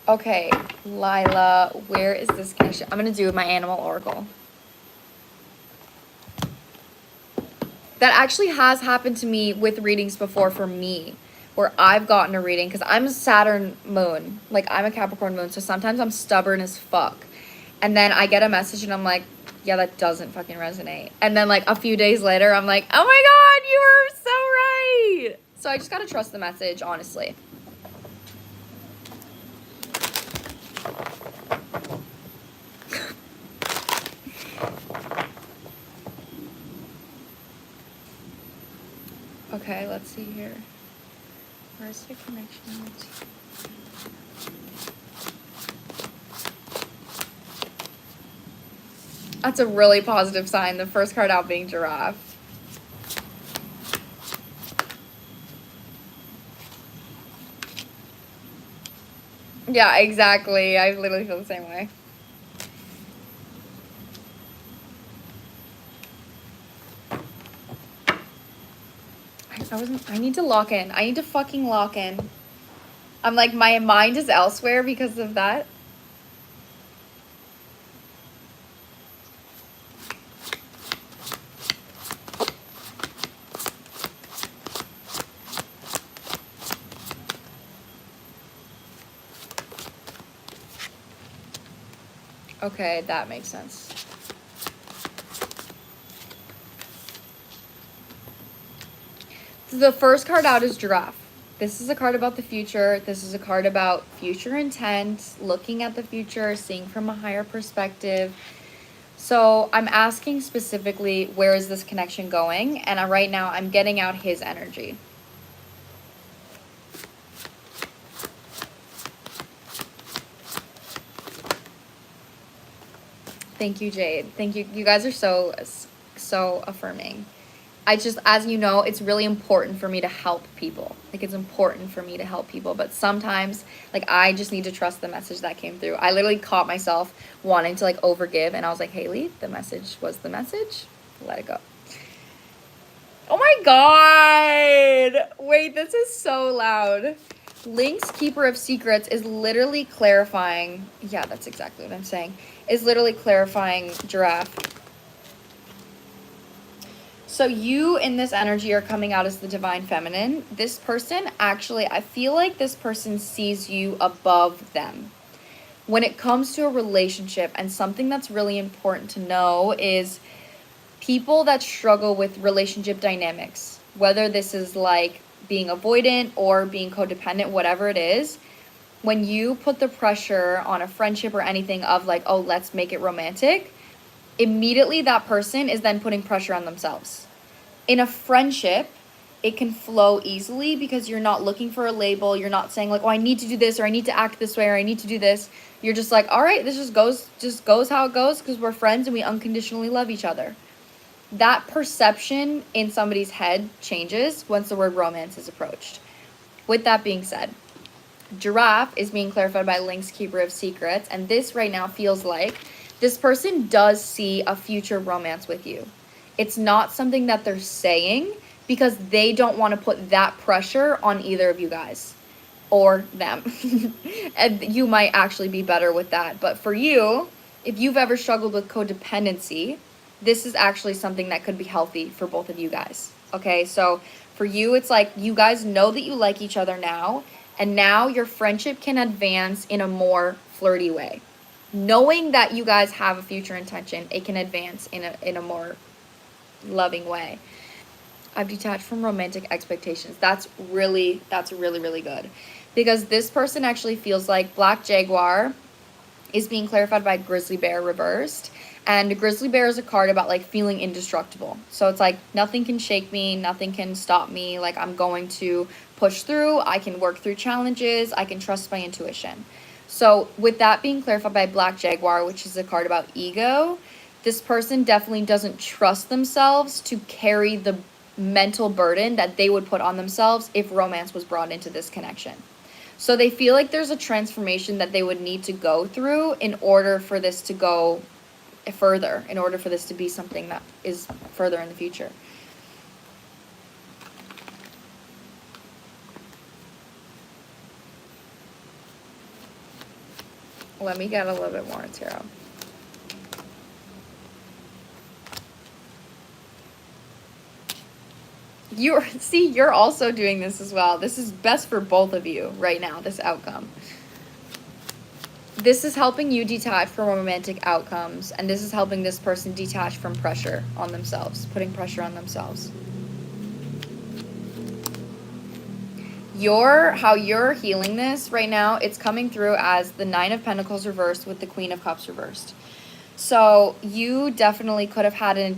Okay, Lila, where is this connection? I'm gonna do my animal oracle. That actually has happened to me with readings before for me, where I've gotten a reading, because I'm a Saturn moon, like I'm a Capricorn moon, so sometimes I'm stubborn as fuck. And then I get a message and I'm like, yeah, that doesn't fucking resonate. And then like a few days later, I'm like, oh my God, you were so right. So I just gotta trust the message, honestly. Okay, let's see here. Where's the connection? That's a really positive sign, the first card out being giraffe. Yeah, exactly. I literally feel the same way. I need to lock in. I need to fucking lock in. I'm like, my mind is elsewhere because of that. Okay, that makes sense. The first card out is Giraffe. This is a card about the future. This is a card about future intent, looking at the future, seeing from a higher perspective. So I'm asking specifically, where is this connection going? And right now I'm getting out his energy. Thank you, Jade. Thank you. You guys are so affirming. I just, as you know, it's really important for me to help people. Like, it's important for me to help people. But sometimes, like, I just need to trust the message that came through. I literally caught myself wanting to, like, overgive. And I was like, Haley, the message was the message. Let it go. Oh, my God. Wait, this is so loud. Link's Keeper of Secrets is literally clarifying. Yeah, that's exactly what I'm saying. Is literally clarifying Giraffe. So you in this energy are coming out as the divine feminine. This person, actually, I feel like this person sees you above them. When it comes to a relationship, and something that's really important to know is people that struggle with relationship dynamics, whether this is like being avoidant or being codependent, whatever it is, when you put the pressure on a friendship or anything of like, oh, let's make it romantic, immediately that person is then putting pressure on themselves. In a friendship, it can flow easily because you're not looking for a label. You're not saying like, oh, I need to do this, or I need to act this way, or I need to do this. You're just like, all right, this just goes how it goes because we're friends and we unconditionally love each other. That perception in somebody's head changes once the word romance is approached. With that being said, Giraffe is being clarified by Link's Keeper of Secrets, and this right now feels like this person does see a future romance with you. It's not something that they're saying because they don't want to put that pressure on either of you guys or them. And you might actually be better with that. But for you, if you've ever struggled with codependency, this is actually something that could be healthy for both of you guys. Okay, so for you, it's like you guys know that you like each other now, and now your friendship can advance in a more flirty way. Knowing that you guys have a future intention, it can advance in a more loving way. I've detached from romantic expectations. That's really good. Because this person actually feels like Black Jaguar is being clarified by Grizzly Bear reversed. And Grizzly Bear is a card about like feeling indestructible. So it's like nothing can shake me, nothing can stop me. Like I'm going to push through, I can work through challenges, I can trust my intuition. So with that being clarified by Black Jaguar, which is a card about ego, this person definitely doesn't trust themselves to carry the mental burden that they would put on themselves if romance was brought into this connection. So they feel like there's a transformation that they would need to go through in order for this to go further, in order for this to be something that is further in the future. Let me get a little bit more tarot. You're also doing this as well. This is best for both of you right now, this outcome. This is helping you detach from romantic outcomes, and this is helping this person detach from pressure on themselves, putting pressure on themselves. How you're healing this right now, it's coming through as the Nine of Pentacles reversed with the Queen of Cups reversed. So you definitely could have had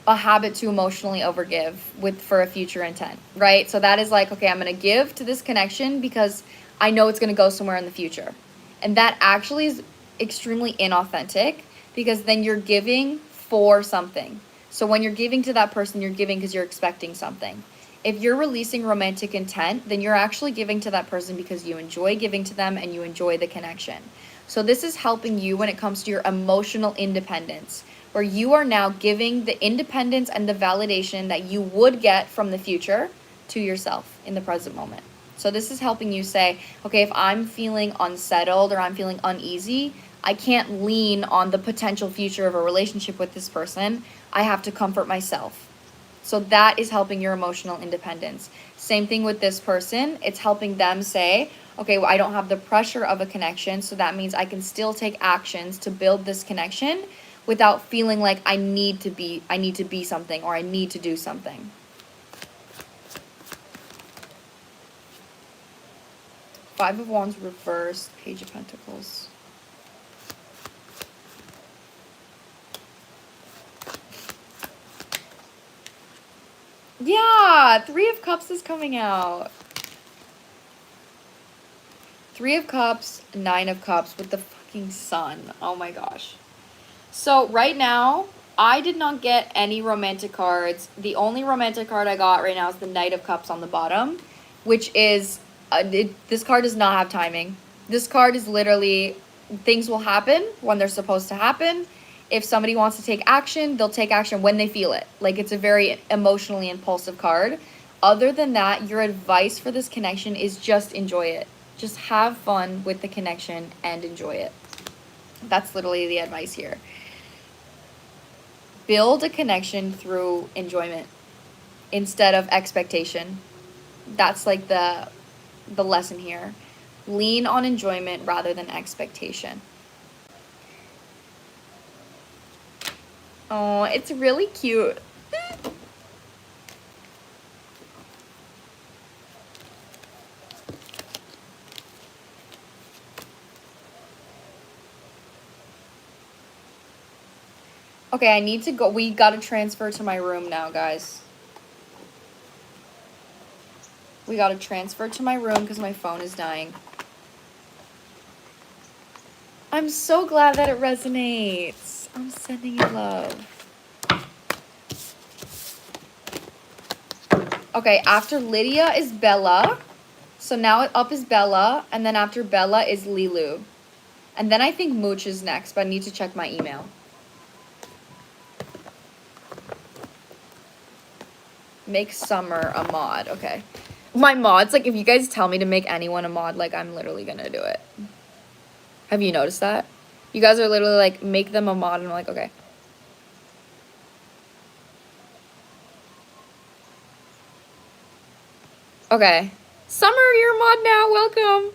a habit to emotionally overgive for a future intent, right? So that is like, okay, I'm going to give to this connection because I know it's going to go somewhere in the future. And that actually is extremely inauthentic because then you're giving for something. So when you're giving to that person, you're giving because you're expecting something. If you're releasing romantic intent, then you're actually giving to that person because you enjoy giving to them and you enjoy the connection. So this is helping you when it comes to your emotional independence, where you are now giving the independence and the validation that you would get from the future to yourself in the present moment. So this is helping you say, okay, if I'm feeling unsettled or I'm feeling uneasy, I can't lean on the potential future of a relationship with this person. I have to comfort myself. So that is helping your emotional independence. Same thing with this person. It's helping them say, okay, well, I don't have the pressure of a connection, so that means I can still take actions to build this connection without feeling like I need to be something, or I need to do something. Five of Wands reversed, Page of Pentacles. Yeah, Three of Cups is coming out. Three of Cups, Nine of Cups with the fucking Sun. Oh my gosh. So right now, I did not get any romantic cards. The only romantic card I got right now is the Knight of Cups on the bottom, which is, this card does not have timing. This card is literally, things will happen when they're supposed to happen. If somebody wants to take action, they'll take action when they feel it. Like, it's a very emotionally impulsive card. Other than that, your advice for this connection is just enjoy it. Just have fun with the connection and enjoy it. That's literally the advice here. Build a connection through enjoyment instead of expectation. That's like the lesson here. Lean on enjoyment rather than expectation. Oh, it's really cute. Okay, I need to go. We gotta transfer to my room now, guys. We gotta transfer to my room because my phone is dying. I'm so glad that it resonates. I'm sending you love. Okay, after Lydia is Bella. So now up is Bella, and then after Bella is Lilu. And then I think Mooch is next, but I need to check my email. Make Summer a mod. Okay. My mods, like, if you guys tell me to make anyone a mod, like, I'm literally gonna do it. Have you noticed that? You guys are literally like, make them a mod, and I'm like, okay. Okay. Summer, you're a mod now. Welcome.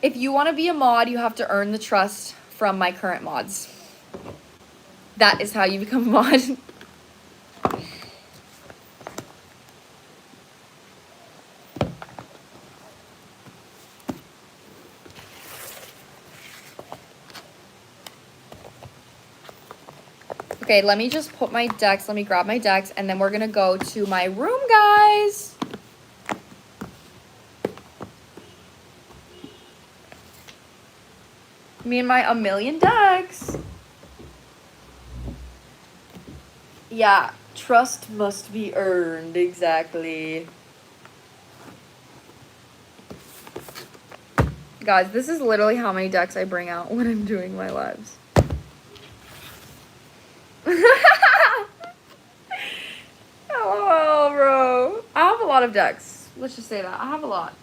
If you want to be a mod, you have to earn the trust from my current mods. That is how you become a mod. Okay, let me just put my decks. Let me grab my decks, and then we're going to go to my room, guys. Me and my a million decks. Yeah, trust must be earned. Exactly. Guys, this is literally how many decks I bring out when I'm doing my lives. Oh, bro. I have a lot of decks. Let's just say that. I have a lot.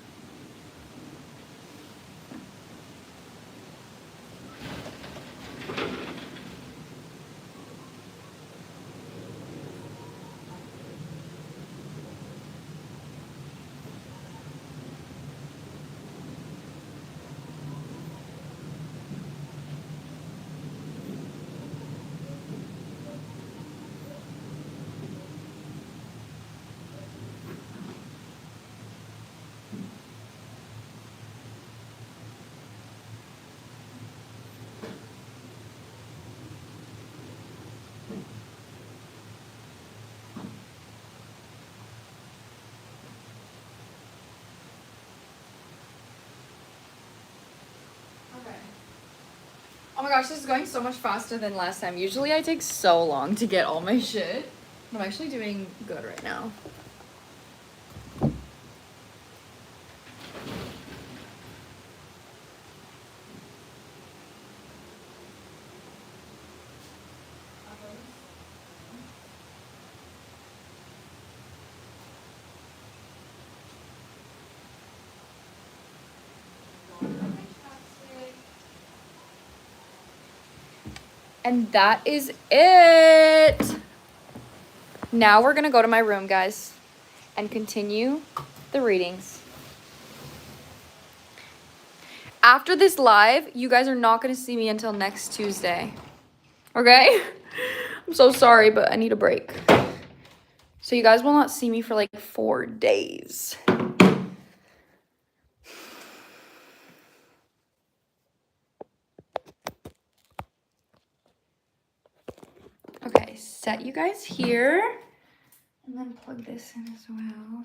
Oh my gosh, this is going so much faster than last time. Usually I take so long to get all my shit. I'm actually doing good right now. And that is it. Now we're gonna go to my room, guys, and continue the readings. After this live, you guys are not gonna see me until next Tuesday. Okay? I'm so sorry, but I need a break. So you guys will not see me for like 4 days. Okay, set you guys here. And then plug this in as well.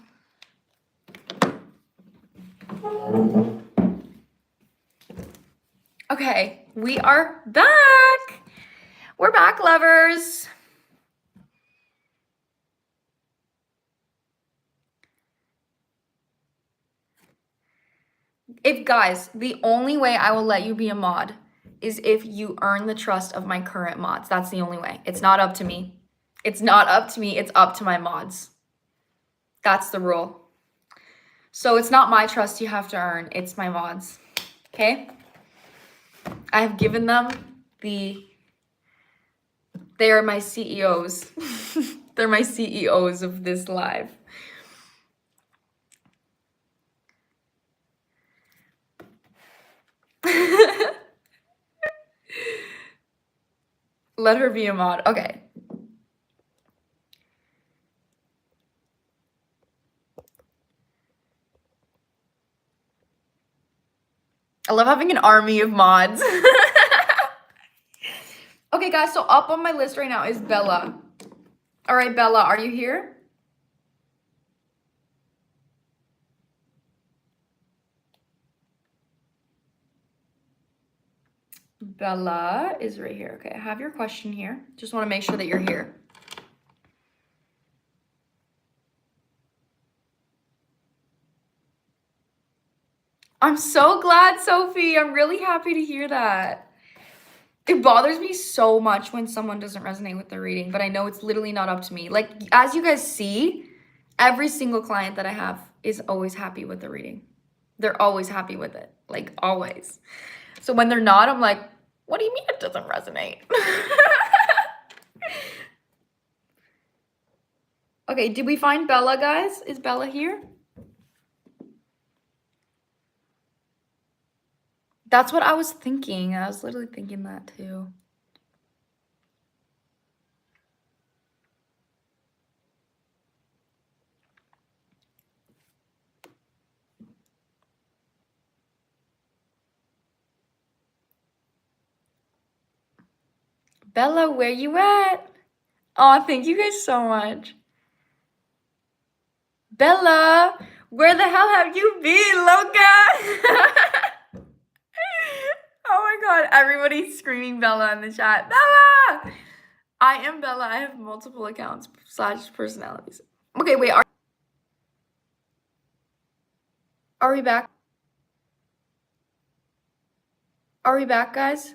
Okay, we are back. We're back, lovers. Guys, the only way I will let you be a mod is if you earn the trust of my current mods. That's the only way. It's not up to me. It's not up to me. It's up to my mods. That's the rule. So it's not my trust you have to earn. It's my mods. Okay? I have given them they are my CEOs. They're my CEOs of this live. Let her be a mod. Okay. I love having an army of mods. Okay, guys, so up on my list right now is Bella. All right, Bella, are you here? Bella is right here. Okay, I have your question here. Just want to make sure that you're here. I'm so glad, Sophie. I'm really happy to hear that. It bothers me so much when someone doesn't resonate with the reading, but I know it's literally not up to me. Like, as you guys see, every single client that I have is always happy with the reading. They're always happy with it, like always. So when they're not, I'm like, what do you mean it doesn't resonate? Okay, did we find Bella, guys? Is Bella here? That's what I was thinking. I was literally thinking that too. Bella, where you at? Oh, thank you guys so much. Bella, where the hell have you been, loca? Oh my god, everybody's screaming Bella in the chat. Bella! I am Bella. I have multiple accounts / personalities. Okay, wait. Are we back? Are we back, guys?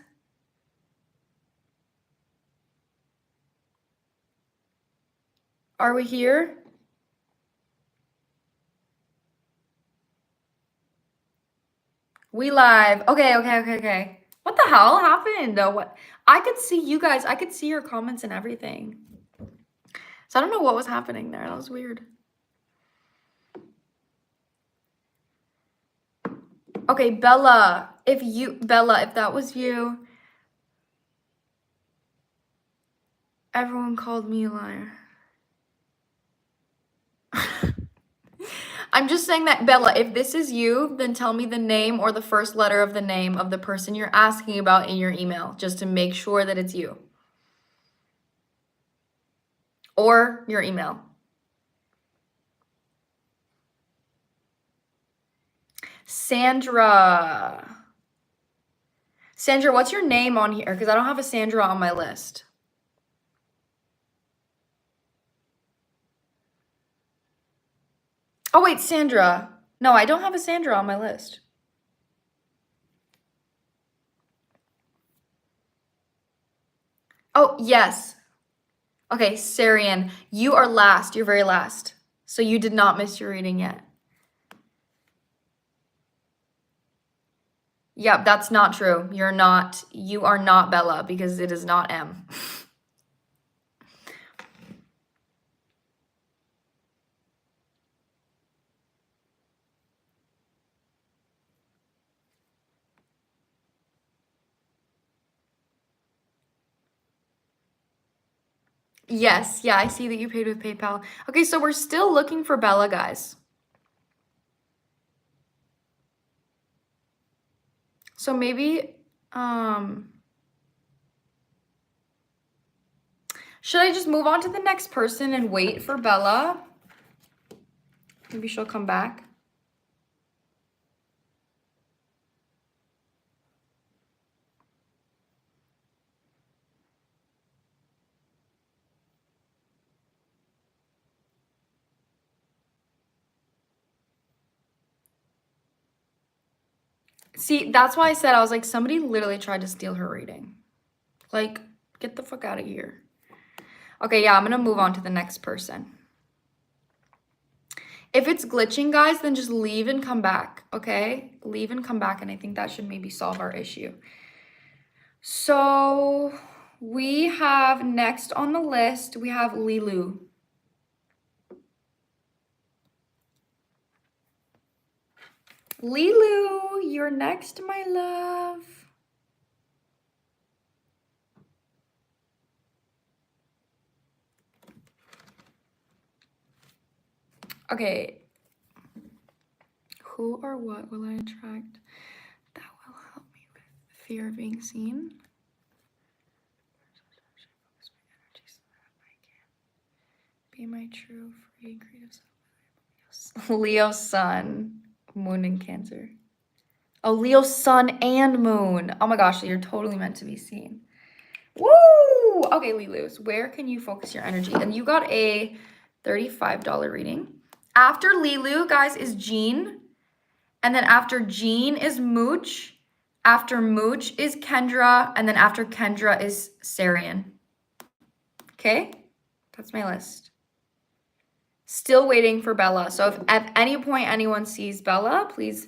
Are we here? We live. Okay. What the hell happened? What? I could see you guys. I could see your comments and everything. So I don't know what was happening there. That was weird. Okay, Bella, if that was you, everyone called me a liar. I'm just saying that, Bella, if this is you, then tell me the name or the first letter of the name of the person you're asking about in your email, just to make sure that it's you. Or your email. Sandra. Sandra, what's your name on here? Because I don't have a Sandra on my list. Oh, wait, Sandra. No, I don't have a Sandra on my list. Oh, yes. Okay, Sarian, you are last. You're very last. So you did not miss your reading yet. Yep, that's not true. You are not Bella because it is not M. Yes, yeah, I see that you paid with PayPal. Okay, so we're still looking for Bella, guys. So maybe, should I just move on to the next person and wait for Bella? Maybe she'll come back. See, that's why I said, I was like, somebody literally tried to steal her reading. Like, get the fuck out of here. Okay, yeah, I'm gonna move on to the next person. If it's glitching, guys, then just leave and come back, okay? Leave and come back, and I think that should maybe solve our issue. So we have next on the list, we have Lilu. Lilu, you're next, my love. Okay. Who or what will I attract that will help me with fear of being seen? Be my true, free, creative self. Leo sun, moon, and Cancer. Oh, Leo sun and moon. Oh my gosh, you're totally meant to be seen. Woo! Okay, Lilus, where can you focus your energy? And you got a $35 reading. After Lilu, guys, is Jean. And then after Jean is Mooch. After Mooch is Kendra. And then after Kendra is Sarian. Okay? That's my list. Still waiting for Bella. So if at any point anyone sees Bella, please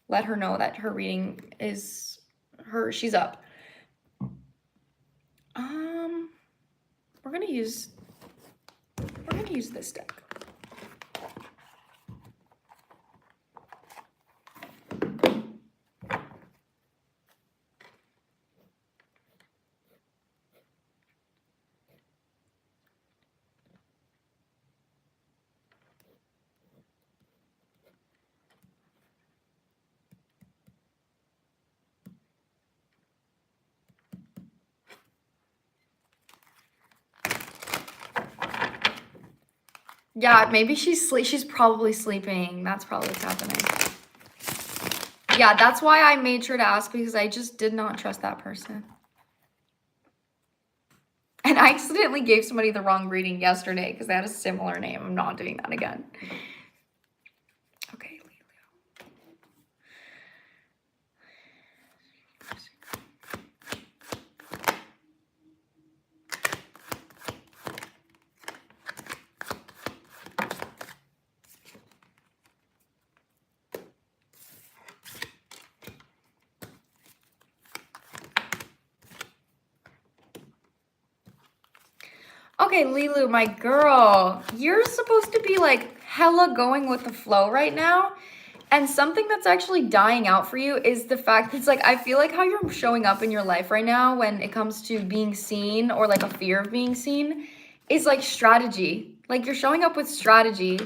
let her know that her reading is she's up. We're gonna use this deck. Yeah, maybe she's probably sleeping. That's probably what's happening. Yeah, that's why I made sure to ask, because I just did not trust that person. And I accidentally gave somebody the wrong reading yesterday because they had a similar name. I'm not doing that again. Okay, Okay, Lilu, my girl, you're supposed to be like hella going with the flow right now. And something that's actually dying out for you is the fact that it's like, I feel like how you're showing up in your life right now when it comes to being seen or like a fear of being seen is like strategy. Like you're showing up with strategy,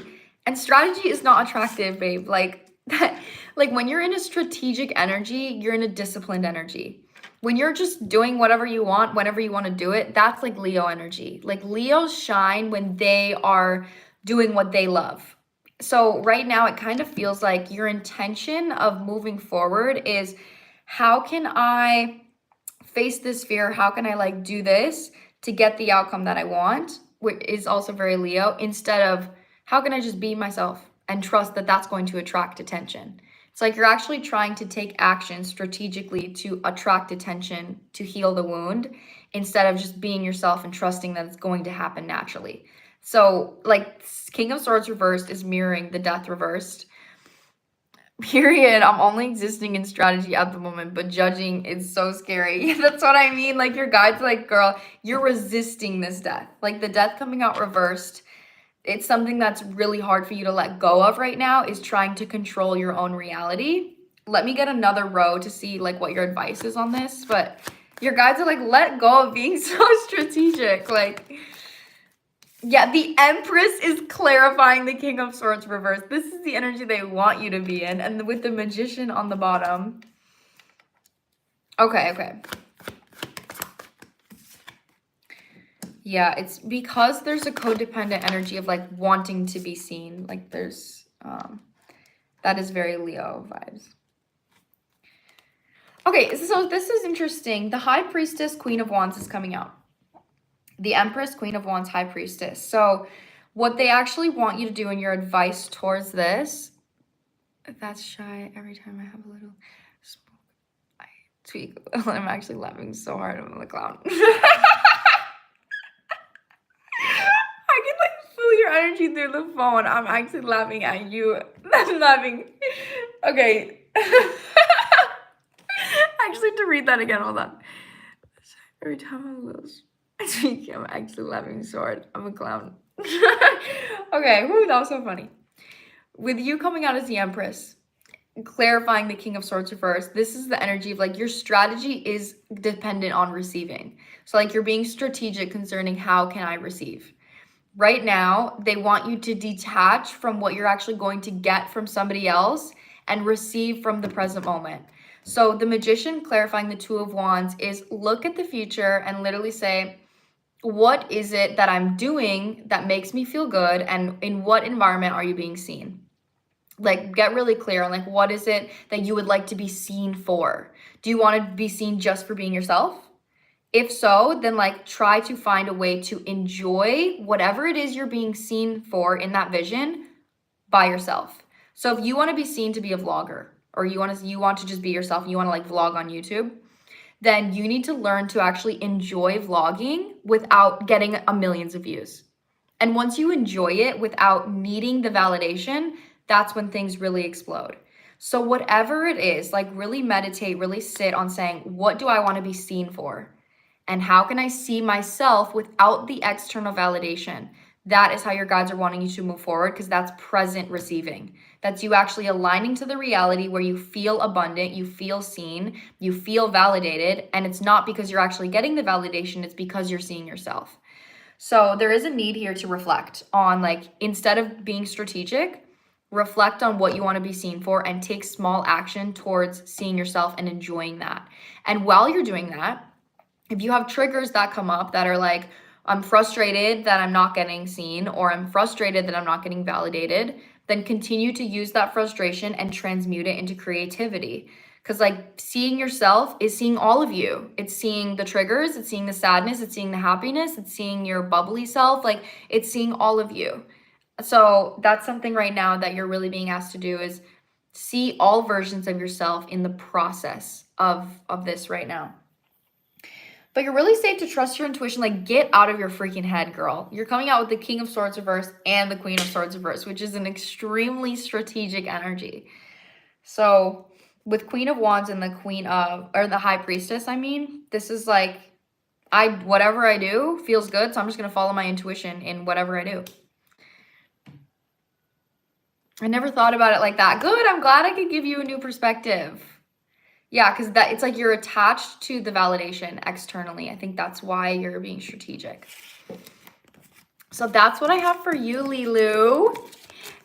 and strategy is not attractive, babe. Like that, like when you're in a strategic energy, you're in a disciplined energy. When you're just doing whatever you want, whenever you want to do it, that's like Leo energy. Like Leos shine when they are doing what they love. So right now it kind of feels like your intention of moving forward is, how can I face this fear? How can I like do this to get the outcome that I want? Which is also very Leo, instead of how can I just be myself and trust that that's going to attract attention. It's like you're actually trying to take action strategically to attract attention, to heal the wound, instead of just being yourself and trusting that it's going to happen naturally. So like King of Swords reversed is mirroring the Death reversed. Period. I'm only existing in strategy at the moment, but judging is so scary. That's what I mean. Like, your guide's like, girl, you're resisting this death. Like, the death coming out reversed, it's something that's really hard for you to let go of right now, is trying to control your own reality. Let me get another row to see like what your advice is on this, but your guides are like, let go of being so strategic. Like, yeah, the Empress is clarifying the King of Swords reverse. This is the energy they want you to be in, and with the Magician on the bottom. Okay. Yeah, it's because there's a codependent energy of like wanting to be seen. Like, there's that is very Leo vibes. Okay, so this is interesting. The High Priestess, Queen of Wands is coming out. The Empress, Queen of Wands, High Priestess. So what they actually want you to do in your advice towards this, that's shy. Every time I have a little smoke, I tweak. I'm actually laughing so hard on the clown. I can like feel your energy through the phone. I'm actually laughing at you. I'm laughing. Okay. Actually, to read that again, hold on. Every time I'm a little tweak, I'm actually laughing so hard. I'm a clown. Okay, whew, that was so funny. With you coming out as the Empress, clarifying the King of Swords reverse, this is the energy of like your strategy is dependent on receiving. So like you're being strategic concerning how can I receive. Right now, they want you to detach from what you're actually going to get from somebody else and receive from the present moment. So the Magician clarifying the Two of Wands is look at the future and literally say, what is it that I'm doing that makes me feel good, and in what environment are you being seen? Like, get really clear on like what is it that you would like to be seen for? Do you want to be seen just for being yourself? If so, then like try to find a way to enjoy whatever it is you're being seen for in that vision by yourself. So if you want to be seen to be a vlogger, or you want to just be yourself, you want to like vlog on YouTube, then you need to learn to actually enjoy vlogging without getting millions of views. And once you enjoy it without needing the validation, that's when things really explode. So whatever it is, like really meditate, really sit on saying, what do I want to be seen for? And how can I see myself without the external validation? That is how your guides are wanting you to move forward, because that's present receiving. That's you actually aligning to the reality where you feel abundant, you feel seen, you feel validated, and it's not because you're actually getting the validation, it's because you're seeing yourself. So there is a need here to reflect on, like, instead of being strategic, reflect on what you want to be seen for and take small action towards seeing yourself and enjoying that. And while you're doing that, if you have triggers that come up that are like, I'm frustrated that I'm not getting seen, or I'm frustrated that I'm not getting validated, then continue to use that frustration and transmute it into creativity. Because like seeing yourself is seeing all of you. It's seeing the triggers, it's seeing the sadness, it's seeing the happiness, it's seeing your bubbly self, like it's seeing all of you. So that's something right now that you're really being asked to do, is see all versions of yourself in the process of this right now. But you're really safe to trust your intuition. Like, get out of your freaking head, girl. You're coming out with the King of Swords reverse and the Queen of Swords reverse, which is an extremely strategic energy. So with Queen of Wands and the the High Priestess, I mean, this is like, whatever I do feels good, so I'm just going to follow my intuition in whatever I do. I never thought about it like that. Good, I'm glad I could give you a new perspective. Yeah, because it's like you're attached to the validation externally. I think that's why you're being strategic. So that's what I have for you, Lilu.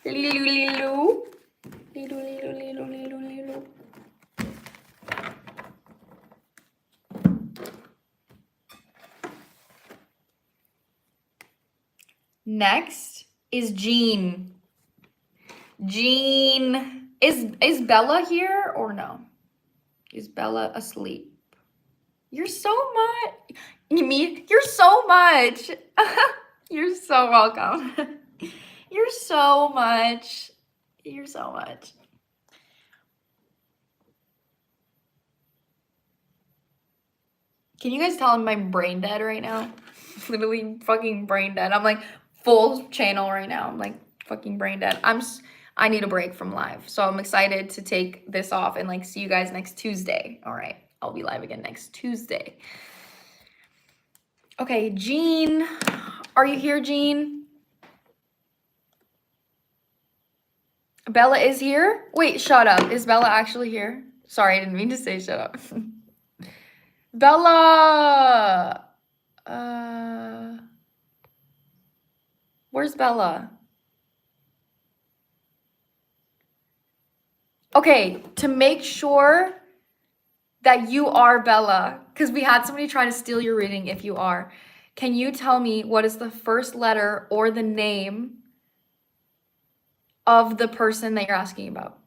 Lilu. Next is Jean. Jean. Is Bella here or no? Is Bella asleep? You're so much. You're so much. You're so welcome. You're so much. You're so much. Can you guys tell I'm brain dead right now? Literally fucking brain dead. I'm like full channel right now. I'm like fucking brain dead. I need a break from live. So I'm excited to take this off and like see you guys next Tuesday. All right, I'll be live again next Tuesday. Okay, Jean, are you here, Jean? Bella is here? Wait, shut up. Is Bella actually here? Sorry, I didn't mean to say shut up. Bella! Where's Bella? Okay, to make sure that you are Bella, because we had somebody try to steal your reading if you are. Can you tell me what is the first letter or the name of the person that you're asking about?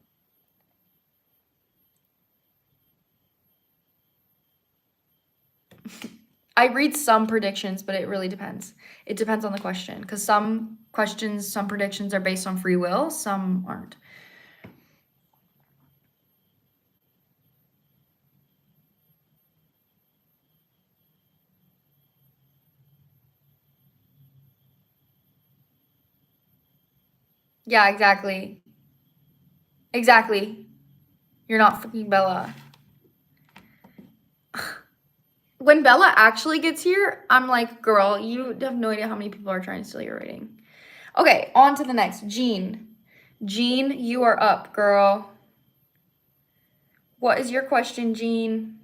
I read some predictions, but it really depends. It depends on the question, because some questions, some predictions are based on free will, some aren't. Yeah, exactly. Exactly. You're not freaking Bella. When Bella actually gets here, I'm like, girl, you have no idea how many people are trying to steal your rating. Okay, on to the next. Jean. Jean, you are up, girl. What is your question, Jean?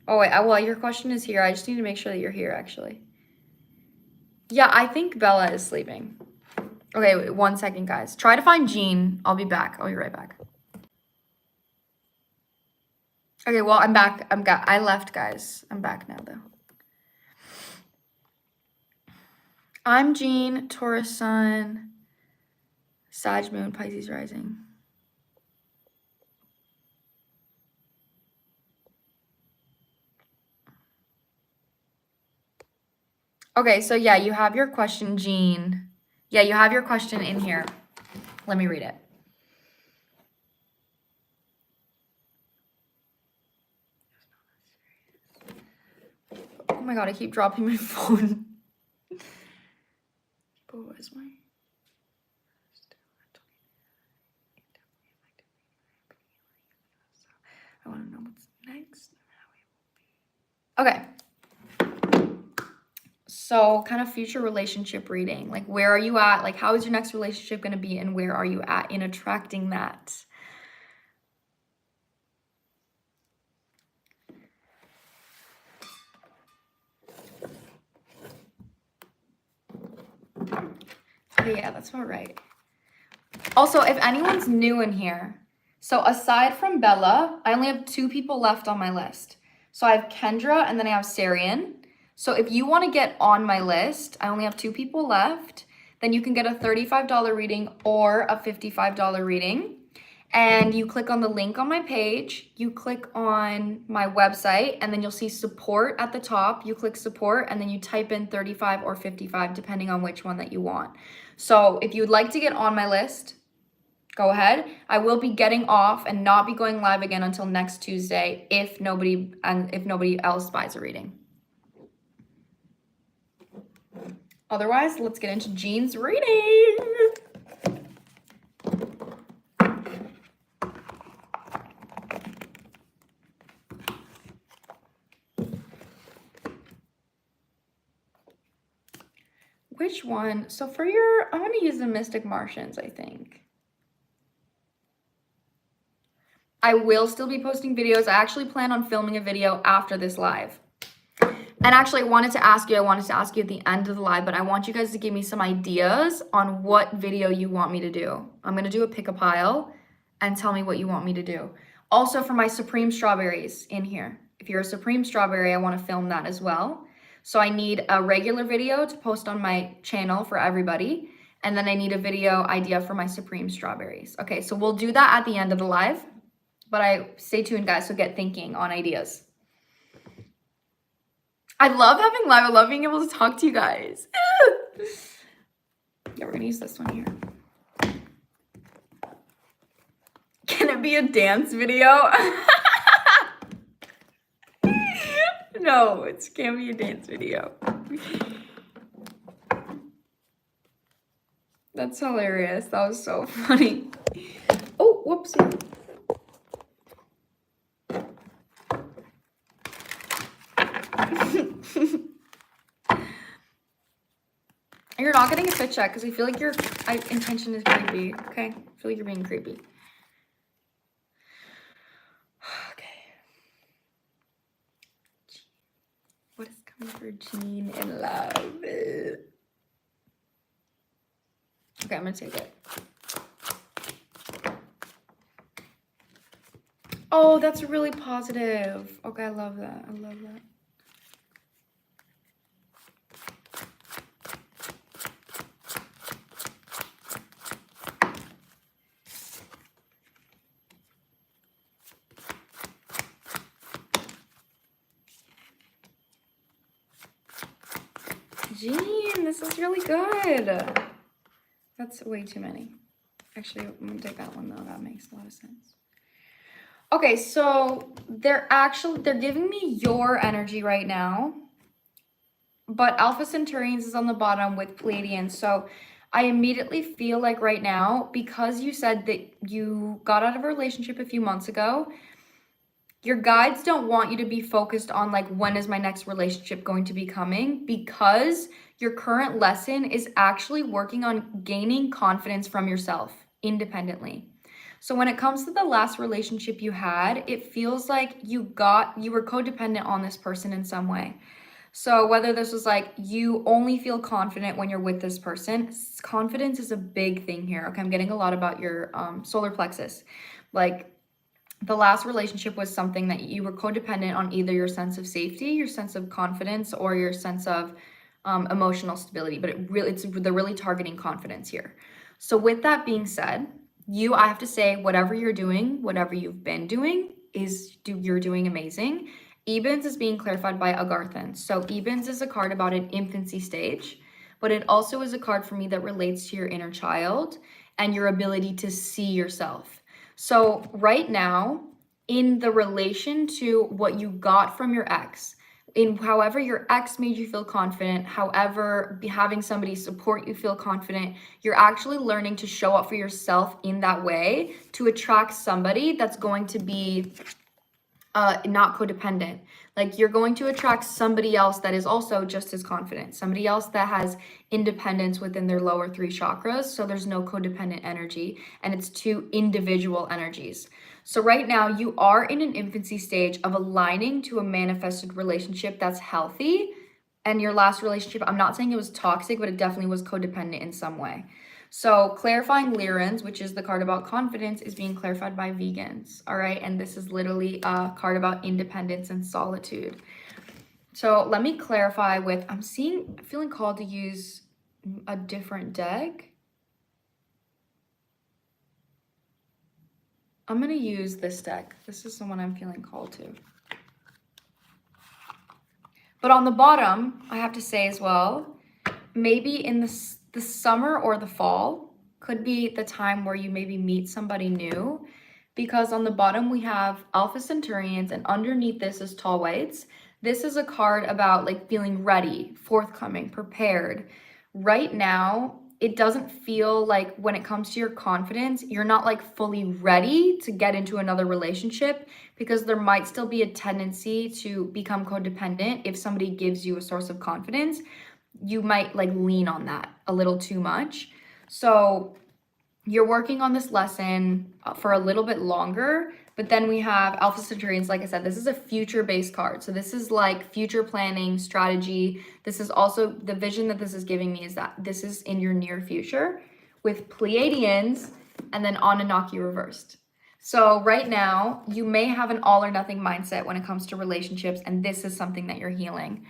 Oh, wait, well, your question is here. I just need to make sure that you're here, actually. Yeah, I think Bella is sleeping. Okay, wait, 1 second, guys. Try to find Jean. I'll be back. I'll be right back. Okay, well, I'm back. I left, guys. I'm back now, though. I'm Jean, Taurus Sun, Sag Moon, Pisces Rising. Okay, so yeah, you have your question, Jean. Yeah, you have your question in here. Let me read it. Oh my god, I keep dropping my phone. But what is my... I want to know what's next. Okay. So kind of future relationship reading. Like, where are you at? Like, how is your next relationship going to be? And where are you at in attracting that? Okay, yeah, that's about right. Also, if anyone's new in here, so aside from Bella, I only have 2 people left on my list. So I have Kendra and then I have Sarian. So if you want to get on my list, I only have 2 people left. Then you can get a $35 reading or a $55 reading. And you click on the link on my page, you click on my website, and then you'll see support at the top. You click support, and then you type in 35 or 55, depending on which one that you want. So if you'd like to get on my list, go ahead. I will be getting off and not be going live again until next Tuesday if nobody else buys a reading. Otherwise, let's get into Jean's reading. Which one? So for your, I'm going to use the Mystic Martians, I think. I will still be posting videos. I actually plan on filming a video after this live. And actually, I wanted to ask you at the end of the live, but I want you guys to give me some ideas on what video you want me to do. I'm going to do a pick a pile and tell me what you want me to do. Also, for my Supreme Strawberries in here. If you're a Supreme Strawberry, I want to film that as well. So I need a regular video to post on my channel for everybody. And then I need a video idea for my Supreme Strawberries. Okay, so we'll do that at the end of the live. But stay tuned, guys, so get thinking on ideas. I love having live. I love being able to talk to you guys. Yeah, we're going to use this one here. Can it be a dance video? No, it can't be a dance video. That's hilarious. That was so funny. Oh, whoopsie. You're not getting a fit check because I feel like your intention is creepy. Okay, I feel like you're being creepy. Okay. What is coming for Jean in love? Okay, I'm gonna take it. Oh, that's really positive. Okay, I love that. I love that. Jean, this is really good. That's way too many. Actually, I'm gonna take that one though. That makes a lot of sense. Okay, so they're giving me your energy right now, but Alpha Centaurians is on the bottom with Pleiadians. So I immediately feel like right now, because you said that you got out of a relationship a few months ago, your guides don't want you to be focused on like, when is my next relationship going to be coming? Because your current lesson is actually working on gaining confidence from yourself independently. So when it comes to the last relationship you had, it feels like you were codependent on this person in some way. So whether this was like, you only feel confident when you're with this person, confidence is a big thing here. Okay, I'm getting a lot about your solar plexus. Like, the last relationship was something that you were codependent on, either your sense of safety, your sense of confidence, or your sense of emotional stability. But they're really targeting confidence here. So with that being said, I have to say, whatever you're doing, whatever you've been doing, you're doing amazing. Ebens is being clarified by Agarthan. So Ebens is a card about an infancy stage, but it also is a card for me that relates to your inner child and your ability to see yourself. So right now, in the relation to what you got from your ex, in however your ex made you feel confident, however having somebody support you feel confident, you're actually learning to show up for yourself in that way to attract somebody that's going to be not codependent. Like, you're going to attract somebody else that is also just as confident, somebody else that has independence within their lower 3 chakras. So there's no codependent energy, and it's 2 individual energies. So right now you are in an infancy stage of aligning to a manifested relationship that's healthy. And your last relationship, I'm not saying it was toxic, but it definitely was codependent in some way. So clarifying Lyrans, which is the card about confidence, is being clarified by vegans. All right. And this is literally a card about independence and solitude. So let me clarify with, I'm feeling called to use a different deck. I'm going to use this deck. This is the one I'm feeling called to. But on the bottom, I have to say as well, maybe in the summer or the fall could be the time where you maybe meet somebody new, because on the bottom we have Alpha Centaurians and underneath this is Tall Whites. This is a card about like feeling ready, forthcoming, prepared. Right now, it doesn't feel like, when it comes to your confidence, you're not like fully ready to get into another relationship, because there might still be a tendency to become codependent. If somebody gives you a source of confidence, you might like lean on that a little too much. So you're working on this lesson for a little bit longer. But then we have Alpha Centaurians. Like I said, this is a future-based card. So this is like future planning, strategy. This is also the vision that this is giving me, is that this is in your near future with Pleiadians and then Anunnaki reversed. So right now, you may have an all or nothing mindset when it comes to relationships, and this is something that you're healing.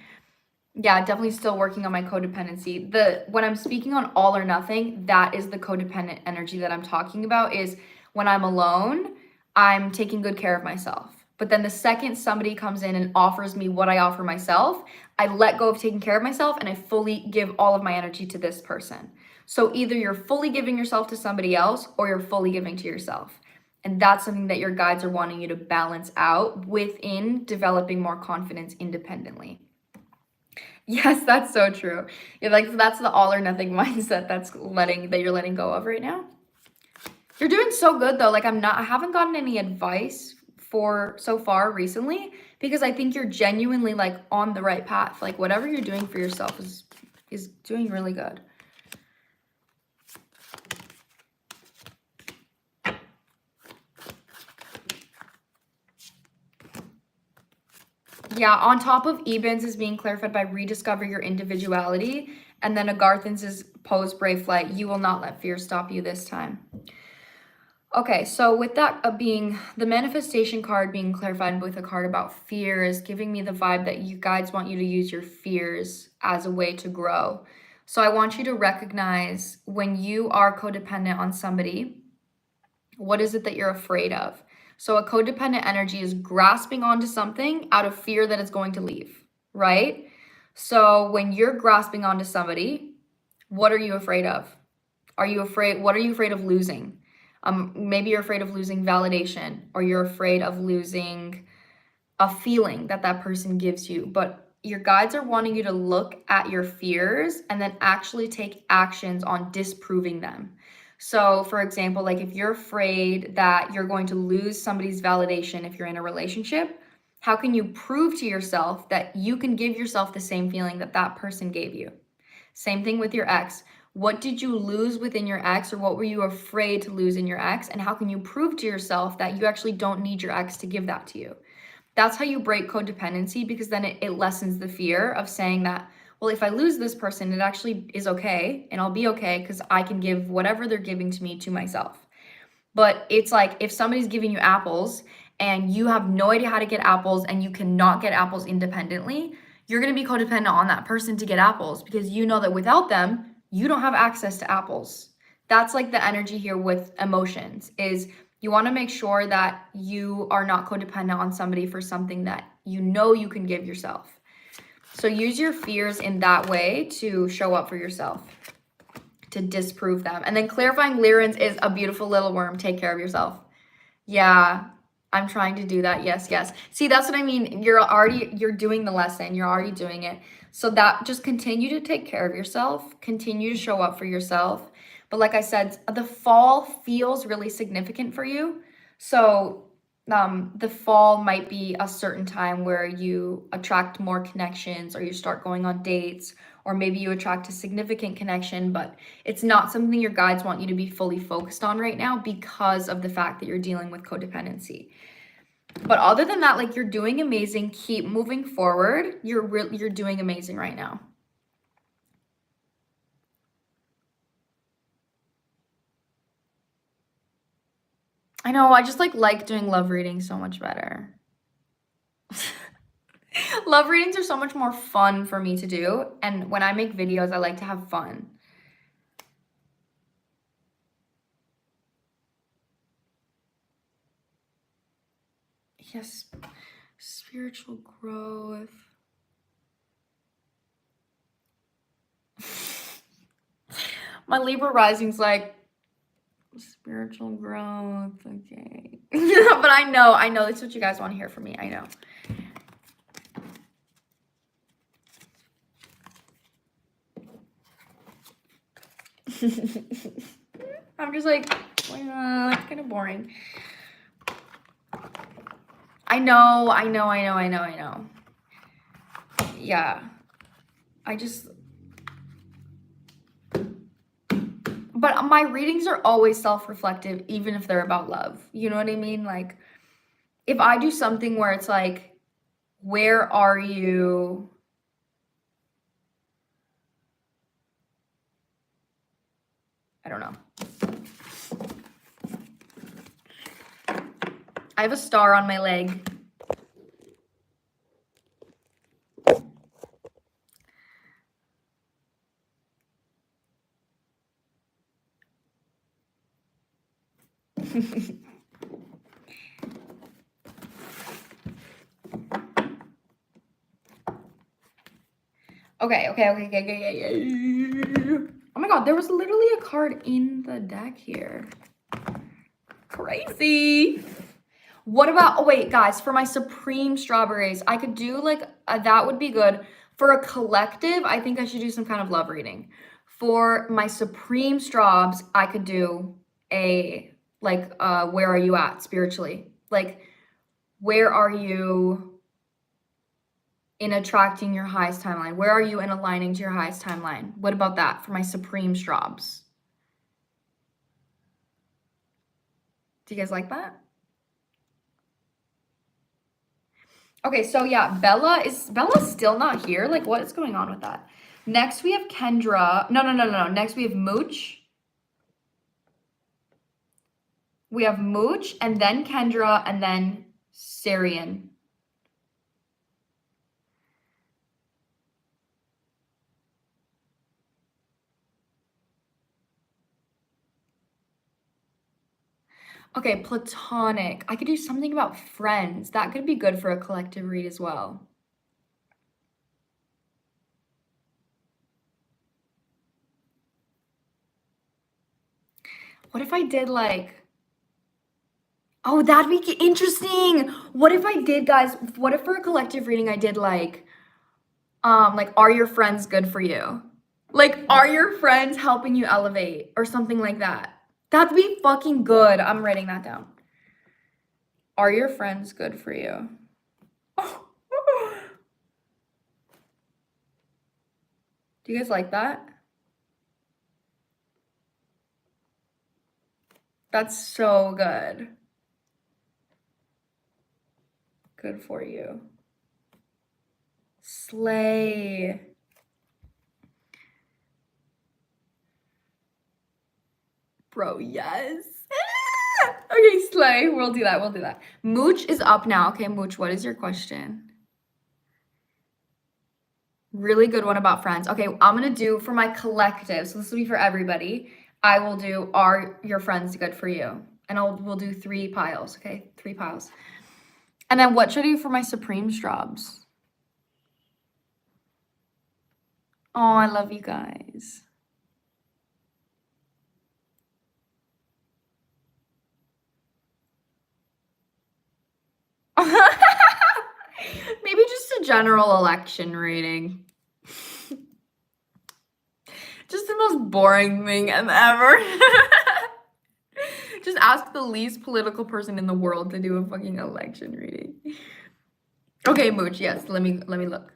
Yeah, definitely still working on my codependency. When I'm speaking on all or nothing, that is the codependent energy that I'm talking about, is when I'm alone, I'm taking good care of myself. But then the second somebody comes in and offers me what I offer myself, I let go of taking care of myself and I fully give all of my energy to this person. So either you're fully giving yourself to somebody else or you're fully giving to yourself. And that's something that your guides are wanting you to balance out within developing more confidence independently. Yes, that's so true. Yeah, like that's the all or nothing mindset that you're letting go of right now. You're doing so good though. Like I haven't gotten any advice for so far recently because I think you're genuinely like on the right path. Like whatever you're doing for yourself is doing really good. Yeah, on top of Eben's is being clarified by rediscover your individuality. And then Agarthan's is pose brave flight. You will not let fear stop you this time. Okay, so with that being the manifestation card being clarified with a card about fear is giving me the vibe that you guys want you to use your fears as a way to grow. So I want you to recognize when you are codependent on somebody, what is it that you're afraid of? So a codependent energy is grasping onto something out of fear that it's going to leave, right? So when you're grasping onto somebody, what are you afraid of? What are you afraid of losing? Maybe you're afraid of losing validation, or you're afraid of losing a feeling that person gives you. But your guides are wanting you to look at your fears and then actually take actions on disproving them. So for example, like if you're afraid that you're going to lose somebody's validation if you're in a relationship, how can you prove to yourself that you can give yourself the same feeling that person gave you? Same thing with your ex. What did you lose within your ex, or what were you afraid to lose in your ex? And how can you prove to yourself that you actually don't need your ex to give that to you? That's how you break codependency, because then it lessens the fear of saying that, well, if I lose this person, it actually is okay and I'll be okay because I can give whatever they're giving to me to myself. But it's like if somebody's giving you apples and you have no idea how to get apples and you cannot get apples independently, you're going to be codependent on that person to get apples because you know that without them, you don't have access to apples. That's like the energy here with emotions, is you want to make sure that you are not codependent on somebody for something that you know you can give yourself. So use your fears in that way to show up for yourself, to disprove them. And then clarifying Lyran's is a beautiful little worm. Take care of yourself. Yeah, I'm trying to do that. Yes. See, that's what I mean. You're doing the lesson. You're already doing it. So that just continue to take care of yourself. Continue to show up for yourself. But like I said, the fall feels really significant for you. So the fall might be a certain time where you attract more connections, or you start going on dates, or maybe you attract a significant connection, but it's not something your guides want you to be fully focused on right now because of the fact that you're dealing with codependency. But other than that, like, you're doing amazing. Keep moving forward. You're doing amazing right now. I know, I just like doing love readings so much better. Love readings are so much more fun for me to do, and when I make videos, I like to have fun. Yes, spiritual growth. My Libra rising's like, spiritual growth, okay. But I know that's what you guys want to hear from me. I know. I'm just like, it's kind of boring. I know. Yeah. But my readings are always self-reflective, even if they're about love. You know what I mean? Like, if I do something where it's like, where are you? I don't know. I have a star on my leg. Okay. Oh my god, there was literally a card in the deck here. Crazy. What about, oh wait, guys, for my supreme strawberries, I could do like, that would be good For a collective, I think I should do some kind of love reading. For my supreme straws, I could do a, like, where are you at spiritually? Like, where are you in attracting your highest timeline? Where are you in aligning to your highest timeline? What about that for my supreme straws? Do you guys like that? Okay, so yeah, Bella's still not here. Like, what is going on with that? Next, we have Kendra. No. Next, we have Mooch. We have Mooch, and then Kendra, and then Sarian. Okay, platonic. I could do something about friends. That could be good for a collective read as well. What if I did like, oh, that'd be interesting. What if I did, guys, what if for a collective reading I did like, are your friends good for you? Like, are your friends helping you elevate or something like that? That'd be fucking good. I'm writing that down. Are your friends good for you? Do you guys like that? That's so good. Good for you. Slay. Bro, yes. Okay, slay. We'll do that. Mooch is up now. Okay, Mooch, what is your question? Really good one about friends. Okay, I'm gonna do for my collective. So this will be for everybody. I will do, are your friends good for you? And we'll do 3 piles, okay? 3 piles. And then what should I do for my supreme straws? Oh, I love you guys. Maybe just a general election reading. Just the most boring thing ever. Just ask the least political person in the world to do a fucking election reading. Okay, Mooch, yes, let me look.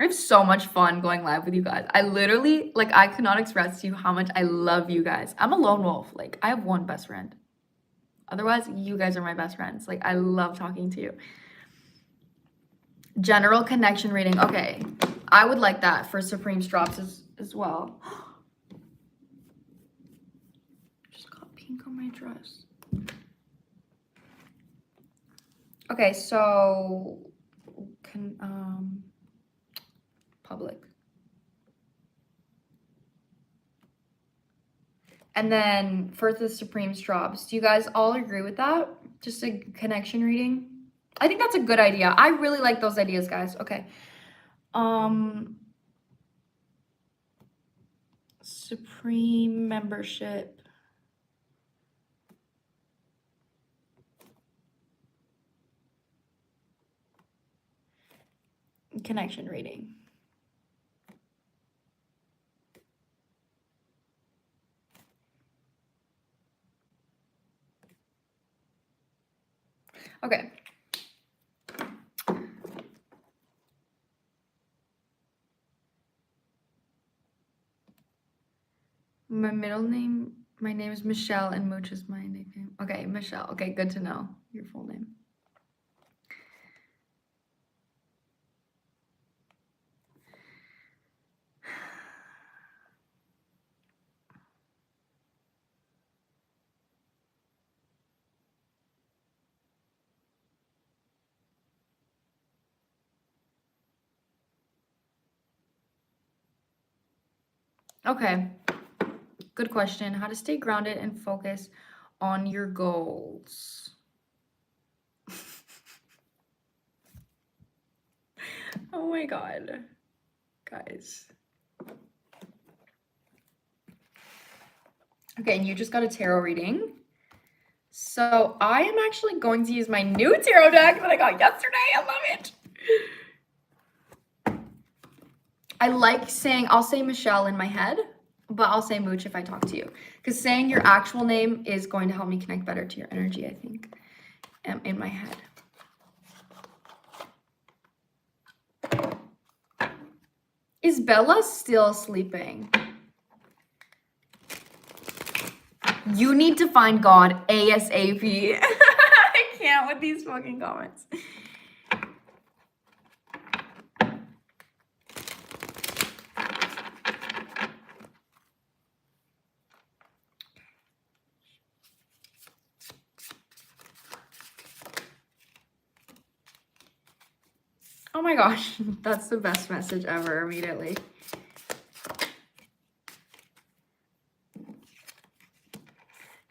I have so much fun going live with you guys. I literally, like, I could not express to you how much I love you guys. I'm a lone wolf. Like, I have one best friend. Otherwise, you guys are my best friends. Like, I love talking to you. General connection reading. Okay, I would like that for Supreme Strops as well. Just got pink on my dress. Okay, so public. And then for the Supreme Strops, do you guys all agree with that? Just a connection reading? I think that's a good idea. I really like those ideas, guys. Okay. Supreme membership. Connection reading. Okay. My name is Michelle, and Mooch is my nickname. Okay, Michelle. Okay, good to know your full name. Okay. Good question. How to stay grounded and focus on your goals. Oh my god. Guys. Okay, and you just got a tarot reading. So I am actually going to use my new tarot deck that I got yesterday. I love it. I like saying, I'll say Michelle in my head, but I'll say Mooch if I talk to you. Because saying your actual name is going to help me connect better to your energy, I think, in my head. Is Bella still sleeping? You need to find God ASAP. I can't with these fucking comments. Oh my gosh, that's the best message ever immediately.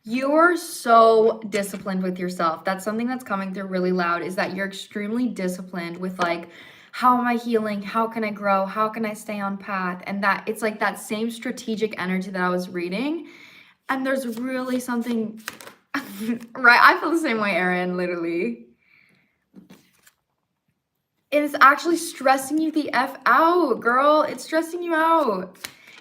You're so disciplined with yourself. That's something that's coming through really loud, is that you're extremely disciplined with like, how am I healing? How can I grow? How can I stay on path? And that it's like that same strategic energy that I was reading. And there's really something, right? I feel the same way, Erin, literally. It's actually stressing you the F out, girl. It's stressing you out.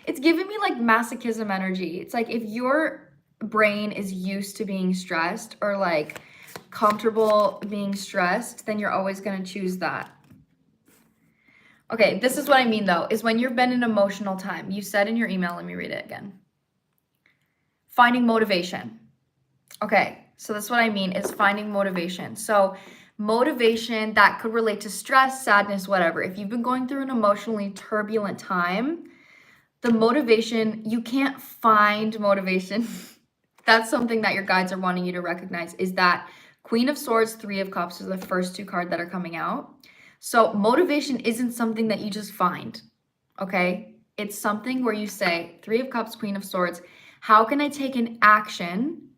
It's giving me like masochism energy. It's like if your brain is used to being stressed or like comfortable being stressed, then you're always going to choose that. Okay, this is what I mean though, is when you've been in emotional time. You said in your email, let me read it again. Finding motivation. Okay, so that's what I mean is finding motivation. So motivation that could relate to stress, sadness, whatever. If you've been going through an emotionally turbulent time, the motivation, you can't find motivation. That's something that your guides are wanting you to recognize, is that Queen of Swords, Three of Cups are the first two cards that are coming out. So motivation isn't something that you just find, okay? It's something where you say, Three of Cups, Queen of Swords, how can I take an action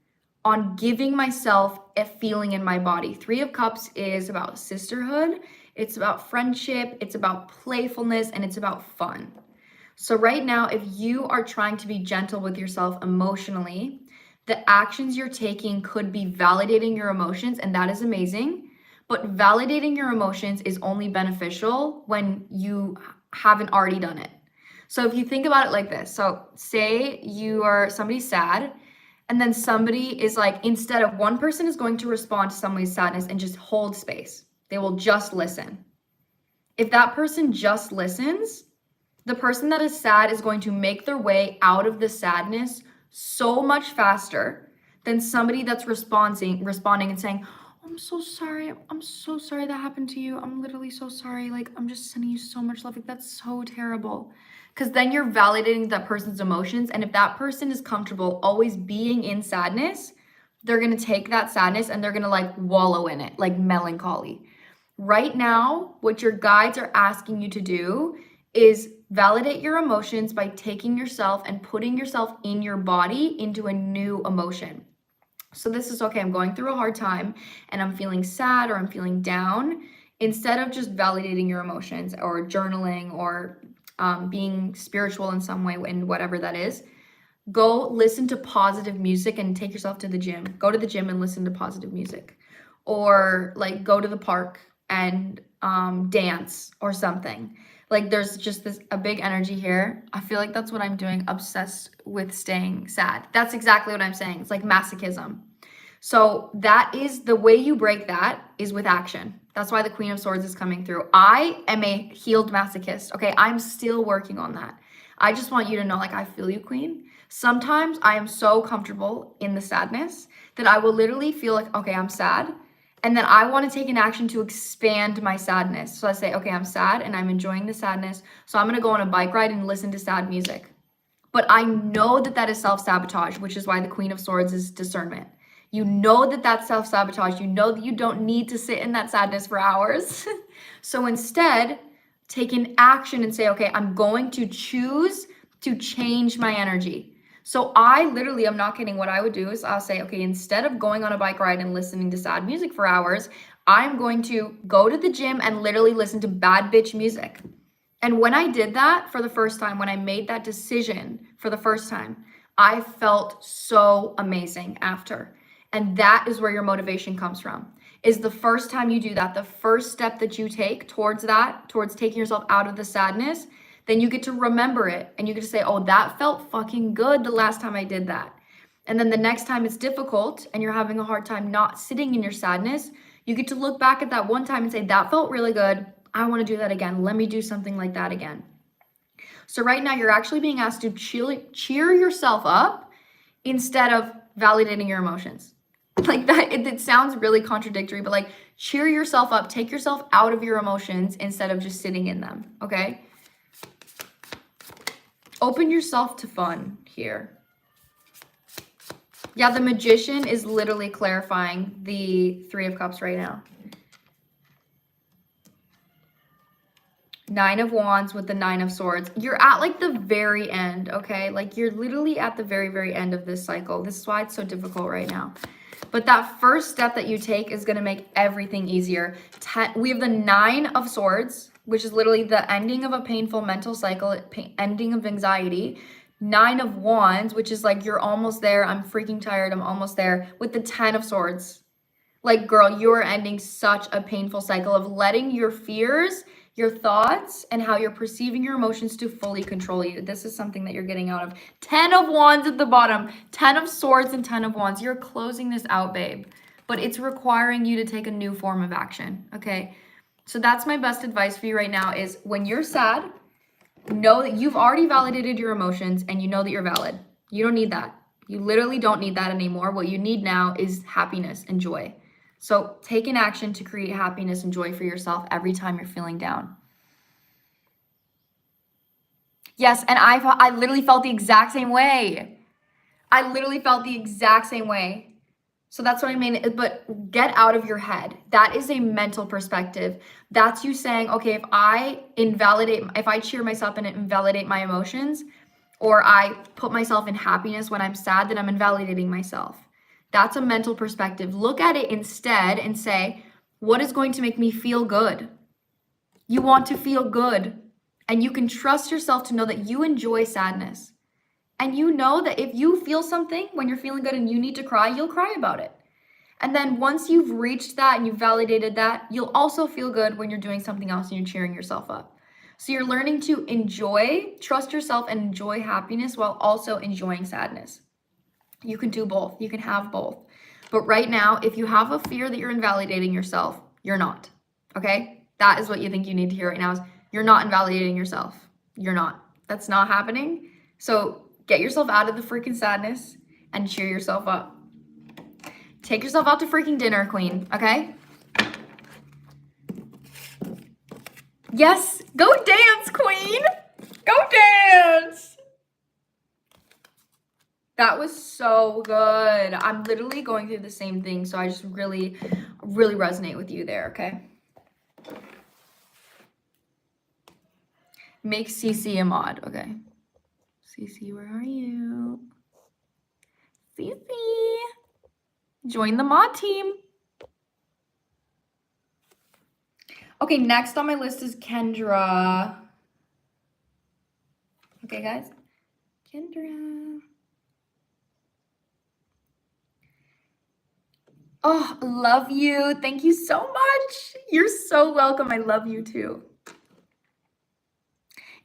on giving myself a feeling in my body? Three of Cups is about sisterhood, it's about friendship, it's about playfulness, and it's about fun. So right now, if you are trying to be gentle with yourself emotionally, the actions you're taking could be validating your emotions, and that is amazing. But validating your emotions is only beneficial when you haven't already done it. So if you think about it like this, so say you are somebody's sad, and then somebody is like, instead of one person is going to respond to somebody's sadness and just hold space, they will just listen. If that person just listens, the person that is sad is going to make their way out of the sadness so much faster than somebody that's responding and saying, I'm so sorry. I'm so sorry that happened to you. I'm literally so sorry. Like, I'm just sending you so much love. Like, that's so terrible. Because then you're validating that person's emotions. And if that person is comfortable always being in sadness, they're going to take that sadness and they're going to like wallow in it, like melancholy. Right now, what your guides are asking you to do is validate your emotions by taking yourself and putting yourself in your body into a new emotion. So this is, okay, I'm going through a hard time and I'm feeling sad or I'm feeling down. Instead of just validating your emotions or journaling or being spiritual in some way, in whatever that is, go listen to positive music and take yourself to the gym. Go to the gym and listen to positive music. Or like go to the park and dance or something. Like there's just a big energy here. I feel like that's what I'm doing, obsessed with staying sad. That's exactly what I'm saying. It's like masochism. So that is the way you break that, is with action. That's why the Queen of Swords is coming through. I am a healed masochist. Okay, I'm still working on that. I just want you to know, like, I feel you, Queen. Sometimes I am so comfortable in the sadness that I will literally feel like, okay, I'm sad. And then I want to take an action to expand my sadness. So I say, okay, I'm sad and I'm enjoying the sadness. So I'm going to go on a bike ride and listen to sad music. But I know that that is self-sabotage, which is why the Queen of Swords is discernment. You know that that's self-sabotage. You know that you don't need to sit in that sadness for hours. So instead, take an action and say, okay, I'm going to choose to change my energy. So I literally, I'm not kidding, what I would do is I'll say, okay, instead of going on a bike ride and listening to sad music for hours, I'm going to go to the gym and literally listen to bad bitch music. And when I did that for the first time, when I made that decision for the first time, I felt so amazing after. And that is where your motivation comes from. Is the first time you do that, the first step that you take towards that, towards taking yourself out of the sadness, then you get to remember it and you get to say, oh, that felt fucking good the last time I did that. And then the next time it's difficult and you're having a hard time not sitting in your sadness, you get to look back at that one time and say, that felt really good. I want to do that again. Let me do something like that again. So right now you're actually being asked to cheer yourself up instead of validating your emotions. Like that, it sounds really contradictory, but like cheer yourself up, take yourself out of your emotions instead of just sitting in them, okay? Open yourself to fun here. Yeah, the Magician is literally clarifying the Three of Cups right now. Nine of Wands with the Nine of Swords. You're at like the very end, okay? Like you're literally at the very, very end of this cycle. This is why it's so difficult right now. But that first step that you take is going to make everything easier. We have the Nine of Swords, which is literally the ending of a painful mental cycle, ending of anxiety. Nine of Wands, which is like, you're almost there. I'm freaking tired. I'm almost there. With the 10 of Swords. Like, girl, you're ending such a painful cycle of letting your fears, your thoughts, and how you're perceiving your emotions to fully control you. This is something that you're getting out of. 10 of Wands at the bottom. 10 of Swords and 10 of Wands. You're closing this out, babe. But it's requiring you to take a new form of action, okay? So that's my best advice for you right now is when you're sad, know that you've already validated your emotions and you know that you're valid. You don't need that. You literally don't need that anymore. What you need now is happiness and joy. So take an action to create happiness and joy for yourself every time you're feeling down. Yes, and I literally felt the exact same way. I literally felt the exact same way. So that's what I mean, but get out of your head. That is a mental perspective. That's you saying, okay, if I cheer myself and invalidate my emotions, or I put myself in happiness when I'm sad, then I'm invalidating myself. That's a mental perspective. Look at it instead and say, what is going to make me feel good? You want to feel good. And you can trust yourself to know that you enjoy sadness. And you know that if you feel something when you're feeling good and you need to cry, you'll cry about it. And then once you've reached that and you've validated that, you'll also feel good when you're doing something else and you're cheering yourself up. So you're learning to trust yourself and enjoy happiness while also enjoying sadness. You can do both. You can have both. But right now, if you have a fear that you're invalidating yourself, you're not. Okay? That is what you think you need to hear right now is you're not invalidating yourself. You're not. That's not happening. So get yourself out of the freaking sadness and cheer yourself up. Take yourself out to freaking dinner, queen. Okay? Yes. Go dance, queen. Go dance. That was so good. I'm literally going through the same thing, so I just really, really resonate with you there, okay? Make CC a mod, okay? CC, where are you? CC. Join the mod team. Okay, next on my list is Kendra. Okay, guys. Kendra. Oh, love you. Thank you so much. You're so welcome. I love you too.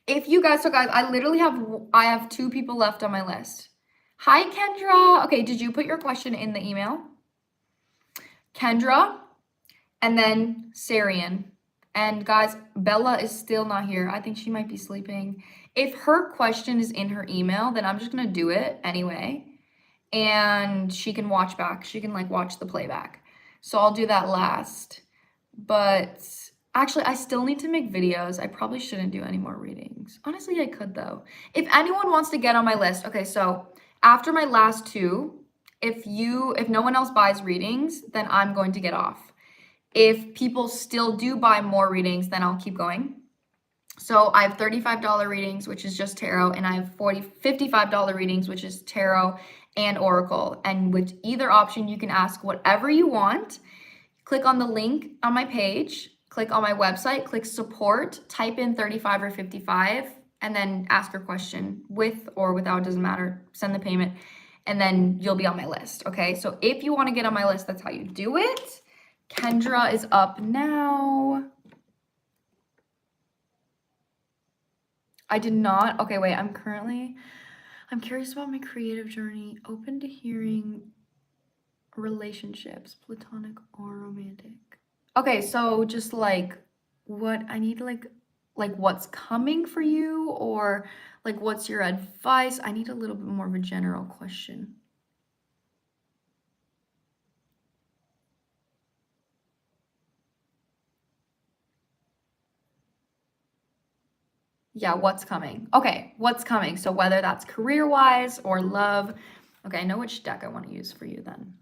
If you guys, so guys, I have 2 people left on my list. Hi, Kendra. Okay, did you put your question in the email? Kendra, and then Sarian. And guys, Bella is still not here. I think she might be sleeping. If her question is in her email, then I'm just gonna do it anyway. And she can watch back. She can like watch the playback. So I'll do that last. But actually, I still need to make videos. I probably shouldn't do any more readings. Honestly, I could though. If anyone wants to get on my list, okay, so after my last 2, if no one else buys readings, then I'm going to get off. If people still do buy more readings, then I'll keep going. So I have $35 readings, which is just tarot, and I have $55 readings, which is tarot and oracle. And with either option, you can ask whatever you want. Click on the link on my page, click on my website, click support, type in 35 or 55, and then ask your question with or without, doesn't matter. Send the payment. and then you'll be on my list, okay? So if you want to get on my list, that's how you do it. Kendra is up now. I did not. Okay, wait. I'm curious about my creative journey. Open to hearing relationships, platonic or romantic. Okay, so just like what I need to like what's coming for you, or like what's your advice? I need a little bit more of a general question. Yeah, what's coming? Okay, what's coming? So whether that's career-wise or love. Okay, I know which deck I want to use for you then.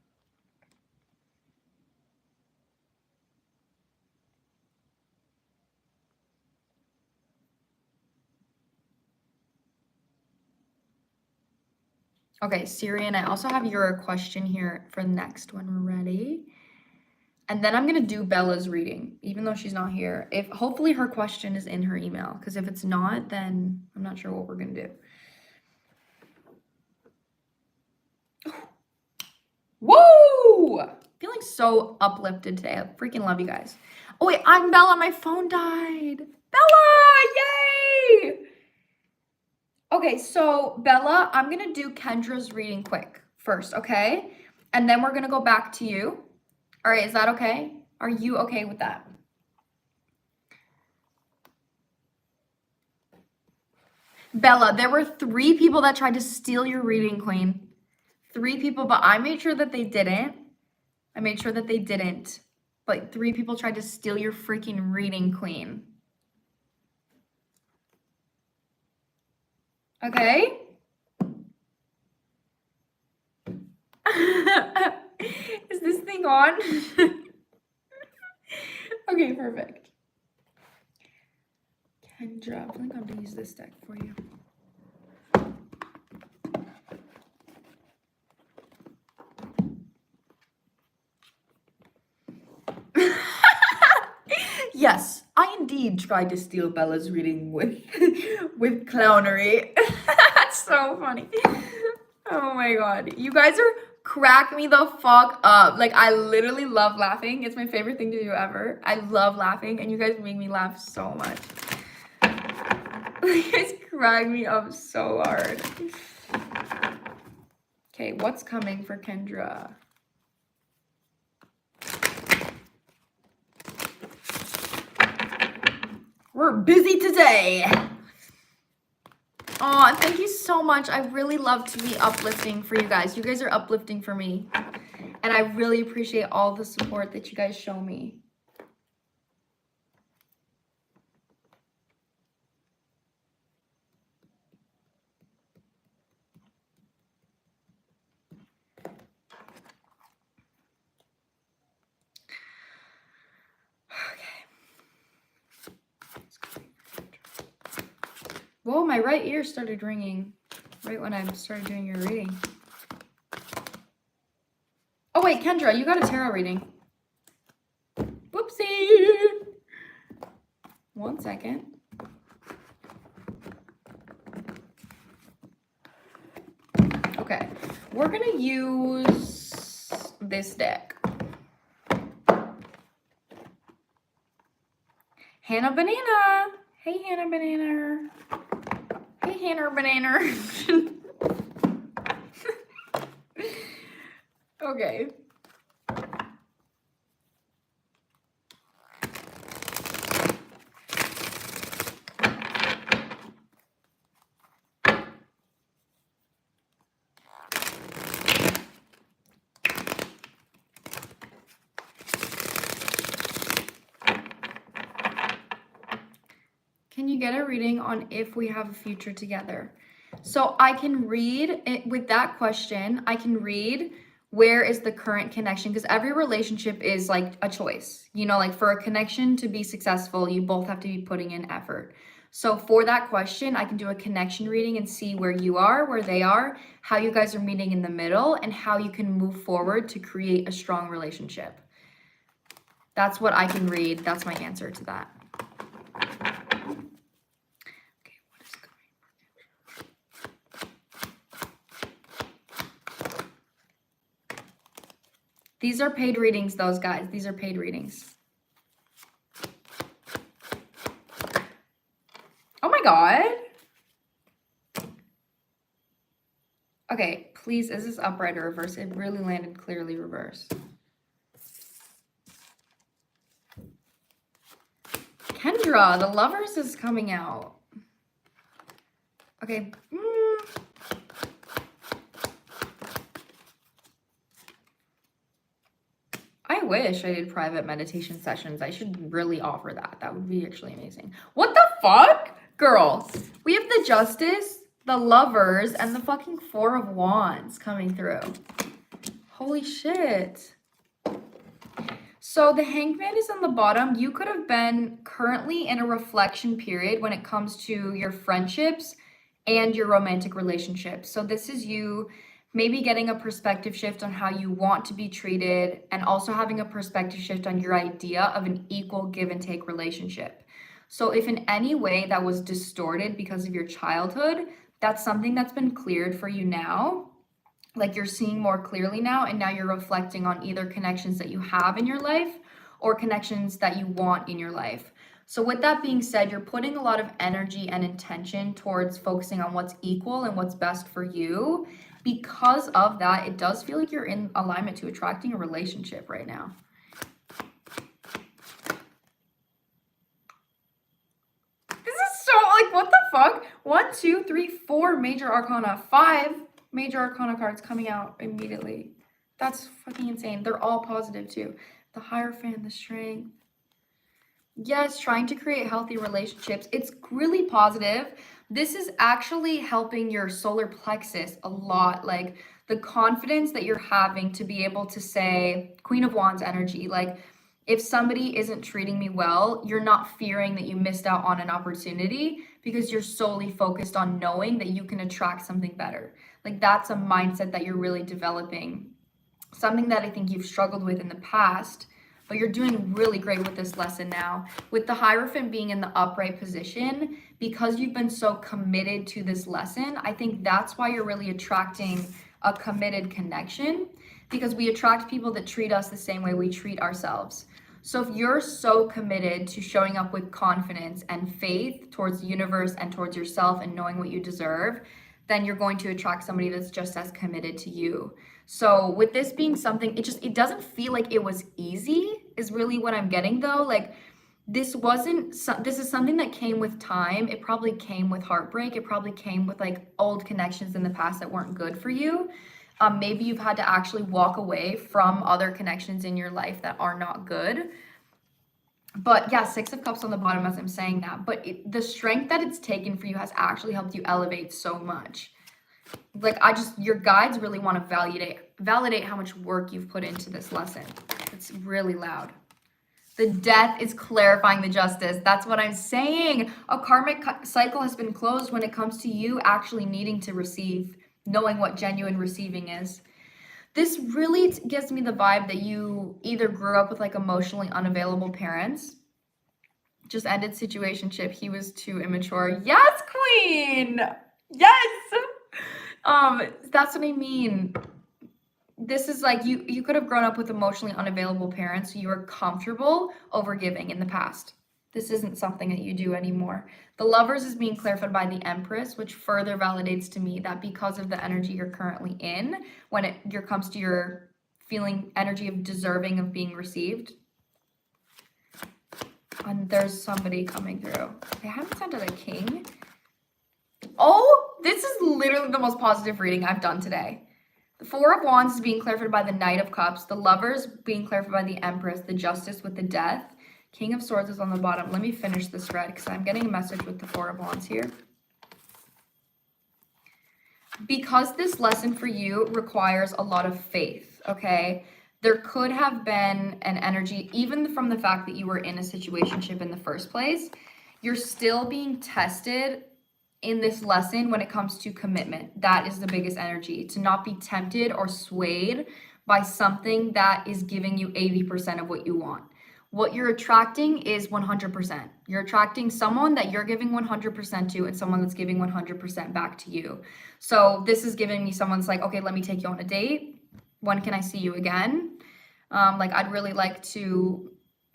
Okay, Syrian, I also have your question here for the next one. We're ready. And then I'm gonna do Bella's reading, even though she's not here. If hopefully her question is in her email, because if it's not, then I'm not sure what we're gonna do. Woo! Feeling so uplifted today. I freaking love you guys. Oh wait, I'm Bella. My phone died. Bella! Yay! Okay, so Bella, I'm gonna do Kendra's reading quick first, okay? And then we're gonna go back to you. All right, is that okay? Are you okay with that? Bella, there were 3 people that tried to steal your reading, Queen. 3 people, but I made sure that they didn't. But 3 people tried to steal your freaking reading, Queen. Okay? Is this thing on? Okay, perfect. Kendra, I think I'm gonna use this deck for you. Yes, I indeed tried to steal Bella's reading with clownery. That's so funny. Oh my god. You guys are cracking me the fuck up. Like, I literally love laughing. It's my favorite thing to do ever. I love laughing, and you guys make me laugh so much. You guys crack me up so hard. Okay, what's coming for Kendra? We're busy today. Oh, thank you so much. I really love to be uplifting for you guys. You guys are uplifting for me. And I really appreciate all the support that you guys show me. Whoa, my right ear started ringing right when I started doing your reading. Oh wait, Kendra, you got a tarot reading. Whoopsie. 1 second. Okay, we're gonna use this deck. Hannah Banana. Hey, Hannah Banana. Hey, Hannah Banana. Okay. Can you get a reading on if we have a future together? So I can read it with that question. I can read where is the current connection, because every relationship is like a choice. You know, like for a connection to be successful, you both have to be putting in effort. So for that question, I can do a connection reading and see where you are, where they are, how you guys are meeting in the middle, and how you can move forward to create a strong relationship. That's what I can read. That's my answer to that. These are paid readings, those guys. These are paid readings. Oh my God. Okay, please, is this upright or reverse? It really landed clearly reverse. Kendra, the Lovers is coming out. Okay. I wish I did private meditation sessions. I should really offer that. That would be actually amazing. What the fuck? Girl, we have the Justice, the Lovers, and the fucking Four of Wands coming through. Holy shit. So the Hangman is on the bottom. You could have been currently in a reflection period when it comes to your friendships and your romantic relationships. So this is you maybe getting a perspective shift on how you want to be treated, and also having a perspective shift on your idea of an equal give and take relationship. So if in any way that was distorted because of your childhood, that's something that's been cleared for you now. Like you're seeing more clearly now, and now you're reflecting on either connections that you have in your life or connections that you want in your life. So with that being said, you're putting a lot of energy and intention towards focusing on what's equal and what's best for you. Because of that, it does feel like you're in alignment to attracting a relationship right now. This is so, like, what the fuck? 1, 2, 3, 4 major arcana, 5 major arcana cards coming out immediately. That's fucking insane. They're all positive too. The Hierophant, the Strength. Yes, trying to create healthy relationships. It's really positive. This is actually helping your solar plexus a lot. Like the confidence that you're having to be able to say, Queen of Wands energy, like if somebody isn't treating me well, you're not fearing that you missed out on an opportunity because you're solely focused on knowing that you can attract something better. Like that's a mindset that you're really developing. Something that I think you've struggled with in the past, but you're doing really great with this lesson now. With the Hierophant being in the upright position, because you've been so committed to this lesson, I think that's why you're really attracting a committed connection, because we attract people that treat us the same way we treat ourselves. So if you're so committed to showing up with confidence and faith towards the universe and towards yourself and knowing what you deserve, then you're going to attract somebody that's just as committed to you. So with this being something, it doesn't feel like it was easy is really what I'm getting though. Like this is something that came with time. It probably came with heartbreak. It probably came with like old connections in the past that weren't good for you. Maybe you've had to actually walk away from other connections in your life that are not good. But yeah, 6 of Cups on the bottom as I'm saying that. But the strength that it's taken for you has actually helped you elevate so much. Like your guides really want to validate how much work you've put into this lesson. It's really loud. The Death is clarifying the Justice. That's what I'm saying. A karmic cycle has been closed when it comes to you actually needing to receive, knowing what genuine receiving is. This really gives me the vibe that you either grew up with like emotionally unavailable parents, just ended situationship, he was too immature. Yes, queen! Yes! That's what I mean. This is like you could have grown up with emotionally unavailable parents, so you were comfortable overgiving in the past. This isn't something that you do anymore. The Lovers is being clarified by the Empress, which further validates to me that because of the energy you're currently in, when it comes to your feeling energy of deserving of being received, and there's somebody coming through. They haven't sent out a King. Oh, this is literally the most positive reading I've done today. The Four of Wands is being clarified by the Knight of Cups. The Lovers being clarified by the Empress. The Justice with the Death. King of Swords is on the bottom. Let me finish this read because I'm getting a message with the Four of Wands here. Because this lesson for you requires a lot of faith, okay? There could have been an energy, even from the fact that you were in a situationship in the first place, you're still being tested in this lesson when it comes to commitment. That is the biggest energy, to not be tempted or swayed by something that is giving you 80% of what you want. What you're attracting is 100%. You're attracting someone that you're giving 100% to and someone that's giving 100% back to you. So this is giving me someone's like, okay, let me take you on a date. When can I see you again? Like, I'd really like to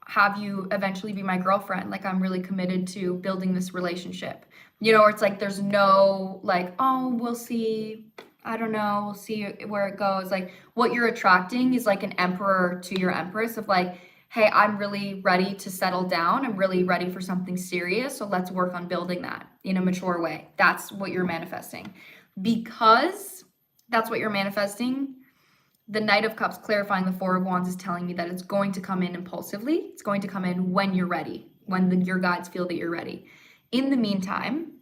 have you eventually be my girlfriend. Like, I'm really committed to building this relationship. You know, or it's like there's no like, oh, we'll see. I don't know. We'll see where it goes. Like, what you're attracting is like an emperor to your empress of like, hey, I'm really ready to settle down. I'm really ready for something serious. So let's work on building that in a mature way. That's what you're manifesting. Because that's what you're manifesting, the Knight of Cups clarifying the Four of Wands is telling me that it's going to come in impulsively. It's going to come in when you're ready, when your guides feel that you're ready. In the meantime,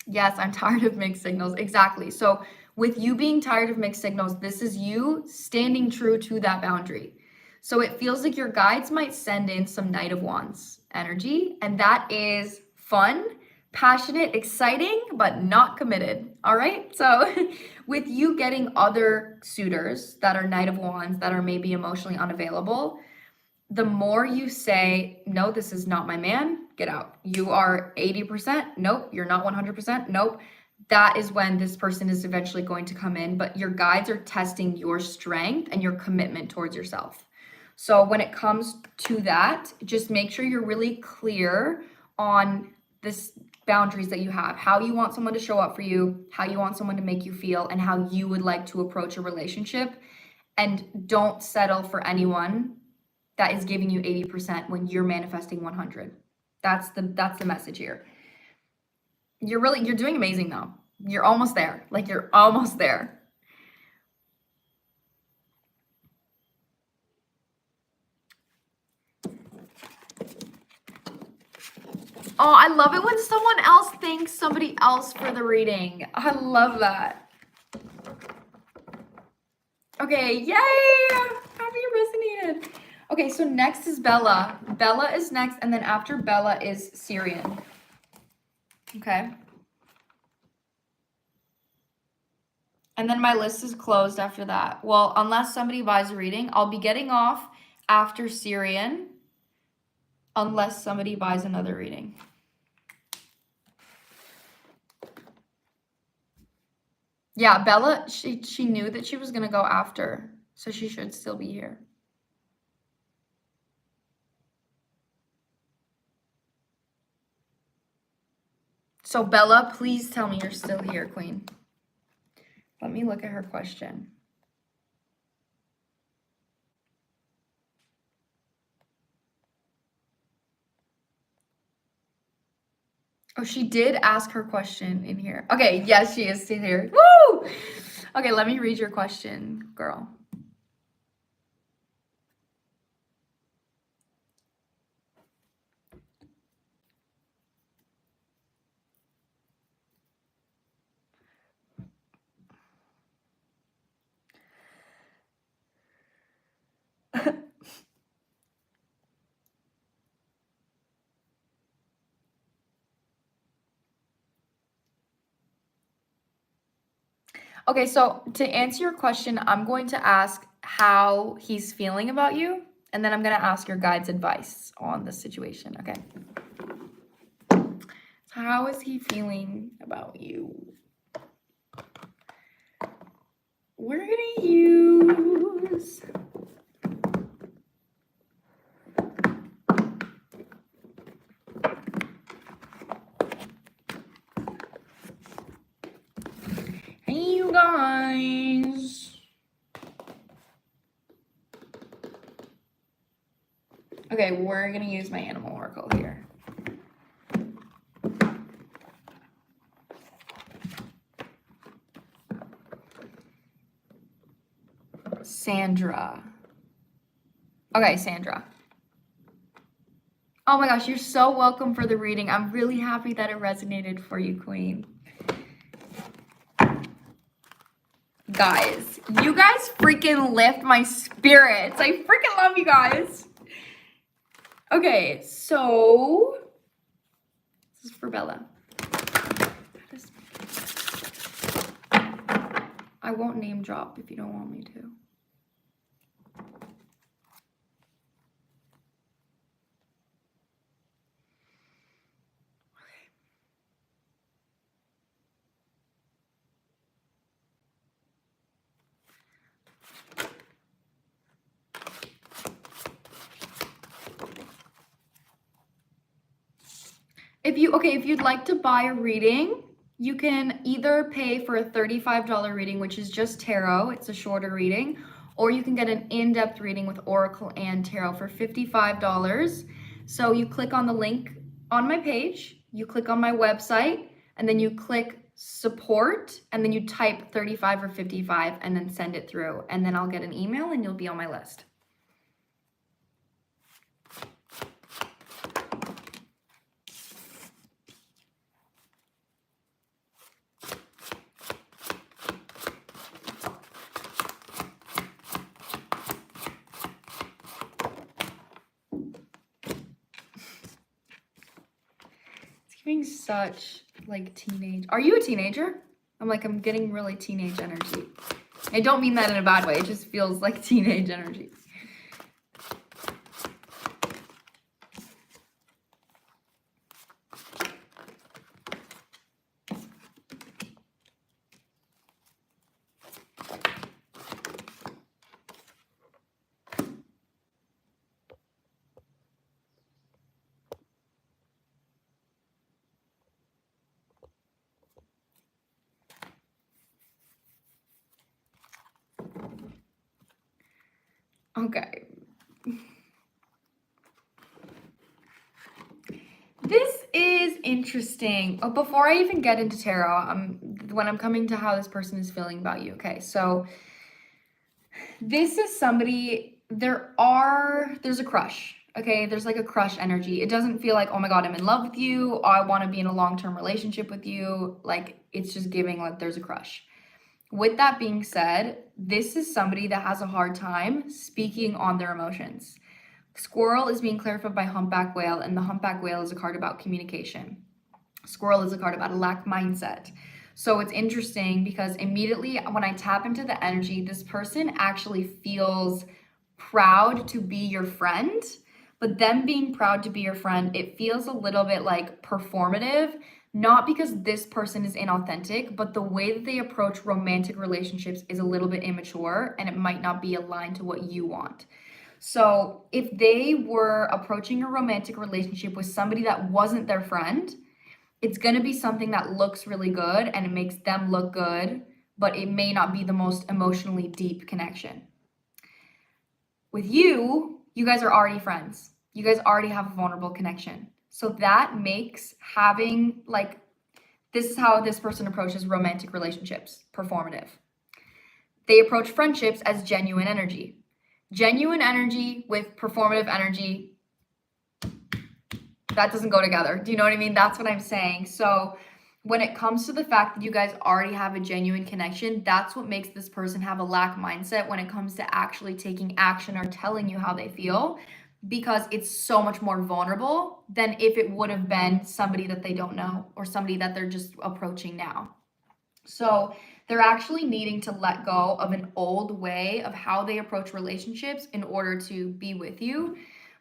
yes, I'm tired of mixed signals. Exactly. So with you being tired of mixed signals, this is you standing true to that boundary. So it feels like your guides might send in some Knight of Wands energy, and that is fun, passionate, exciting, but not committed. All right. So with you getting other suitors that are Knight of Wands that are maybe emotionally unavailable, the more you say, no, this is not my man, get out. You are 80%. Nope. You're not 100%. Nope. That is when this person is eventually going to come in, but your guides are testing your strength and your commitment towards yourself. So when it comes to that, just make sure you're really clear on this boundaries that you have, how you want someone to show up for you, how you want someone to make you feel, and how you would like to approach a relationship. And don't settle for anyone that is giving you 80% when you're manifesting 100. That's the message here. You're doing amazing though. You're almost there. Like, you're almost there. Oh, I love it when someone else thanks somebody else for the reading. I love that. Okay, yay! Happy you resonated. Okay, so next is Bella. Bella is next, and then after Bella is Syrian. Okay. And then my list is closed after that. Well, unless somebody buys a reading, I'll be getting off after Syrian, unless somebody buys another reading. Yeah, Bella, she knew that she was going to go after, so she should still be here. So Bella, please tell me you're still here, Queen. Let me look at her question. Oh, she did ask her question in here. Okay, yes, she is still here. Woo! Okay, let me read your question, girl. Okay, so to answer your question, I'm going to ask how he's feeling about you, and then I'm going to ask your guide's advice on the situation, okay? How is he feeling about you? We're going to use... Hey, you guys. Okay, we're going to use my animal oracle here. Sandra. Okay, Sandra. Oh my gosh, you're so welcome for the reading. I'm really happy that it resonated for you, Queen. Guys, you guys freaking lift my spirits. I freaking love you guys. Okay, so this is for Bella. I won't name drop if you don't want me to. If you'd like to buy a reading, you can either pay for a $35 reading, which is just tarot. It's a shorter reading, or you can get an in-depth reading with Oracle and Tarot for $55. So you click on the link on my page, you click on my website, and then you click support, and then you type 35 or 55 and then send it through, and then I'll get an email and you'll be on my list. Giving such like teenage. Are you a teenager? I'm getting really teenage energy. I don't mean that in a bad way. It just feels like teenage energy. Okay. This is interesting. Oh, before I even get into tarot, when I'm coming to how this person is feeling about you. Okay, so this is somebody, there's a crush. Okay, there's like a crush energy. It doesn't feel like, oh my God, I'm in love with you. I want to be in a long-term relationship with you. Like, it's just giving like there's a crush. With that being said, this is somebody that has a hard time speaking on their emotions. Squirrel is being clarified by humpback whale, and the humpback whale is a card about communication. Squirrel is a card about a lack mindset. So it's interesting because immediately when I tap into the energy, this person actually feels proud to be your friend, but them being proud to be your friend, it feels a little bit like performative. Not because this person is inauthentic, but the way that they approach romantic relationships is a little bit immature and it might not be aligned to what you want. So if they were approaching a romantic relationship with somebody that wasn't their friend, it's going to be something that looks really good and it makes them look good, but it may not be the most emotionally deep connection. With you, you guys are already friends. You guys already have a vulnerable connection. So that makes having like, this is how this person approaches romantic relationships, performative. They approach friendships as genuine energy. Genuine energy with performative energy, that doesn't go together. Do you know what I mean? That's what I'm saying. So when it comes to the fact that you guys already have a genuine connection, that's what makes this person have a lack mindset when it comes to actually taking action or telling you how they feel, because it's so much more vulnerable than if it would have been somebody that they don't know or somebody that they're just approaching now. So they're actually needing to let go of an old way of how they approach relationships in order to be with you.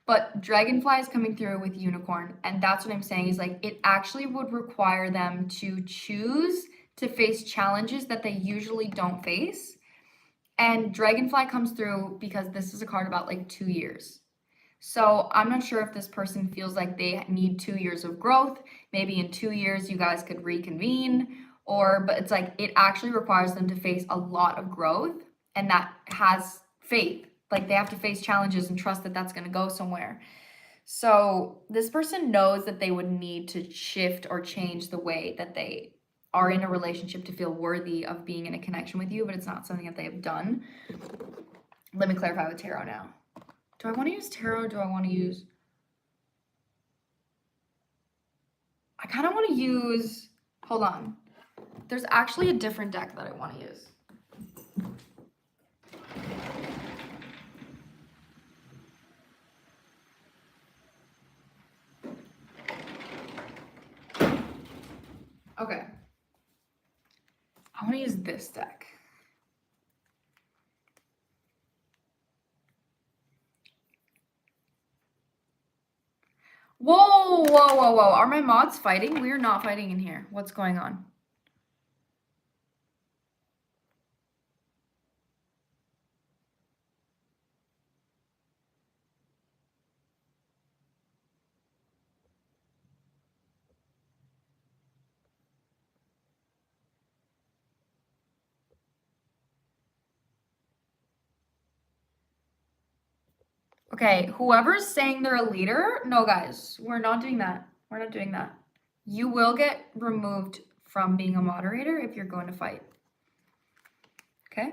But dragonfly is coming through with unicorn. And that's what I'm saying is like, it actually would require them to choose to face challenges that they usually don't face. And dragonfly comes through because this is a card about like 2 years. So I'm not sure if this person feels like they need 2 years of growth. Maybe in 2 years you guys could reconvene, but it's like it actually requires them to face a lot of growth, and that has faith. Like they have to face challenges and trust that that's going to go somewhere. So this person knows that they would need to shift or change the way that they are in a relationship to feel worthy of being in a connection with you, but it's not something that they have done. Let me clarify with tarot now. Do I want to use tarot? Do I want to use... I kind of want to use... Hold on. There's actually a different deck that I want to use. Okay. I want to use this deck. Whoa, whoa, whoa, whoa. Are my mods fighting? We are not fighting in here. What's going on? Okay, whoever's saying they're a leader, no guys, we're not doing that. We're not doing that. You will get removed from being a moderator if you're going to fight. Okay?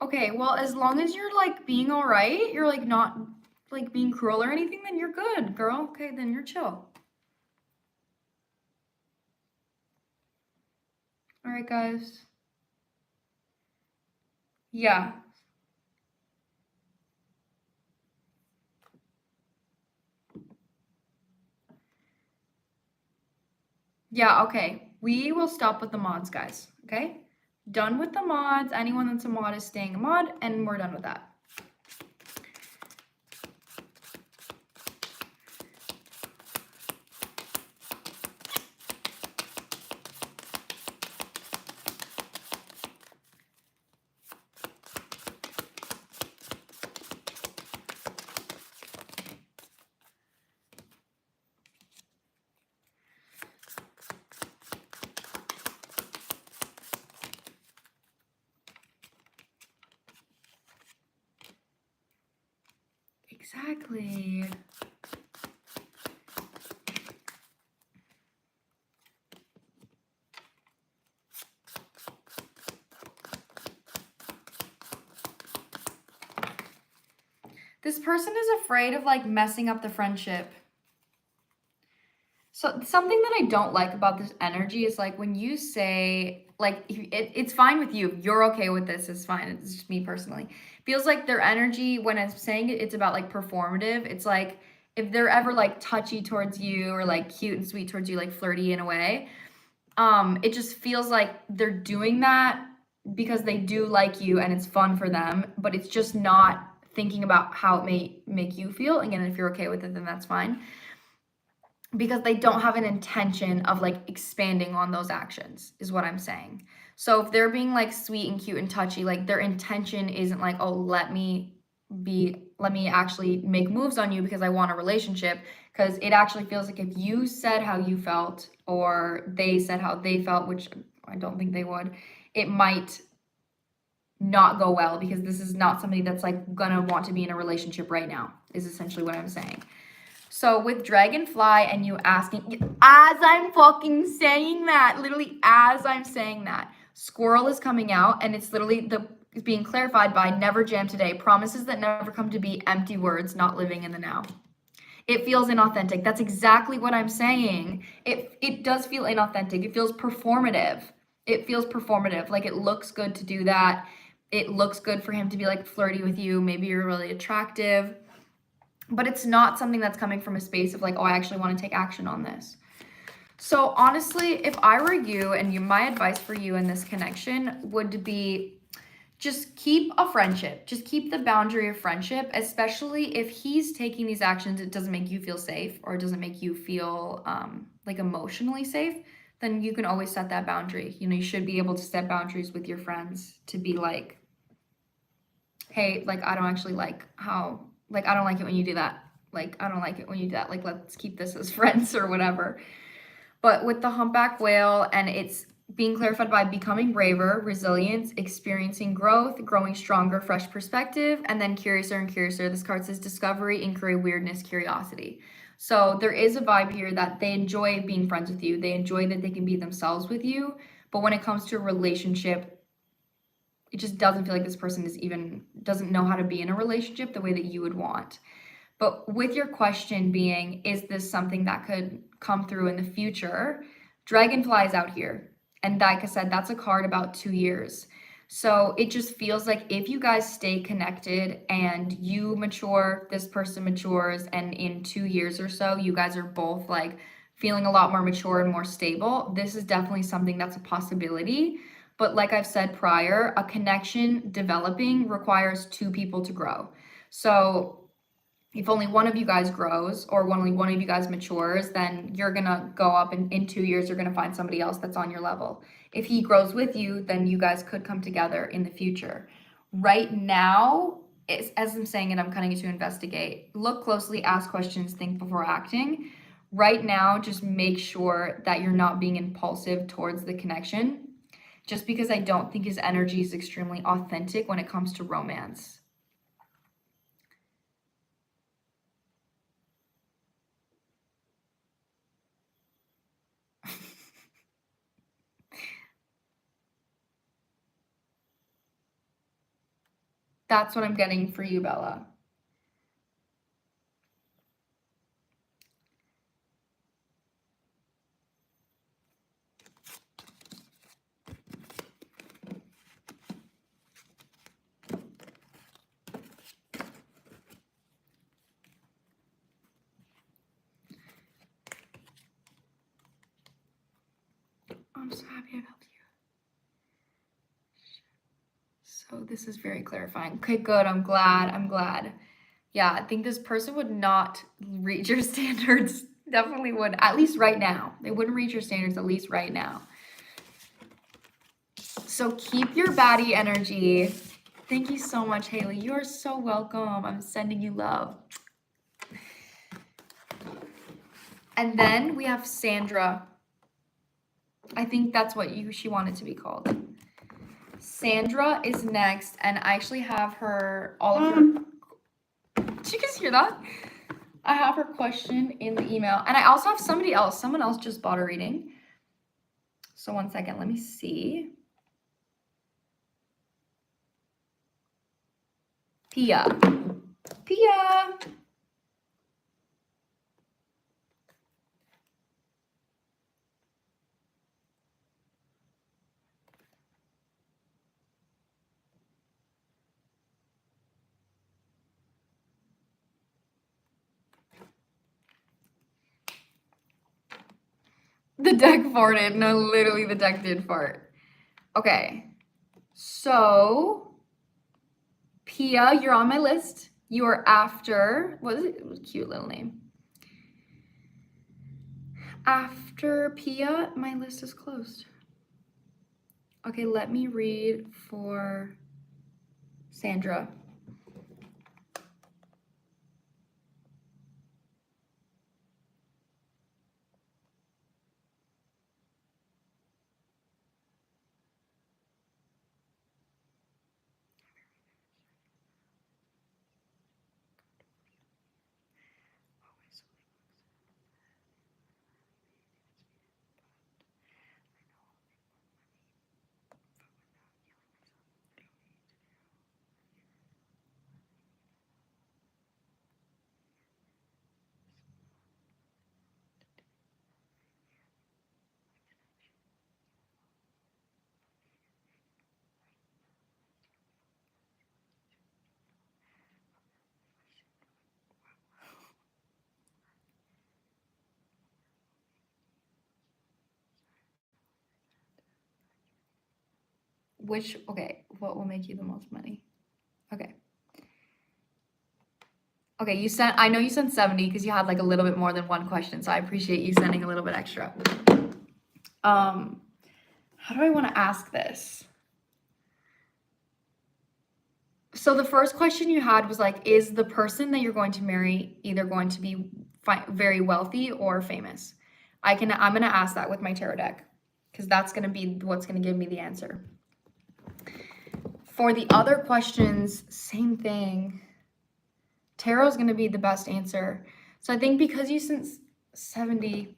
Okay, well, as long as you're like being all right, you're like not like being cruel or anything, then you're good, girl. Okay, then you're chill. All right, guys. Yeah. Yeah, okay. We will stop with the mods, guys. Okay? Done with the mods. Anyone that's a mod is staying a mod, and we're done with that. Exactly. This person is afraid of like messing up the friendship. So something that I don't like about this energy is like when you say like it's fine with you. You're okay with this. It's fine. It's just me personally. Feels like their energy when I'm saying it, it's about like performative. It's like if they're ever like touchy towards you or like cute and sweet towards you, like flirty in a way, it just feels like they're doing that because they do like you and it's fun for them, but it's just not thinking about how it may make you feel. Again, if you're okay with it, then that's fine. Because they don't have an intention of like expanding on those actions, is what I'm saying. So if they're being like sweet and cute and touchy, like their intention isn't like, oh, let me actually make moves on you because I want a relationship. Because it actually feels like if you said how you felt or they said how they felt, which I don't think they would, it might not go well because this is not somebody that's like gonna want to be in a relationship right now, is essentially what I'm saying. So with Dragonfly and you asking, as I'm fucking saying that, literally as I'm saying that, Squirrel is coming out and it's literally it's being clarified by never jam today. Promises that never come to be, empty words, not living in the now. It feels inauthentic. That's exactly what I'm saying. It does feel inauthentic. It feels performative. It feels performative. Like it looks good to do that. It looks good for him to be like flirty with you. Maybe you're really attractive. But it's not something that's coming from a space of like, oh, I actually want to take action on this. So honestly, if I were you and my advice for you in this connection would be just keep a friendship. Just keep the boundary of friendship, especially if he's taking these actions, it doesn't make you feel safe or it doesn't make you feel like emotionally safe, then you can always set that boundary. You know, you should be able to set boundaries with your friends to be like, hey, like, I don't actually like how, like, I don't like it when you do that. Like, I don't like it when you do that. Like, let's keep this as friends or whatever. But with the humpback whale, and it's being clarified by becoming braver, resilience, experiencing growth, growing stronger, fresh perspective, and then curiouser and curiouser. This card says discovery, inquiry, weirdness, curiosity. So there is a vibe here that they enjoy being friends with you. They enjoy that they can be themselves with you. But when it comes to a relationship, it just doesn't feel like this person doesn't know how to be in a relationship the way that you would want. But with your question being, is this something that could come through in the future? Dragonfly is out here. And like I said, that's a card about 2 years. So it just feels like if you guys stay connected and you mature, this person matures, and in 2 years or so, you guys are both like feeling a lot more mature and more stable, this is definitely something that's a possibility. But like I've said prior, a connection developing requires 2 people to grow. So if only one of you guys grows or only one of you guys matures, then you're gonna go up and in 2 years, you're gonna find somebody else that's on your level. If he grows with you, then you guys could come together in the future. Right now, as I'm saying it, I'm cutting it to investigate. Look closely, ask questions, think before acting. Right now, just make sure that you're not being impulsive towards the connection, just because I don't think his energy is extremely authentic when it comes to romance. That's what I'm getting for you, Bella. I'm so happy I helped you. So this is very clarifying. Okay, good. I'm glad. Yeah, I think this person would not reach your standards. Definitely would, at least right now. They wouldn't reach your standards, at least right now. So keep your baddie energy. Thank you so much, Haley. You are so welcome. I'm sending you love. And then we have Sandra. I think that's what she wanted to be called. Sandra is next, and I actually have all of her. Did you guys hear that? I have her question in the email, and I also have somebody else. Someone else just bought a reading. So 1 second, let me see. Pia. The deck farted. No, literally the deck did fart. Okay. So, Pia, you're on my list. You are after, what is it? It was a cute little name. After Pia, my list is closed. Okay, let me read for Sandra. What will make you the most money? Okay, I know you sent 70 because you had like a little bit more than one question, so I appreciate you sending a little bit extra. How do I want to ask this? So the first question you had was like, is the person that you're going to marry either going to be very wealthy or famous? I'm going to ask that with my tarot deck because that's going to be what's going to give me the answer. For the other questions, same thing. Tarot is going to be the best answer. So I think because you sent 70,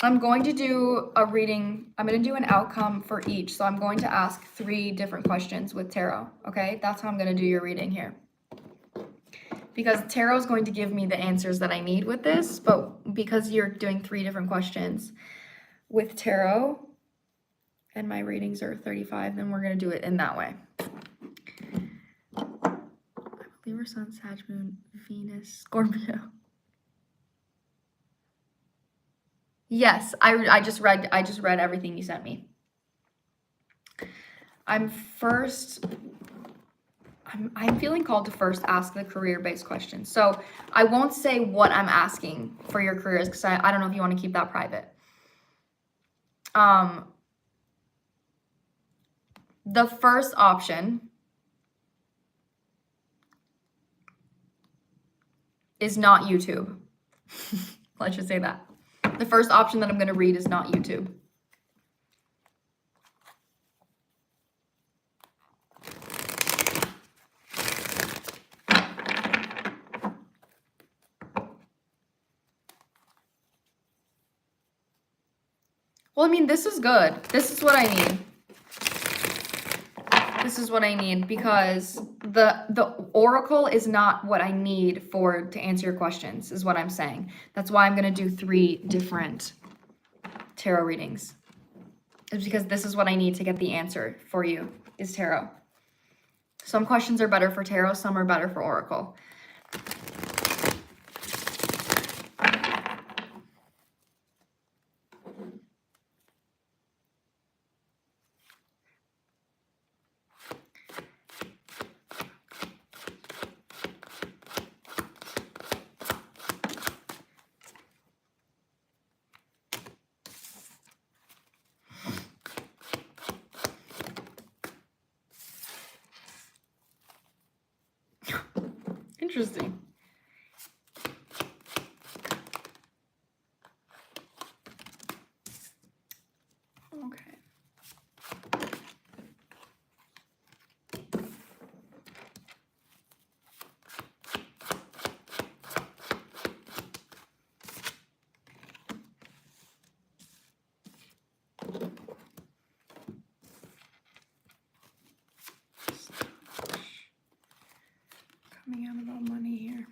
I'm going to do a reading. I'm going to do an outcome for each. So I'm going to ask 3 different questions with tarot. Okay, that's how I'm going to do your reading here. Because tarot is going to give me the answers that I need with this. But because you're doing 3 different questions with tarot, and my readings are 35, then we're going to do it in that way. Libra, Sun, Sag, Moon, Venus, Scorpio. Yes, I just read everything you sent me. I'm feeling called to first ask the career-based questions. So I won't say what I'm asking for your careers because I don't know if you want to keep that private. The first option is not YouTube. Let's just say that. The first option that I'm going to read is not YouTube. Well, I mean, this is good. This is what I need. This is what I need because the oracle is not what I need to answer your questions, is what I'm saying. That's why I'm going to do 3 different tarot readings. It's because this is what I need to get the answer for you, is tarot. Some questions are better for tarot, some are better for oracle. Interesting. Okay. Coming out about money here.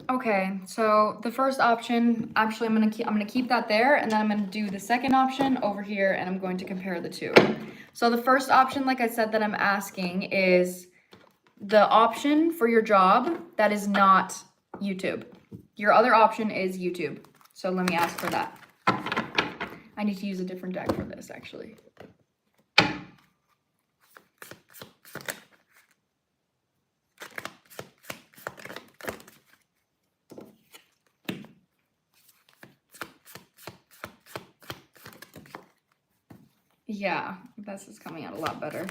Okay, so the first option, actually I'm gonna keep that there, and then I'm gonna do the second option over here, and I'm going to compare the two. So the first option, like I said, that I'm asking is the option for your job that is not YouTube. Your other option is YouTube. So let me ask for that. I need to use a different deck for this, actually. Yeah, this is coming out a lot better.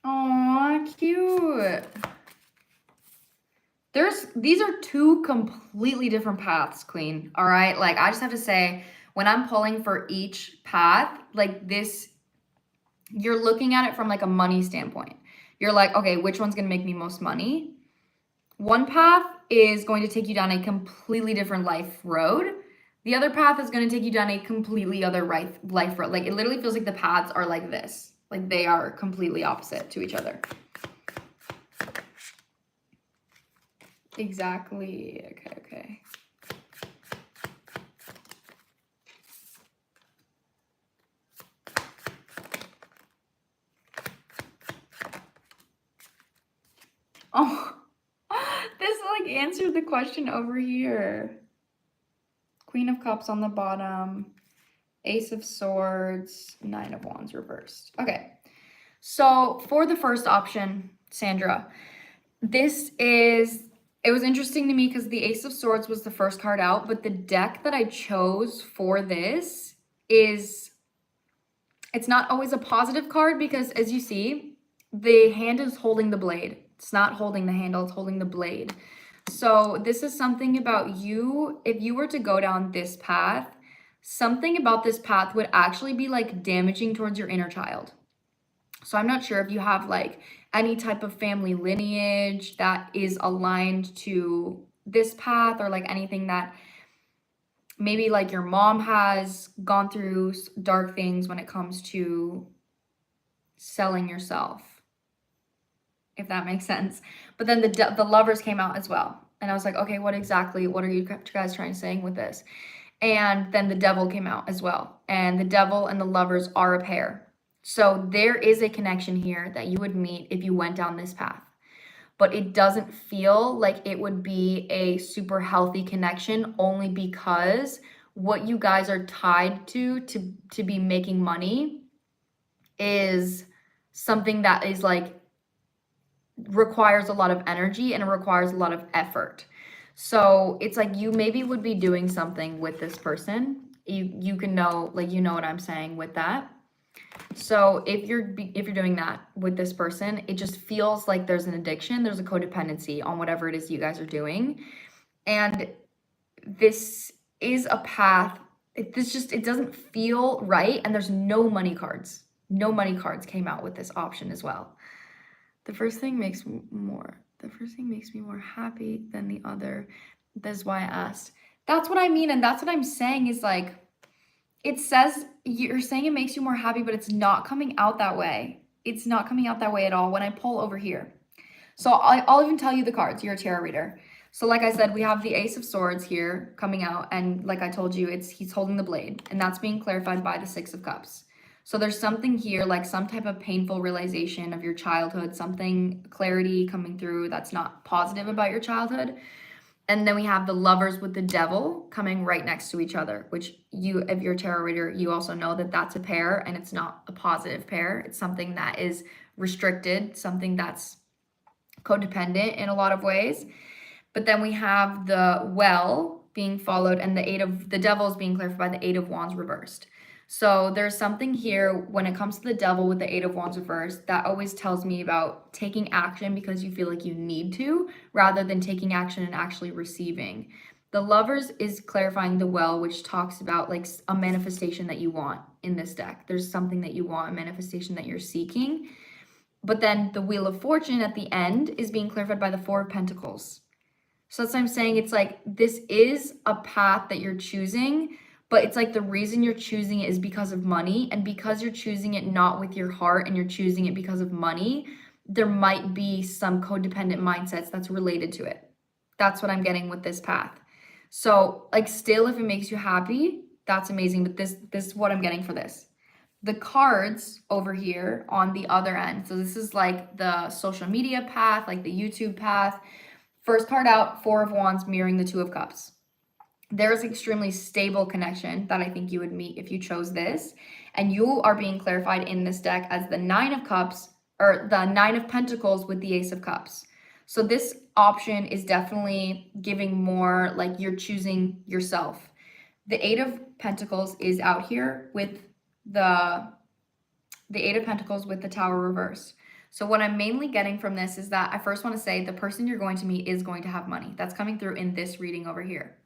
Aw, cute. These are 2 completely different paths, Queen. All right, like I just have to say, when I'm pulling for each path, like this, you're looking at it from like a money standpoint. You're like, okay, which one's gonna make me most money? One path is going to take you down a completely different life road. The other path is going to take you down a completely other life road. Like it literally feels like the paths are like this. Like they are completely opposite to each other. Exactly. Okay. Oh, this like answered the question over here. Queen of Cups on the bottom, Ace of Swords, 9 of Wands reversed. Okay, so for the first option, Sandra, it was interesting to me because the Ace of Swords was the first card out, but the deck that I chose for this it's not always a positive card because as you see, the hand is holding the blade. It's not holding the handle, it's holding the blade. So this is something about you. If you were to go down this path, something about this path would actually be like damaging towards your inner child. So I'm not sure if you have like any type of family lineage that is aligned to this path, or like anything that maybe like your mom has gone through dark things when it comes to selling yourself, if that makes sense. But then the Lovers came out as well. And I was like, okay, what are you guys trying to say with this? And then the Devil came out as well. And the Devil and the Lovers are a pair. So there is a connection here that you would meet if you went down this path. but it doesn't feel like it would be a super healthy connection, only because what you guys are tied to be making money is something that is like requires a lot of energy and it requires a lot of effort. So it's like you maybe would be doing something with this person. You can know, like, you know what I'm saying with that. So if you're doing that with this person, it just feels like there's an addiction, there's a codependency on whatever it is you guys are doing. And this is a path, it doesn't feel right. And there's no money cards. No money cards came out with this option as well. The first thing makes me more happy than the other. That's why I asked. That's what I mean. And that's what I'm saying is like, it says you're saying it makes you more happy, but it's not coming out that way. It's not coming out that way at all when I pull over here. So I'll even tell you the cards. You're a tarot reader. So like I said, we have the Ace of Swords here coming out. And like I told you, he's holding the blade. And that's being clarified by the Six of Cups. So there's something here, like some type of painful realization of your childhood, something, clarity coming through that's not positive about your childhood. And then we have the Lovers with the Devil coming right next to each other, which if you're a tarot reader, you also know that that's a pair and it's not a positive pair. It's something that is restricted, something that's codependent in a lot of ways. But then we have the Well being followed and the Devils being clarified by the Eight of Wands reversed. So there's something here when it comes to the Devil with the Eight of Wands reversed that always tells me about taking action because you feel like you need to, rather than taking action and actually receiving. The Lovers is clarifying the Well, which talks about like a manifestation that you want in this deck. There's something that you want, a manifestation that you're seeking. But then the Wheel of Fortune at the end is being clarified by the Four of Pentacles. So that's what I'm saying. It's like, this is a path that you're choosing, but it's like the reason you're choosing it is because of money. And because you're choosing it not with your heart and you're choosing it because of money, there might be some codependent mindsets that's related to it. That's what I'm getting with this path. So like still, if it makes you happy, that's amazing. But this is what I'm getting for this. The cards over here on the other end. So this is like the social media path, like the YouTube path. First card out, Four of Wands mirroring the Two of Cups. There's extremely stable connection that I think you would meet if you chose this. And you are being clarified in this deck as the Nine of Cups, or the Nine of Pentacles with the Ace of Cups. So this option is definitely giving more like you're choosing yourself. The Eight of Pentacles is out here with the Eight of Pentacles with the Tower reversed. So what I'm mainly getting from this is that I first want to say the person you're going to meet is going to have money. That's coming through in this reading over here.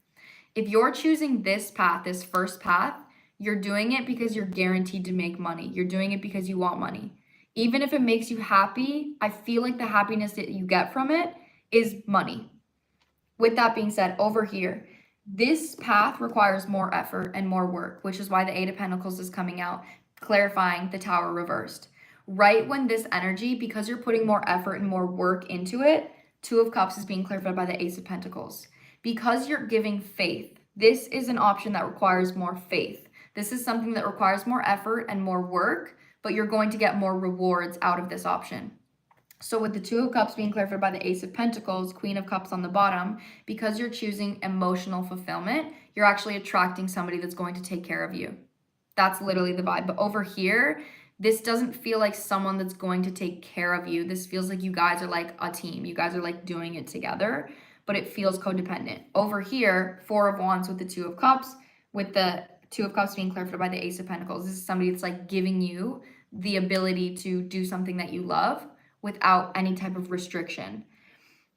If you're choosing this path, this first path, you're doing it because you're guaranteed to make money. You're doing it because you want money. Even if it makes you happy, I feel like the happiness that you get from it is money. With that being said, over here, this path requires more effort and more work, which is why the Eight of Pentacles is coming out, clarifying the Tower reversed. Right when this energy, because you're putting more effort and more work into it, Two of Cups is being clarified by the Ace of Pentacles. Because you're giving faith, this is an option that requires more faith. This is something that requires more effort and more work, but you're going to get more rewards out of this option. So with the Two of Cups being clarified by the Ace of Pentacles, Queen of Cups on the bottom, because you're choosing emotional fulfillment, you're actually attracting somebody that's going to take care of you. That's literally the vibe. But over here, this doesn't feel like someone that's going to take care of you. This feels like you guys are like a team. You guys are like doing it together, but it feels codependent. Over here, Four of Wands with the Two of Cups, with the Two of Cups being clarified by the Ace of Pentacles. This is somebody that's like giving you the ability to do something that you love without any type of restriction.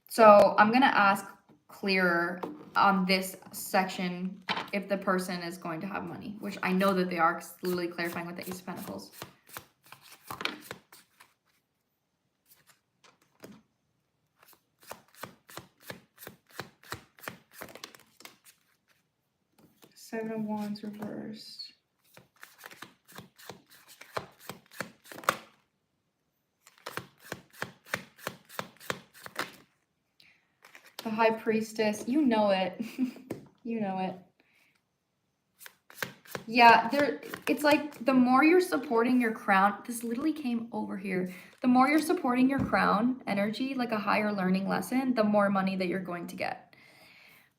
So I'm going to ask clearer on this section if the person is going to have money, which I know that they are, because it's literally clarifying with the Ace of Pentacles. Seven of Wands reversed. The High Priestess, you know it. You know it. Yeah, it's like the more you're supporting your crown, this literally came over here. The more you're supporting your crown energy, like a higher learning lesson, the more money that you're going to get.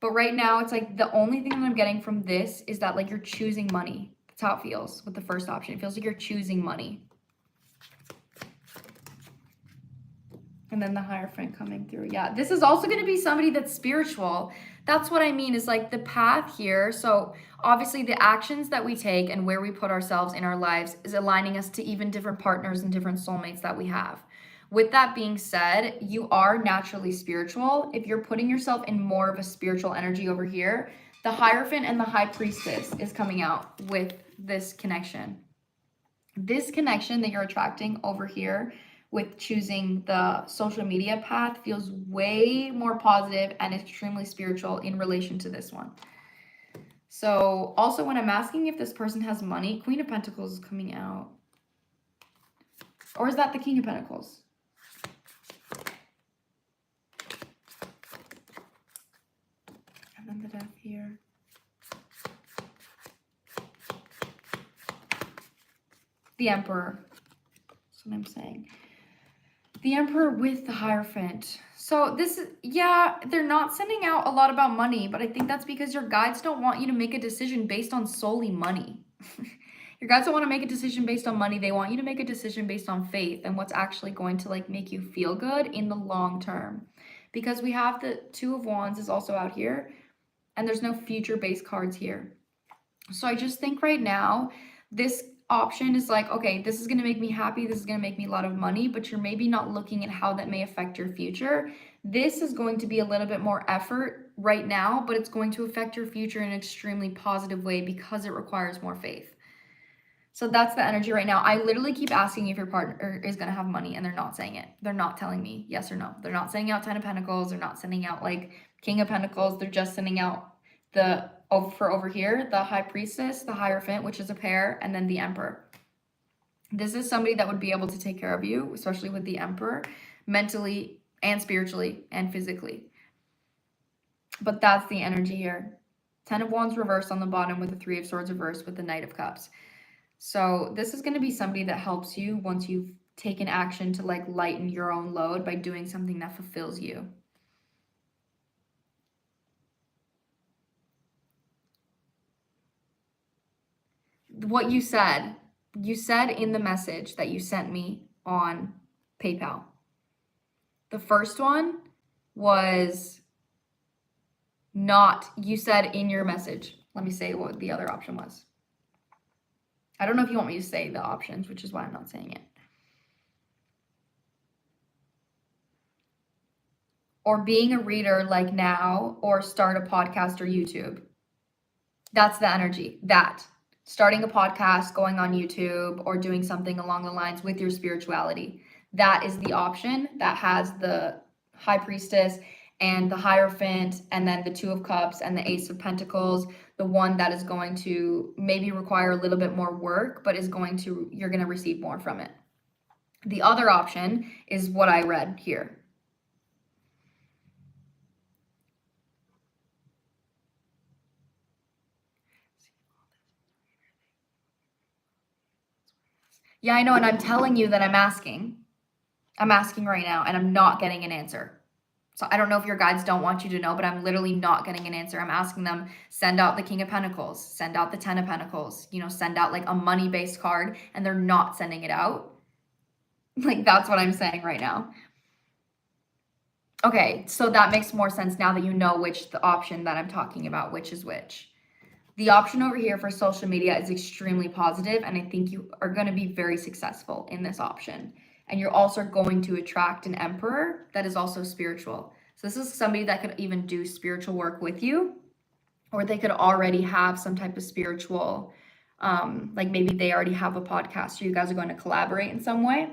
But right now, it's like the only thing that I'm getting from this is that like you're choosing money. That's how it feels with the first option. It feels like you're choosing money. And then the Hierophant coming through. Yeah, this is also going to be somebody that's spiritual. That's what I mean is like the path here. So obviously the actions that we take and where we put ourselves in our lives is aligning us to even different partners and different soulmates that we have. With that being said, you are naturally spiritual. If you're putting yourself in more of a spiritual energy over here, the Hierophant and the High Priestess is coming out with this connection. This connection that you're attracting over here with choosing the social media path feels way more positive and extremely spiritual in relation to this one. So also when I'm asking if this person has money, Queen of Pentacles is coming out. Or is that the King of Pentacles? And then the Death here. The Emperor. That's what I'm saying. The Emperor with the Hierophant. So this is, yeah, they're not sending out a lot about money, but I think that's because your guides don't want you to make a decision based on solely money. Your guides don't want to make a decision based on money. They want you to make a decision based on faith and what's actually going to like make you feel good in the long term. Because we have the Two of Wands is also out here and there's no future-based cards here. So I just think right now, this option is like, okay, this is going to make me happy. This is going to make me a lot of money, but you're maybe not looking at how that may affect your future. This is going to be a little bit more effort right now, but it's going to affect your future in an extremely positive way because it requires more faith. So that's the energy right now. I literally keep asking if your partner is going to have money and they're not saying it. They're not telling me yes or no. They're not sending out 10 of Pentacles. They're not sending out like King of Pentacles. They're just sending out the, for over here, the High Priestess, the Hierophant, which is a pair, and then the Emperor. This is somebody that would be able to take care of you, especially with the Emperor, mentally and spiritually and physically. But that's the energy here. 10 of Wands reversed on the bottom with the 3 of Swords reversed with the Knight of Cups. So this is going to be somebody that helps you once you've taken action to like lighten your own load by doing something that fulfills you. What you said in the message that you sent me on PayPal. The first one was not, you said in your message. Let me say what the other option was. I don't know if you want me to say the options, which is why I'm not saying it. Or being a reader like now, or start a podcast or YouTube. That's the energy. That. Starting a podcast, going on YouTube, or doing something along the lines with your spirituality. That is the option that has the High Priestess and the Hierophant, and then the Two of Cups and the Ace of Pentacles, the one that is going to maybe require a little bit more work, but is going to, you're going to receive more from it. The other option is what I read here. Yeah, I know, and I'm telling you that I'm asking. I'm asking right now, and I'm not getting an answer. So I don't know if your guides don't want you to know, but I'm literally not getting an answer. I'm asking them, send out the King of Pentacles, send out the 10 of Pentacles, you know, send out like a money-based card, and they're not sending it out. Like, that's what I'm saying right now. Okay, so that makes more sense now that you know which the option that I'm talking about, which is which. The option over here for social media is extremely positive, and I think you are going to be very successful in this option. And you're also going to attract an Emperor that is also spiritual. So this is somebody that could even do spiritual work with you, or they could already have some type of spiritual, like maybe they already have a podcast, or you guys are going to collaborate in some way.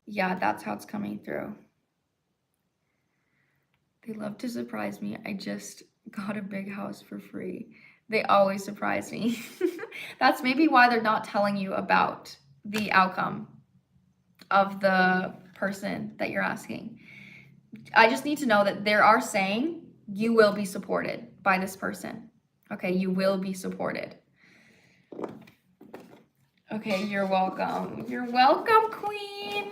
Yeah, that's how it's coming through. They love to surprise me. I just got a big house for free. They always surprise me. That's maybe why they're not telling you about the outcome of the person that you're asking. I just need to know that they are saying you will be supported by this person. Okay, you will be supported. Okay, you're welcome. You're welcome, Queen.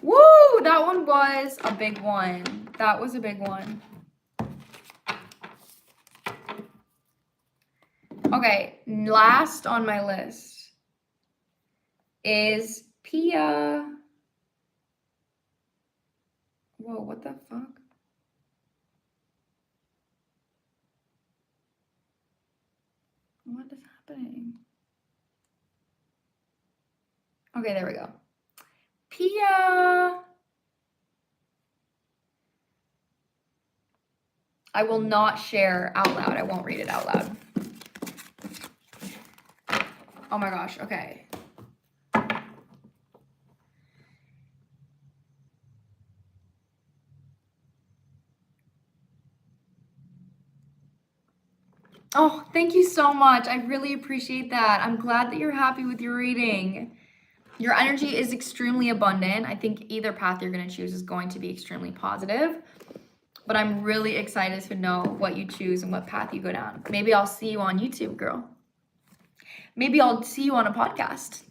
Woo, that one was a big one. That was a big one. Okay, last on my list is Pia. Whoa, what the fuck? What is happening? Okay, there we go. Pia. I will not share out loud. I won't read it out loud. Oh my gosh, okay. Oh, thank you so much. I really appreciate that. I'm glad that you're happy with your reading. Your energy is extremely abundant. I think either path you're going to choose is going to be extremely positive. But I'm really excited to know what you choose and what path you go down. Maybe I'll see you on YouTube, girl. Maybe I'll see you on a podcast.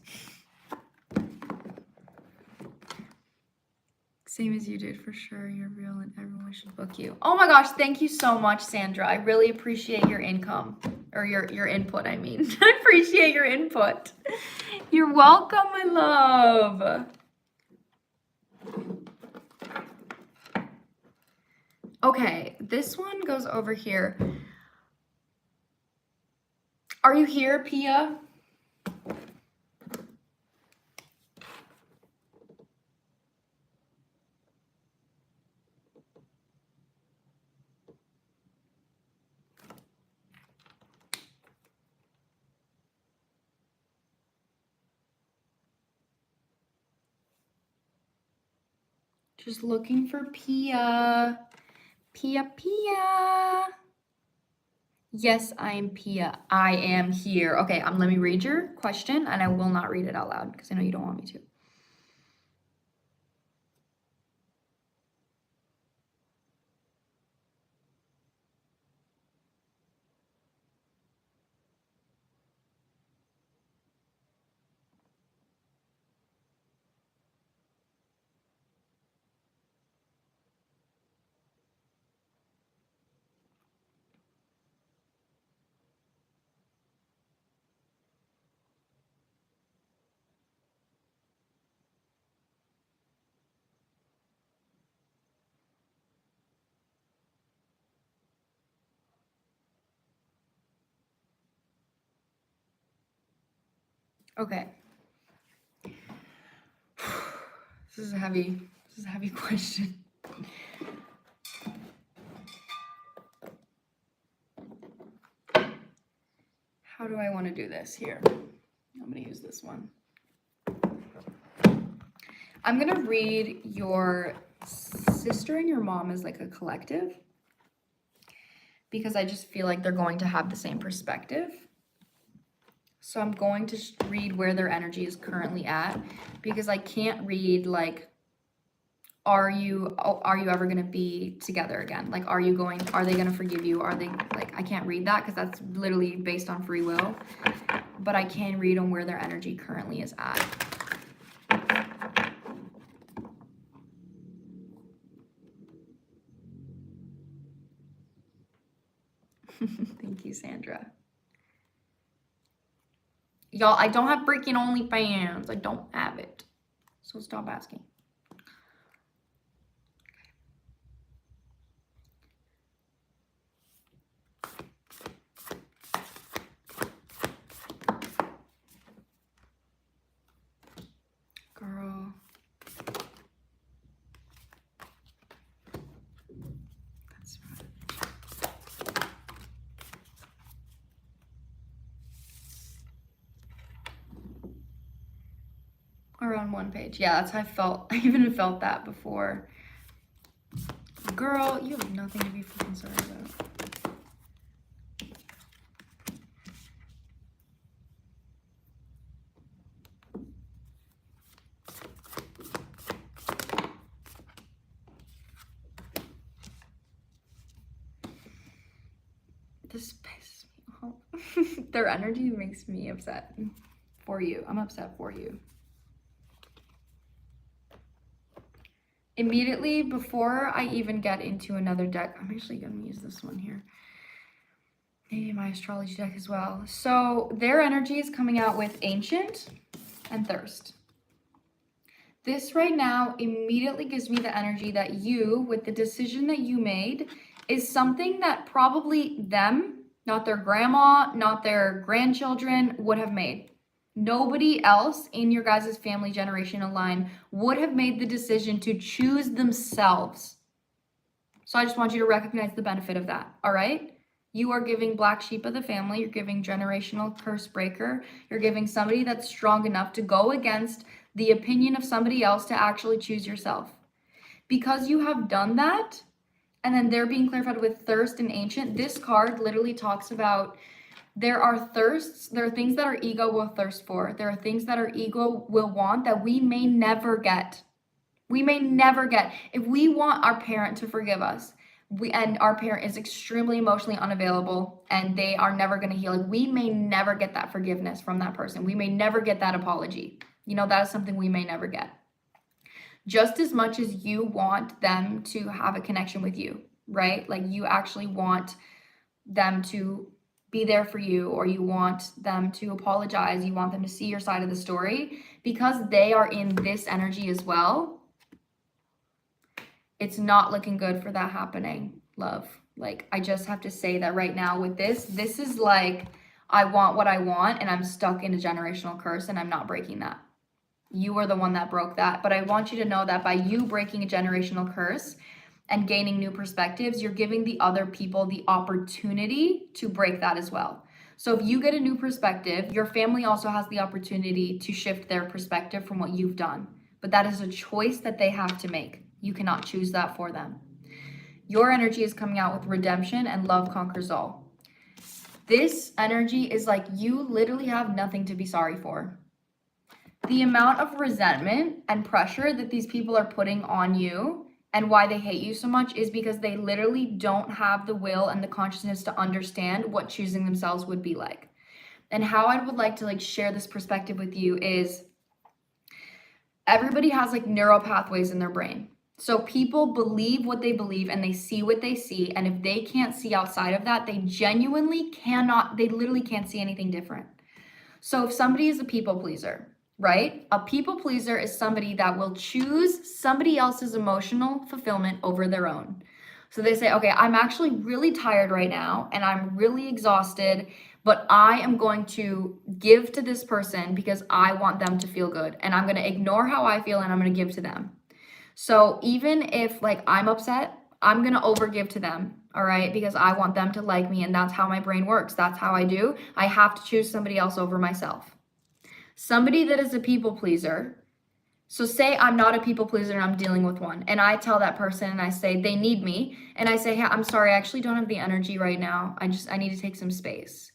Same as you did, for sure. You're real and everyone should book you. Oh my gosh, thank you so much, Sandra. I really appreciate your income, or your input, I mean. I appreciate your input. You're welcome, my love. Okay, this one goes over here. Are you here, Pia? Just looking for Pia. Pia. Yes, I am Pia. I am here. Okay, let me read your question, and I will not read it out loud because I know you don't want me to. Okay. This is a heavy question. How do I want to do this here? I'm going to use this one. I'm going to read your sister and your mom as like a collective, because I just feel like they're going to have the same perspective. So I'm going to read where their energy is currently at, because I can't read like, are you ever going to be together again? Like, are they going to forgive you? Are they, like, I can't read that because that's literally based on free will, but I can read on where their energy currently is at. Thank you, Sandra. Y'all, I don't have freaking OnlyFans. I don't have it. So stop asking. Girl. That's right. Around one page. Yeah, that's how I felt. I even felt that before. Girl, you have nothing to be freaking sorry about. Their energy makes me upset for you. I'm upset for you. Immediately before I even get into another deck, I'm actually going to use this one here. Maybe my astrology deck as well. So their energy is coming out with Ancient and Thirst. This right now immediately gives me the energy that you, with the decision that you made, is something that probably them, not their grandma, not their grandchildren, would have made. Nobody else in your guys' family generational line would have made the decision to choose themselves. So I just want you to recognize the benefit of that, all right? You are giving black sheep of the family, you're giving generational curse breaker, you're giving somebody that's strong enough to go against the opinion of somebody else to actually choose yourself. Because you have done that, and then they're being clarified with Thirst and Ancient, this card literally talks about there are thirsts, there are things that our ego will thirst for, there are things that our ego will want that we may never get. We may never get. If we want our parent to forgive us, and our parent is extremely emotionally unavailable and they are never going to heal, like, we may never get that forgiveness from that person. We may never get that apology. You know, that is something we may never get. Just as much as you want them to have a connection with you, right? Like, you actually want them to be there for you, or you want them to apologize, you want them to see your side of the story, because they are in this energy as well. It's not looking good for that happening, love. Like, I just have to say that right now with this is like, I want what I want and I'm stuck in a generational curse and I'm not breaking that. You are the one that broke that. But I want you to know that by you breaking a generational curse and gaining new perspectives, you're giving the other people the opportunity to break that as well. So if you get a new perspective, your family also has the opportunity to shift their perspective from what you've done. But that is a choice that they have to make. You cannot choose that for them. Your energy is coming out with Redemption and Love Conquers All. This energy is like, you literally have nothing to be sorry for. The amount of resentment and pressure that these people are putting on you and why they hate you so much is because they literally don't have the will and the consciousness to understand what choosing themselves would be like. And how I would like to share this perspective with you is, everybody has neural pathways in their brain. So people believe what they believe and they see what they see. And if they can't see outside of that, they genuinely cannot, they literally can't see anything different. So if somebody is a people pleaser, right? A people pleaser is somebody that will choose somebody else's emotional fulfillment over their own. So they say, okay, I'm actually really tired right now and I'm really exhausted, but I am going to give to this person because I want them to feel good. And I'm going to ignore how I feel and I'm going to give to them. So even if I'm upset, I'm going to overgive to them, all right? Because I want them to like me and that's how my brain works. That's how I do. I have to choose somebody else over myself. Somebody that is a people pleaser. So say I'm not a people pleaser and I'm dealing with one, and I tell that person and I say they need me, and I say, hey, I'm sorry, I actually don't have the energy right now. I need to take some space.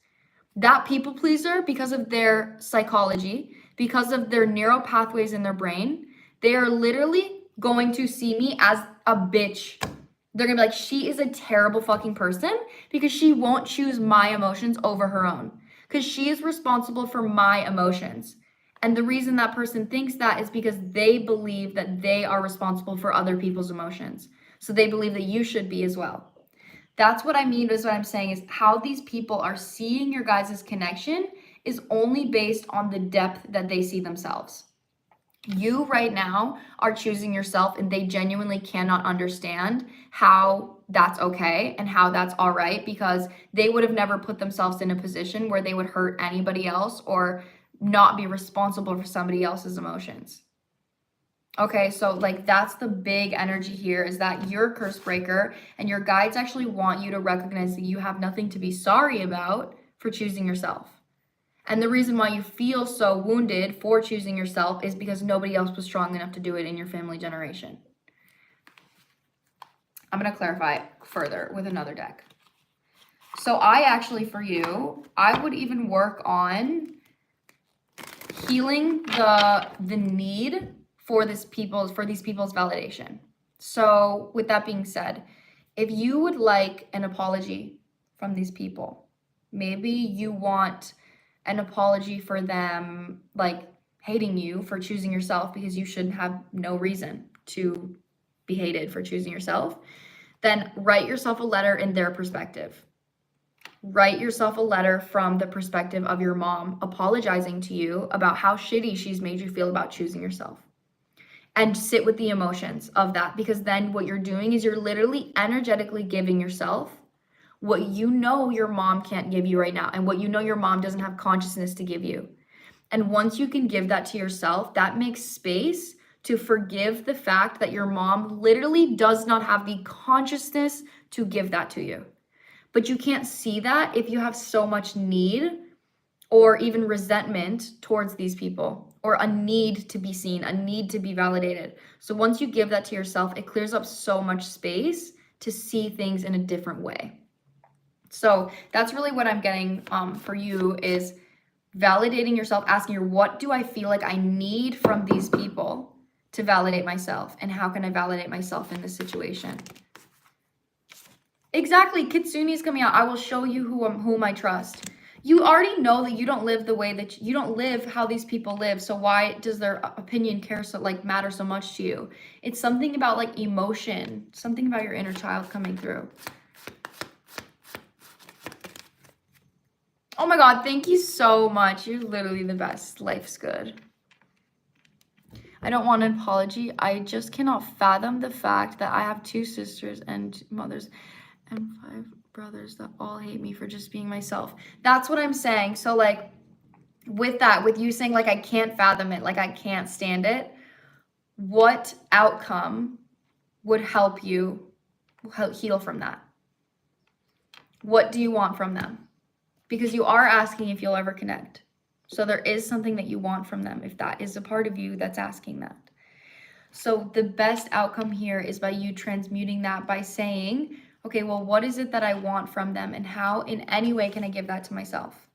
That people pleaser, because of their psychology, because of their neural pathways in their brain, they are literally going to see me as a bitch. They're gonna be like, she is a terrible fucking person because she won't choose my emotions over her own, because she is responsible for my emotions. And the reason that person thinks that is because they believe that they are responsible for other people's emotions. So they believe that you should be as well. That's what I mean, is what I'm saying is how these people are seeing your guys' connection is only based on the depth that they see themselves. You right now are choosing yourself and they genuinely cannot understand how that's okay and how that's all right, because they would have never put themselves in a position where they would hurt anybody else or not be responsible for somebody else's emotions. Okay, so that's the big energy here, is that you're a curse breaker and your guides actually want you to recognize that you have nothing to be sorry about for choosing yourself. And the reason why you feel so wounded for choosing yourself is because nobody else was strong enough to do it in your family generation. I'm going to clarify further with another deck. So I actually, for you, I would even work on healing the need for these people's validation. So with that being said, if you would like an apology from these people, Maybe you want an apology for them, like, hating you for choosing yourself because you should have no reason to be hated for choosing yourself. Then write yourself a letter in their perspective. Write yourself a letter from the perspective of your mom apologizing to you about how shitty she's made you feel about choosing yourself. And sit with the emotions of that, because then what you're doing is you're literally energetically giving yourself what you know your mom can't give you right now, and what you know your mom doesn't have consciousness to give you. And once you can give that to yourself, that makes space to forgive the fact that your mom literally does not have the consciousness to give that to you. But you can't see that if you have so much need or even resentment towards these people, or a need to be seen, a need to be validated. So once you give that to yourself, it clears up so much space to see things in a different way. So that's really what I'm getting for you, is validating yourself, asking her, what do I feel like I need from these people to validate myself? And how can I validate myself in this situation? Exactly, Kitsune is coming out. I will show you whom I trust. You already know that you don't live the way that you don't live how these people live. So why does their opinion matter so much to you? It's something about like emotion, something about your inner child coming through. Oh my God, thank you so much. You're literally the best. Life's good. I don't want an apology. I just cannot fathom the fact that I have 2 sisters and mothers and 5 brothers that all hate me for just being myself. That's what I'm saying. So like with that, with you saying like I can't fathom it, like I can't stand it, what outcome would help you heal from that? What do you want from them? Because you are asking if you'll ever connect. So there is something that you want from them, if that is a part of you that's asking that. So the best outcome here is by you transmuting that by saying, okay, well, what is it that I want from them, and how in any way can I give that to myself?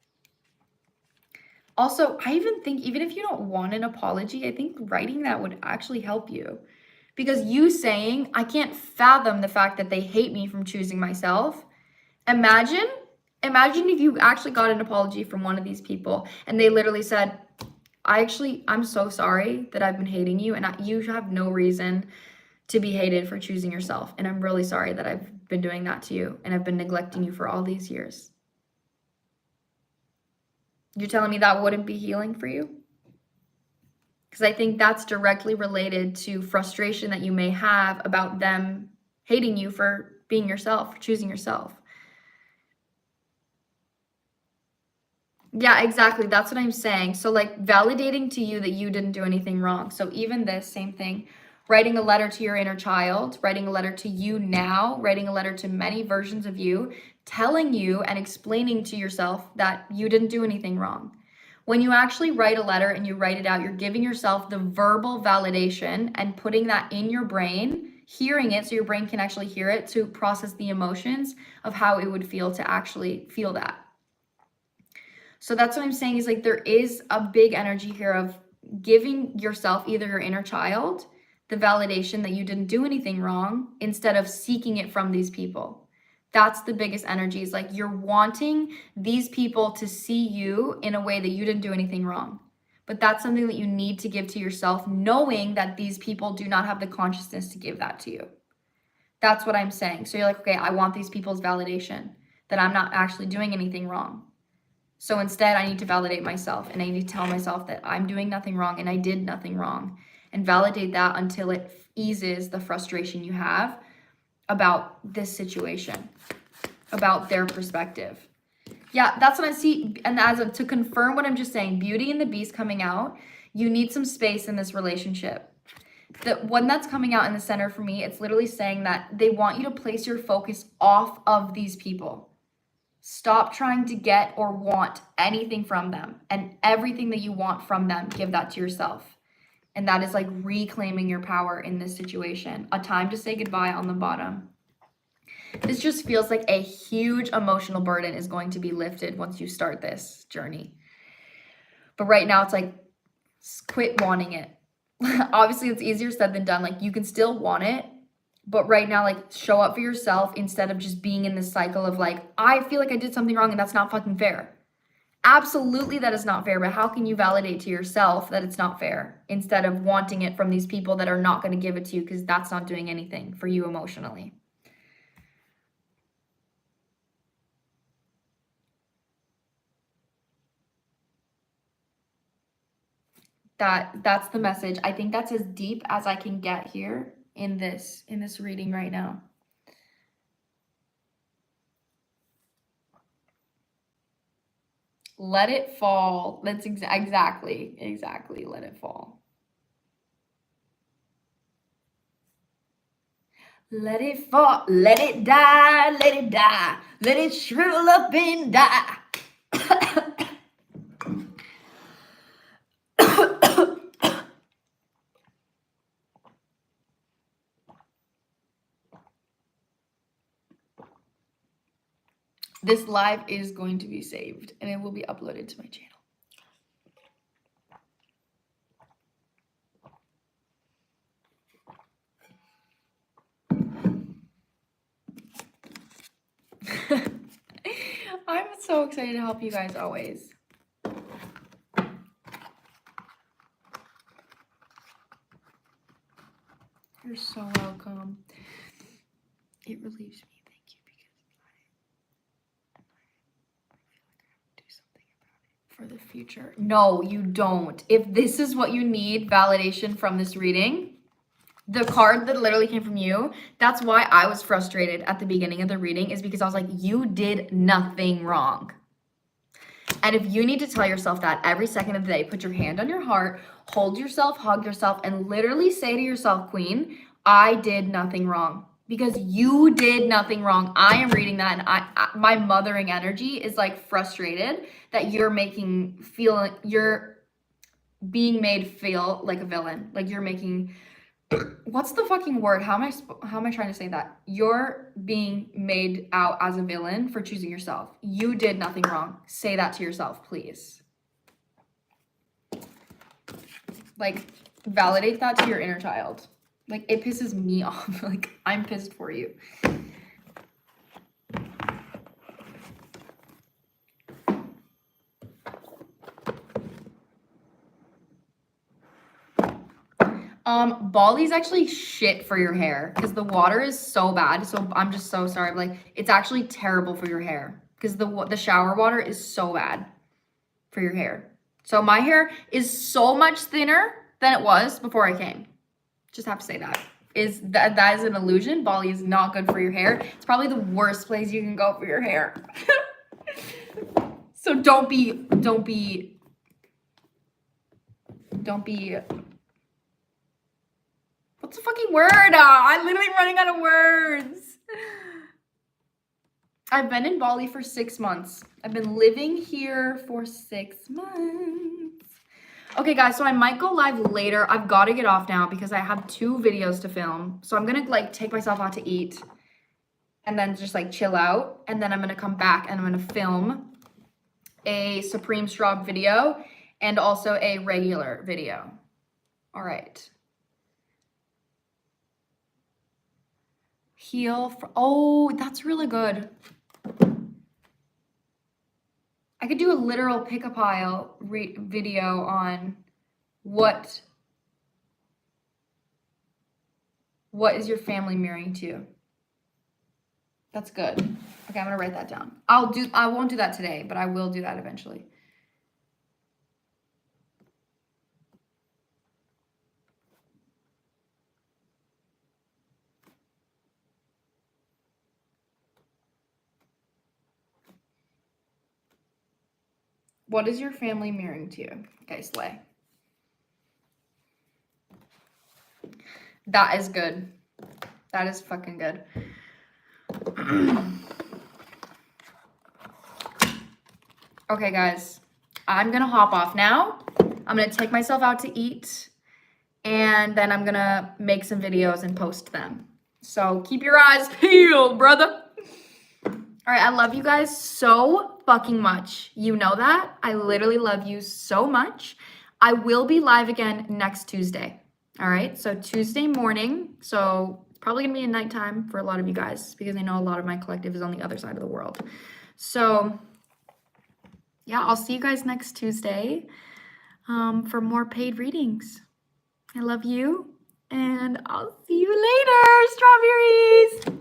Also, I even think, even if you don't want an apology, I think writing that would actually help you. Because you saying, I can't fathom the fact that they hate me from choosing myself. Imagine if you actually got an apology from one of these people and they literally said, I'm so sorry that I've been hating you, and you have no reason to be hated for choosing yourself. And I'm really sorry that I've been doing that to you, and I've been neglecting you for all these years. You're telling me that wouldn't be healing for you? Because I think that's directly related to frustration that you may have about them hating you for being yourself, for choosing yourself. Yeah, exactly. That's what I'm saying. So like validating to you that you didn't do anything wrong. So even this same thing, writing a letter to your inner child, writing a letter to you now, writing a letter to many versions of you, telling you and explaining to yourself that you didn't do anything wrong. When you actually write a letter and you write it out, you're giving yourself the verbal validation and putting that in your brain, hearing it so your brain can actually hear it to process the emotions of how it would feel to actually feel that. So that's what I'm saying, is like there is a big energy here of giving yourself, either your inner child, the validation that you didn't do anything wrong, instead of seeking it from these people. That's the biggest energy, is like you're wanting these people to see you in a way that you didn't do anything wrong. But that's something that you need to give to yourself, knowing that these people do not have the consciousness to give that to you. That's what I'm saying. So you're like, okay, I want these people's validation, that I'm not actually doing anything wrong. So instead, I need to validate myself, and I need to tell myself that I'm doing nothing wrong and I did nothing wrong, and validate that until it eases the frustration you have about this situation, about their perspective. Yeah, that's what I see. And to confirm what I'm just saying, Beauty and the Beast coming out, you need some space in this relationship. The one that's coming out in the center for me, it's literally saying that they want you to place your focus off of these people. Stop trying to get or want anything from them, and everything that you want from them, give that to yourself. And that is like reclaiming your power in this situation. A time to say goodbye on the bottom. This just feels like a huge emotional burden is going to be lifted once you start this journey. But right now it's like, quit wanting it. Obviously it's easier said than done. Like you can still want it, But right now, like, show up for yourself instead of just being in this cycle of like, I feel like I did something wrong and that's not fucking fair. Absolutely, that is not fair, but how can you validate to yourself that it's not fair instead of wanting it from these people that are not going to give it to you because that's not doing anything for you emotionally? That's the message. I think that's as deep as I can get here in this reading right now. Let it fall. That's exactly. Let it fall. Let it fall. Let it die. Let it die. Let it shrivel up and die. This live is going to be saved and it will be uploaded to my channel. I'm so excited to help you guys always. You're so welcome. It relieves me. Thank you, because I feel like I have to do something about it for the future. No, you don't. If this is what you need, validation from this reading, the card that literally came from you, that's why I was frustrated at the beginning of the reading, is because I was like, you did nothing wrong. And if you need to tell yourself that every second of the day, put your hand on your heart, hold yourself, hug yourself, and literally say to yourself, Queen, I did nothing wrong. Because you did nothing wrong. I am reading that, and my mothering energy is like frustrated that you're being made feel like a villain. Like you're making, what's the fucking word? How am I trying to say that? You're being made out as a villain for choosing yourself. You did nothing wrong. Say that to yourself, please. Like, validate that to your inner child. Like, it pisses me off. Like, I'm pissed for you. Bali's actually shit for your hair because the water is so bad. So I'm just so sorry. Like, it's actually terrible for your hair because the shower water is so bad for your hair. So my hair is so much thinner than it was before I came. Just have to say that. That is an illusion. Bali is not good for your hair. It's probably the worst place you can go for your hair. So don't be what's the fucking word? I'm literally running out of words. I've been in Bali for 6 months. I've been living here for 6 months. Okay, guys, so I might go live later. I've got to get off now because I have 2 videos to film. So I'm going to, like, take myself out to eat and then just, like, chill out. And then I'm going to come back and I'm going to film a Supreme Straw video and also a regular video. All right. Oh, that's really good. I could do a literal pick-a-pile video on what is your family mirroring to you. That's good. Okay, I'm gonna write that down. I won't do that today, but I will do that eventually. What is your family mirroring to you? Okay, slay. That is good. That is fucking good. Okay, guys. I'm gonna hop off now. I'm gonna take myself out to eat. And then I'm gonna make some videos and post them. So keep your eyes peeled, brother. All right, I love you guys so fucking much. You know that. I literally love you so much. I will be live again next Tuesday. All right, so Tuesday morning. So probably gonna be in nighttime for a lot of you guys because I know a lot of my collective is on the other side of the world. So yeah, I'll see you guys next Tuesday for more paid readings. I love you, and I'll see you later, strawberries.